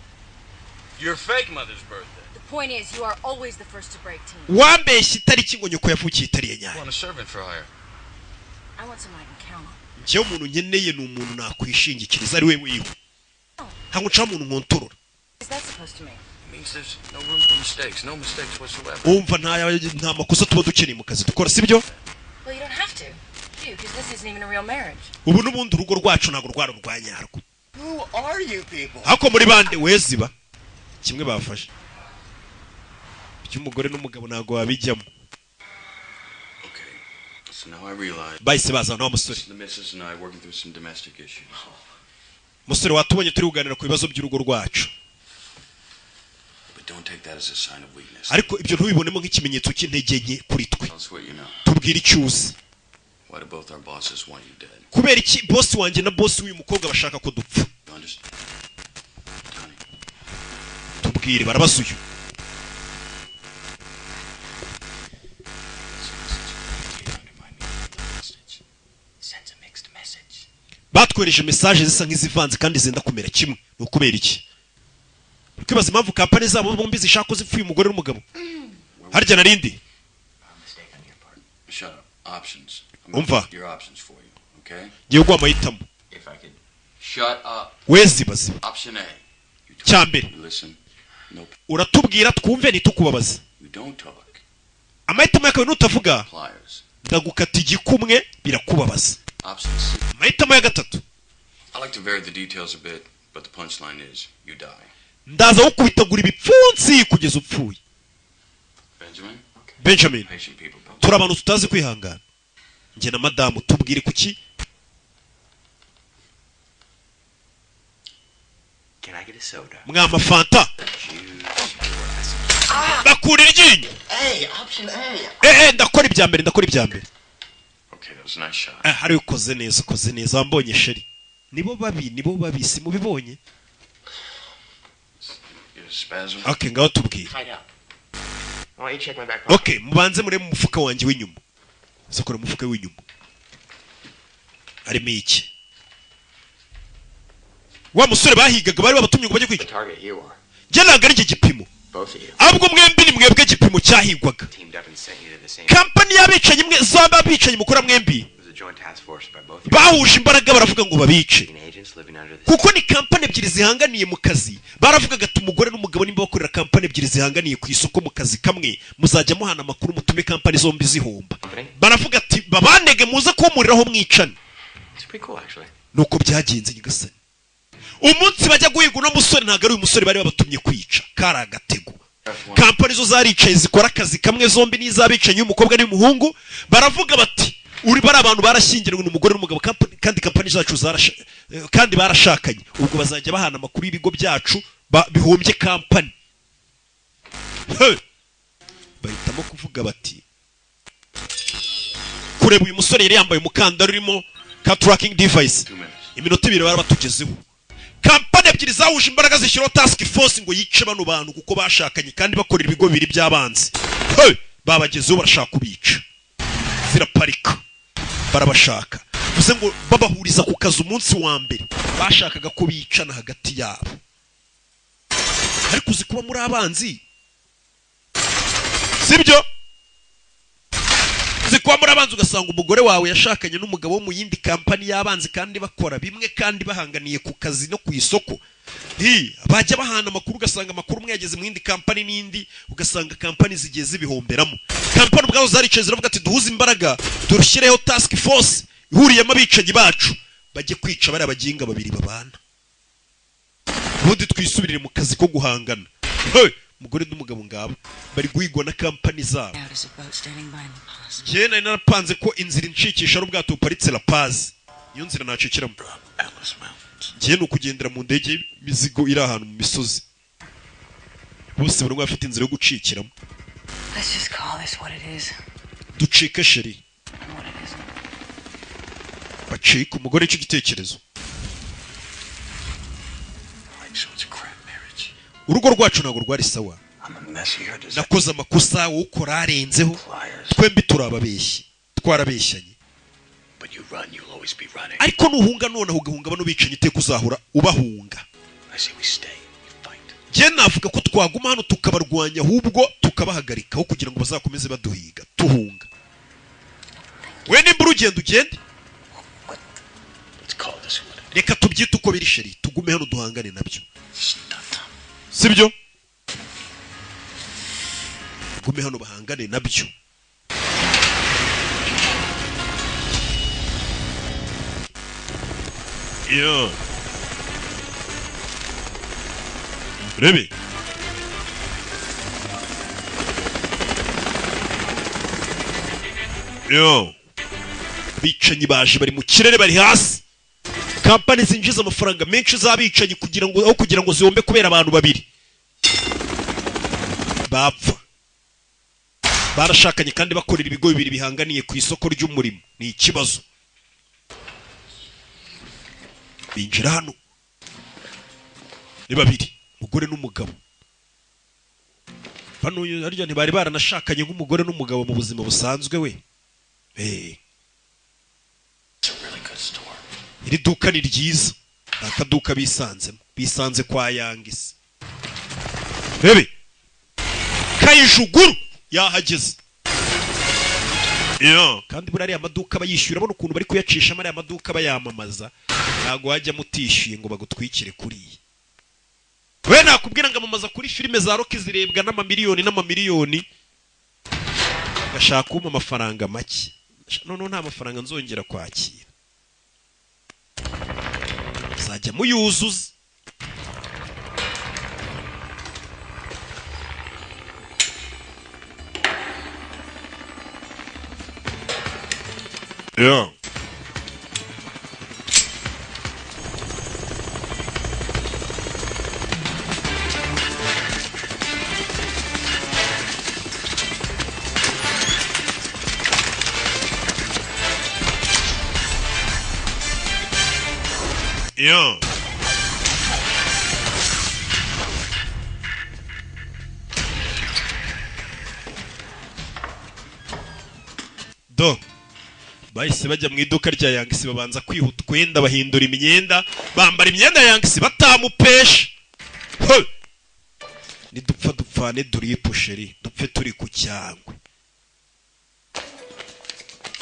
Your fake mother's birthday. The point is, you are always the first to break team. wambeshye itariki ngo nyoko yavukiye itariye I nyayo want a servant for hire. I want someone I can count on. njyewe umuntu nkeneye ni umuntu nakwishingikiriza ari we wiwe ntabwo nshaka umuntu nkontorora What is that supposed to mean? It means there's no room for mistakes. No mistakes whatsoever. umva nta makosa tuba dukeneye mu kazi dukora sibyo Well, you don't have to, do you? Because this isn't even a real marriage. ubu n'ubundi urugo rwacu ntabwo rwari urwa nyarwo Who are you people? hako muri bande weziba kimwe bafashe cy'umugore n'umugabo ntabwo wabijyamo Okay, so now I realize bahise bazana wa musore the missus and I working through some domestic issues. musore watubonye turi kuganira ku bibazo by'urugo rwacu But don't take that as a sign of weakness. ariko ibyo ntubibonemo nk'ikimenyetso cy'intege nke kuri twe Tell us what you know. tubwire icyo uzi Why do both our bosses want you dead? kubera iki bosi wanjye na bosi w'uyu mukobwa bashaka ko dupfa You understand? Tony, tubwire barabaza uyu Sends a mixed message. batwereje mesaje zisa nk'izivanze kandi zenda kumera kimwe ni ukubera iki uri kwibaza impamvu kampani zabo bombi zishaka ko zipfuye umugore n'umugabo harya narindi shut up. Options. I'm Umva. gonna your options for you, okay? ngiye guha amahitamo If I could shut up. wezibaziba Option A. cya mbere You listen. Nope. uratubwira twumve ntitukubabaze You don't talk. amahitamo y'akawe nutavuga Pliers. ndagukata igikumwe birakubabaza Option C. amahitamo ya gatatu I like to vary the details a bit, but the punchline is you die. ndaza gukubitagura ibipfunsi kugeza upfuye Benjamin? benjamin Patient people. turi abantu tutazi kwihangana njye na madamu tubwire kuki Can I get a soda? mwama fanta bakurira iryinyo Hey, option A. ndakora ibya mbere ndakora ibya mbere Okay, that was a nice shot. hari ukoze neza wambonye sheri nibo babi simubibonye You spasm? okay ngaho tubwire Tied up. I want you to check my back pocket. okay mubanze murebe mu mufuka wanjye w'inyuma uzakora umufuka w'inyuma harimo iki wa musore bahigaga bari babatumye ngo bajye The kwica target you are. njye ntabwo ari iki gipimo Both of you. ahubwo mwembi ni mwebwe igipimo cyahigwaga Teamed up and sent you to the same. kampani y'abicanyi zombi abicanyi mukora mwembi It was a joint task force by both of you. bahuje imbaraga baravuga ngo babice Agents kuko ni kampani ebyiri zihanganiye mu kazi. Baravugaga ati umugore n'umugabo nimba bakorera kampani ebyiri zihanganiye ku isoko mu kazi kamwe muzajya muhana amakuru mutume kampani zombi zihomba. Baravuga ati babanege muze kumuriraho mwicane. Nuko byagenze nyigasani. Umunsi bajya guhiga uno musore ntago ari uyu musore bari babatumye kwica, kari agatego. Kampani zo zaricaye zikora akazi kamwe zombi n'izabicanye umukobwa n'umuhungu. Baravuga bati uri bari abantu barashyingiranywe n'umugore n'umugabo kandi kampani zacu kandi barashakanye, ubwo bazajya bahana amakuru y'ibigo byacu bihombye kampani. Bahitamo kuvuga bati kureba uyu musore yari yambaye umukandara urimo ka tracking device, iminota 2 barabatugezeho. Kampani ebyiri zawuje imbaraga zishyiraho task force ngo yice bano bantu kuko bashakanye kandi bakorera ibigo bibiri by'abanzi. Babagezeho barashaka kubica, ziraparika barabashaka, bivuze ngo babahuriza ku kazi umunsi wa mbere bashakaga ko bicana hagati yabo. Ariko uzi kuba muri abanzi, sibyo? Uzi kuba muri abanzi ugasanga umugore wawe yashakanye n'umugabo wo mu yindi kampani y'abanzi kandi bakora bimwe kandi bahanganiye ku kazi no ku isoko. Bajya bahana amakuru ugasanga amakuru umwe yageze mu yindi kampani n'indi ugasanga kampani zigiye zibihomberamo. Kampani ubwazo zaricaye ziravuga ati duhuze imbaraga dushyireho task force ihuriyemo abicanyi bacu bajye kwica bari abaginga babiri babana, ubundi twisubirire mu kazi ko guhangana. Umugore n'umugabo ngabo bari guhigwa na kampani zabo. Njye nari narapanze ko inzira incikisha ari ubwato buparitse La Paz, iyo nzira nacikiramo. Njye nukugendera mu ndege mizigo iri ahantu mu misozi, bose bari bafite inzira yo gucikiramo. Ducike sheri, bacika umugore icyo gitekerezo. Urugo rwacu ntabwo rwari sawa, nakoze amakosa wowe ukora arenzeho, twembi turababeshyi, twarabeshyanye. Ariko nuhunga noneho ugahunga bano bicanyi iteka uzahura ubahunga. Njye navuga ko twaguma hano tukabarwanya ahubwo tukabahagarikaho kugira ngo bazakomeze baduhiga tuhunga. We nimba urugendo ugende, reka tubyite uko biri sheri, tugume hano duhangane nabyo, sibyo? Gume hano bahangane nabyo. Rebe bicanyi baje bari mu kirere bari hasi. Kampani zinjiza amafaranga menshi z'abicanyi kugira ngo zihombe kubera abantu babiri bapfa. Barashakanye kandi bakorera ibigo bibiri bihanganiye ku isoko ry'umurimo, ni ikibazo. Binjira hano ni babiri, umugore n'umugabo. Bano arya ntibari baranashakanye nk'umugore n'umugabo mu buzima busanzwe we. Iri duka ni ryiza, akaduka bisanze kwa Yangisi. Bebe Kayijuguru yahageze. Kandi buri ariya maduka bayishyura, abona ukuntu bari kuyacisha ariya maduka bayamamaza, ntago wajya mutishyuye ngo bagutwikire kuriya. We nakubwira ngo amamaza kuri filime za Rock zirebwa n'amamiliyoni gashaka kuma amafaranga make. None nta mafaranga nzongera kwakira, zajya muyuzuza. Bahise bajya mu iduka rya Yangisi babanza kwihuta kwenda bahindura imyenda, bambara imyenda ya Yangisi batamupesha. Ni dupfane duripo sheri, dupfe turi ku cyangwe.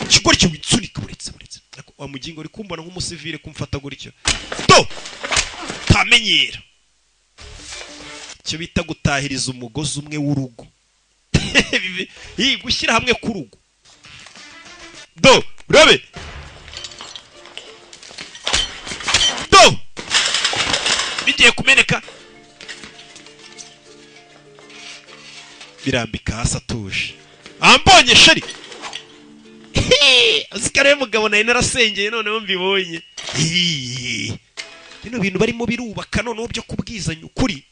Kigori cyo witsunika buretse. wa mugingo uri kumbona nk'umusivile kumfata gutyo do tamenyera cyo bita gutahiriza umugozi umwe w'urugo gushyira hamwe ku rugo do urabe do bigiye kumeneka birambika hasi atuje ambonye shari azikare mugabo nayo narasengeye noneho mbibonye bino bintu barimo birubaka noneho byo kubwizanya ukuri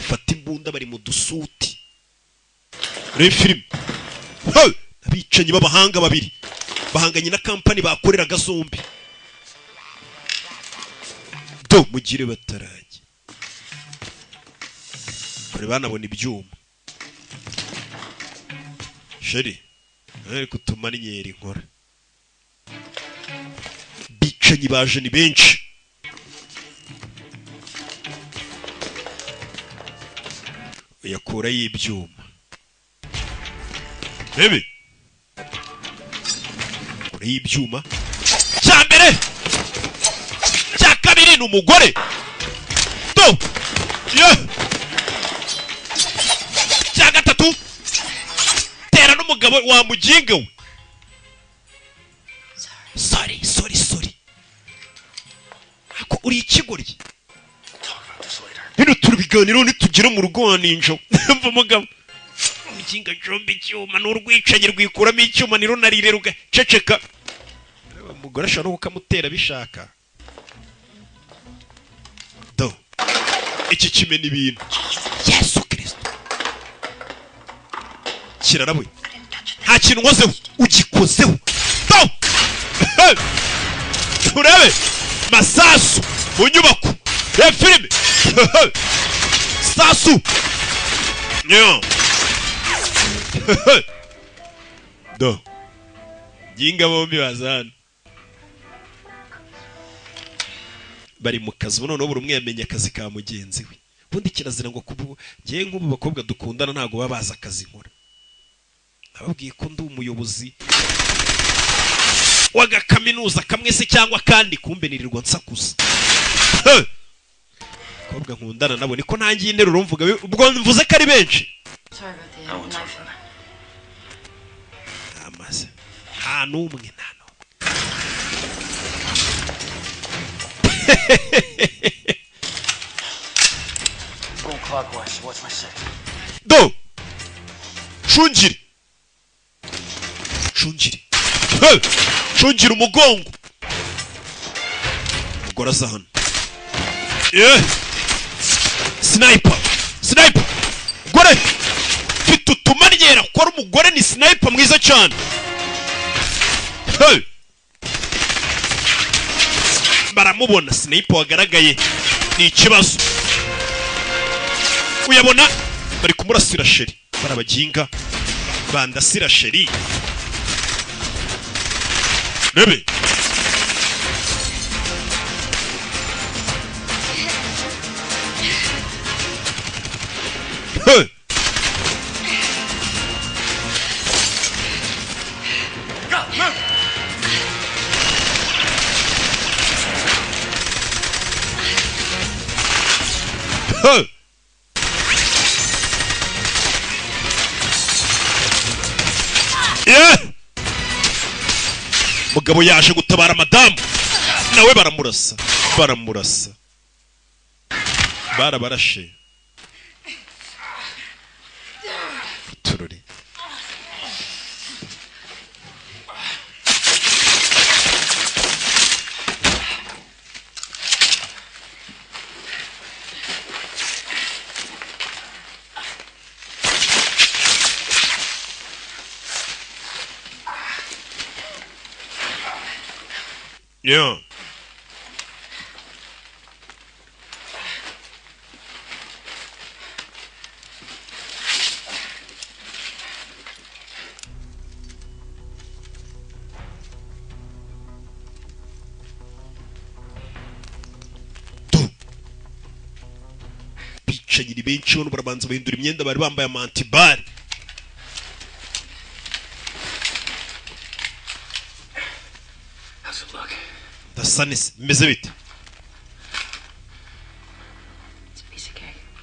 fata imbunda bari mu dusuti reba filime abicanyi b'abahanga babiri bahanganye na kampani bakoreraga zombi do mugire batarajye kore banabona ibyuma sheri ariko tumaninyera inkora bicanyi baje ni benshi yakura y'ibyuma bebe kure y'ibyuma cya mbere cya kabiri ni umugore do cya gatatu tera n'umugabo wa muginga we sorry ako uri ikigoryi hino turi biganiro nitugire mu rugo wa ninjo mva umugabo muginga jombe icyuma n'urwicanyi rwikuramo icyuma niro narire rugaceceka umugore ashobora kukamutera bishaka do iki kimena ibintu Yesu Kristo kirarabuye nta kintu nkozeho ugikozeho do urabe masasu mu nyubako ya filime sasu do ginga bombi bazana bari mu kazi noneho buri umwe yamenye akazi ka mugenzi we ubundi kirazira ngo kubu ngiye nk'ubu bakobwa dukundana ntago baba bazi akazi nkora nababwiye ko ndi umuyobozi w'agakaminuza kamwe se cyangwa kandi kumbe nirirwa nsakuza bakobwa nkundana nabo niko ntangiye interuro mvuga ubwo mvuze ko ari benshi amaze nta n'umwe do shungiri shungira umugongo umugore aza hano sniper gore mfite utumanyera ko ari umugore ni sniper mwiza cyane baramubona sniper wagaragaye ni ikibazo uyabona bari kumurasira sheri barabaginga bandasira sheri Baby. Hey. Go, move. Hey. Yeah. Mugabo yaje gutabara madamu nawe baramurasa barabarashe tururi yeah. Bicanyi benshi hano barabanza bahindura imyenda bari bambaye amantibari sanese bimeze bite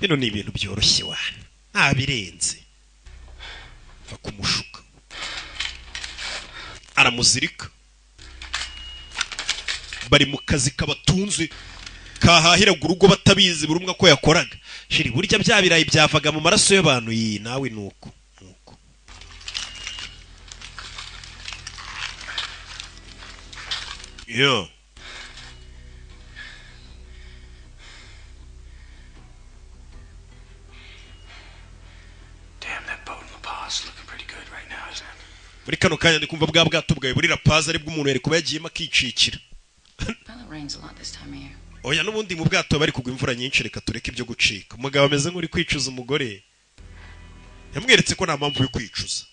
bino ni ibintu byoroshye wana nta birenze va kumushuka aramuzirika bari mu kazi kabatunze kahahiraga urugo batabizi buri umwe ko yakoraga shiri burya bya birayi byavaga mu maraso y'abantu yi nawe nuko yo muri kano kanya ndi kumva bwa bwato bwawe buri rapaza aribwo umuntu yari kuba yagiyemo akicikira oya n'ubundi mu bwato bari kugwa imvura nyinshi reka tureke ibyo gucika umugabo ameze nk'uri kwicuza umugore yamweretse ko nta mpamvu yo kwicuza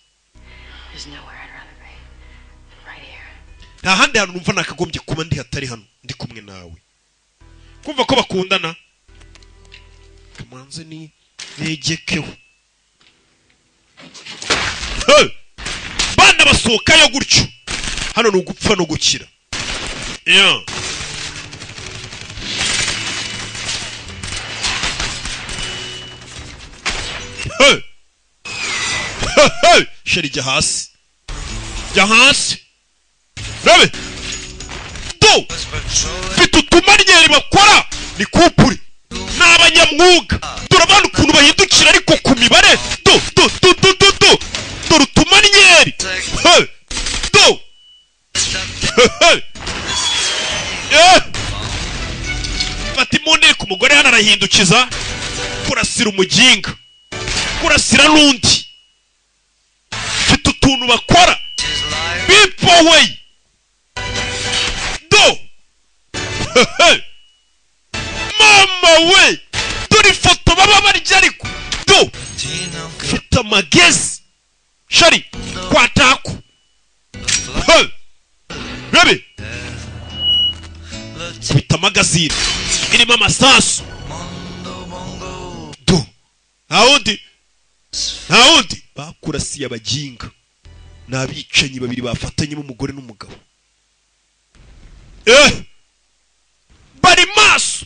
nta handi hantu numva nakagombye kuba ndi hatari hano ndi kumwe nawe kumva ko bakundana kamanze ni negekeho bana basohokayo gutyo hano ni ugupfa no gukira yeah. sheri jya hasi rabe do mfite utumaryeri bakora ni kupuri ni abanyamwuga turabona ukuntu bahindukira ariko ku mibare do dore utumaryeri do fata imunde ku mugore hano arahindukiza kurasira umuginga kurasira n'undi mfite utuntu bakora people way do mama we dore ifoto baba barya ariko do mfite amagezi shari kwataku bebe mfite amagazine irimo amasasu do nta wundi bakurasiye abaginga ni abicanyi babiri bafatanyemo umugore n'umugabo bari maso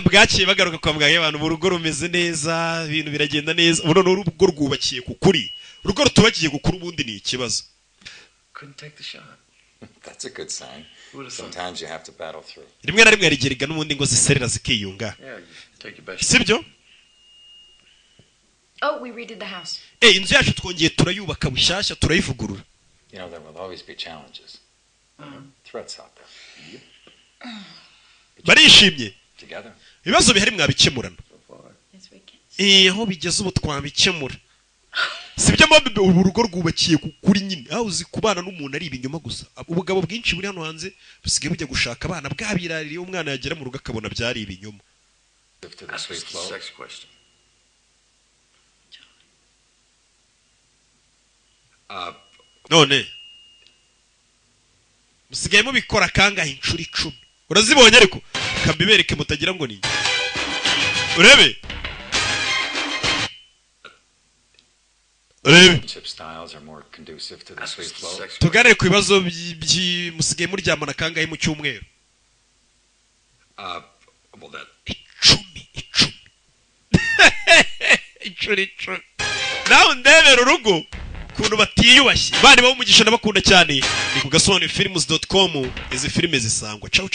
bwakiye bagaruka kwa muganga y'abantu urugo rumeze neza ibintu biragenda neza ubu noneho urugo rwubakiye ku kuri urugo rutubakiye ku kuri ubundi ni ikibazo rimwe na rimwe yarigeriga n'ubundi ngo ziserera zikiyunga sibyo inzu yacu twongeye turayubaka bushyashya turayivugurura barishimye ibibazo bihari mwabikemurana aho bigeze ubu twabikemura sibyo mpamvu ubu rugo rwubakiye kuri nyine aho uzi kubana n'umuntu ari ibinyoma gusa ubugabo bwinshi buri hano hanze busigaye bujya gushaka abana bwabiraririye umwana yagera mu rugo akabona byari ibinyoma none musigaye mubikora kangahe inshuro 10 urazibonye ariko kambibereke mutagira ngo ni urebe tuganire ku bibazo musigaye muryamana kangahe mu cyumweru 10 nawe ndebera urugo ukuntu batiyubashye bari bawumugisha n'abakunda cyane ni ku gasobanuro films.com izi filime zisangwa ciao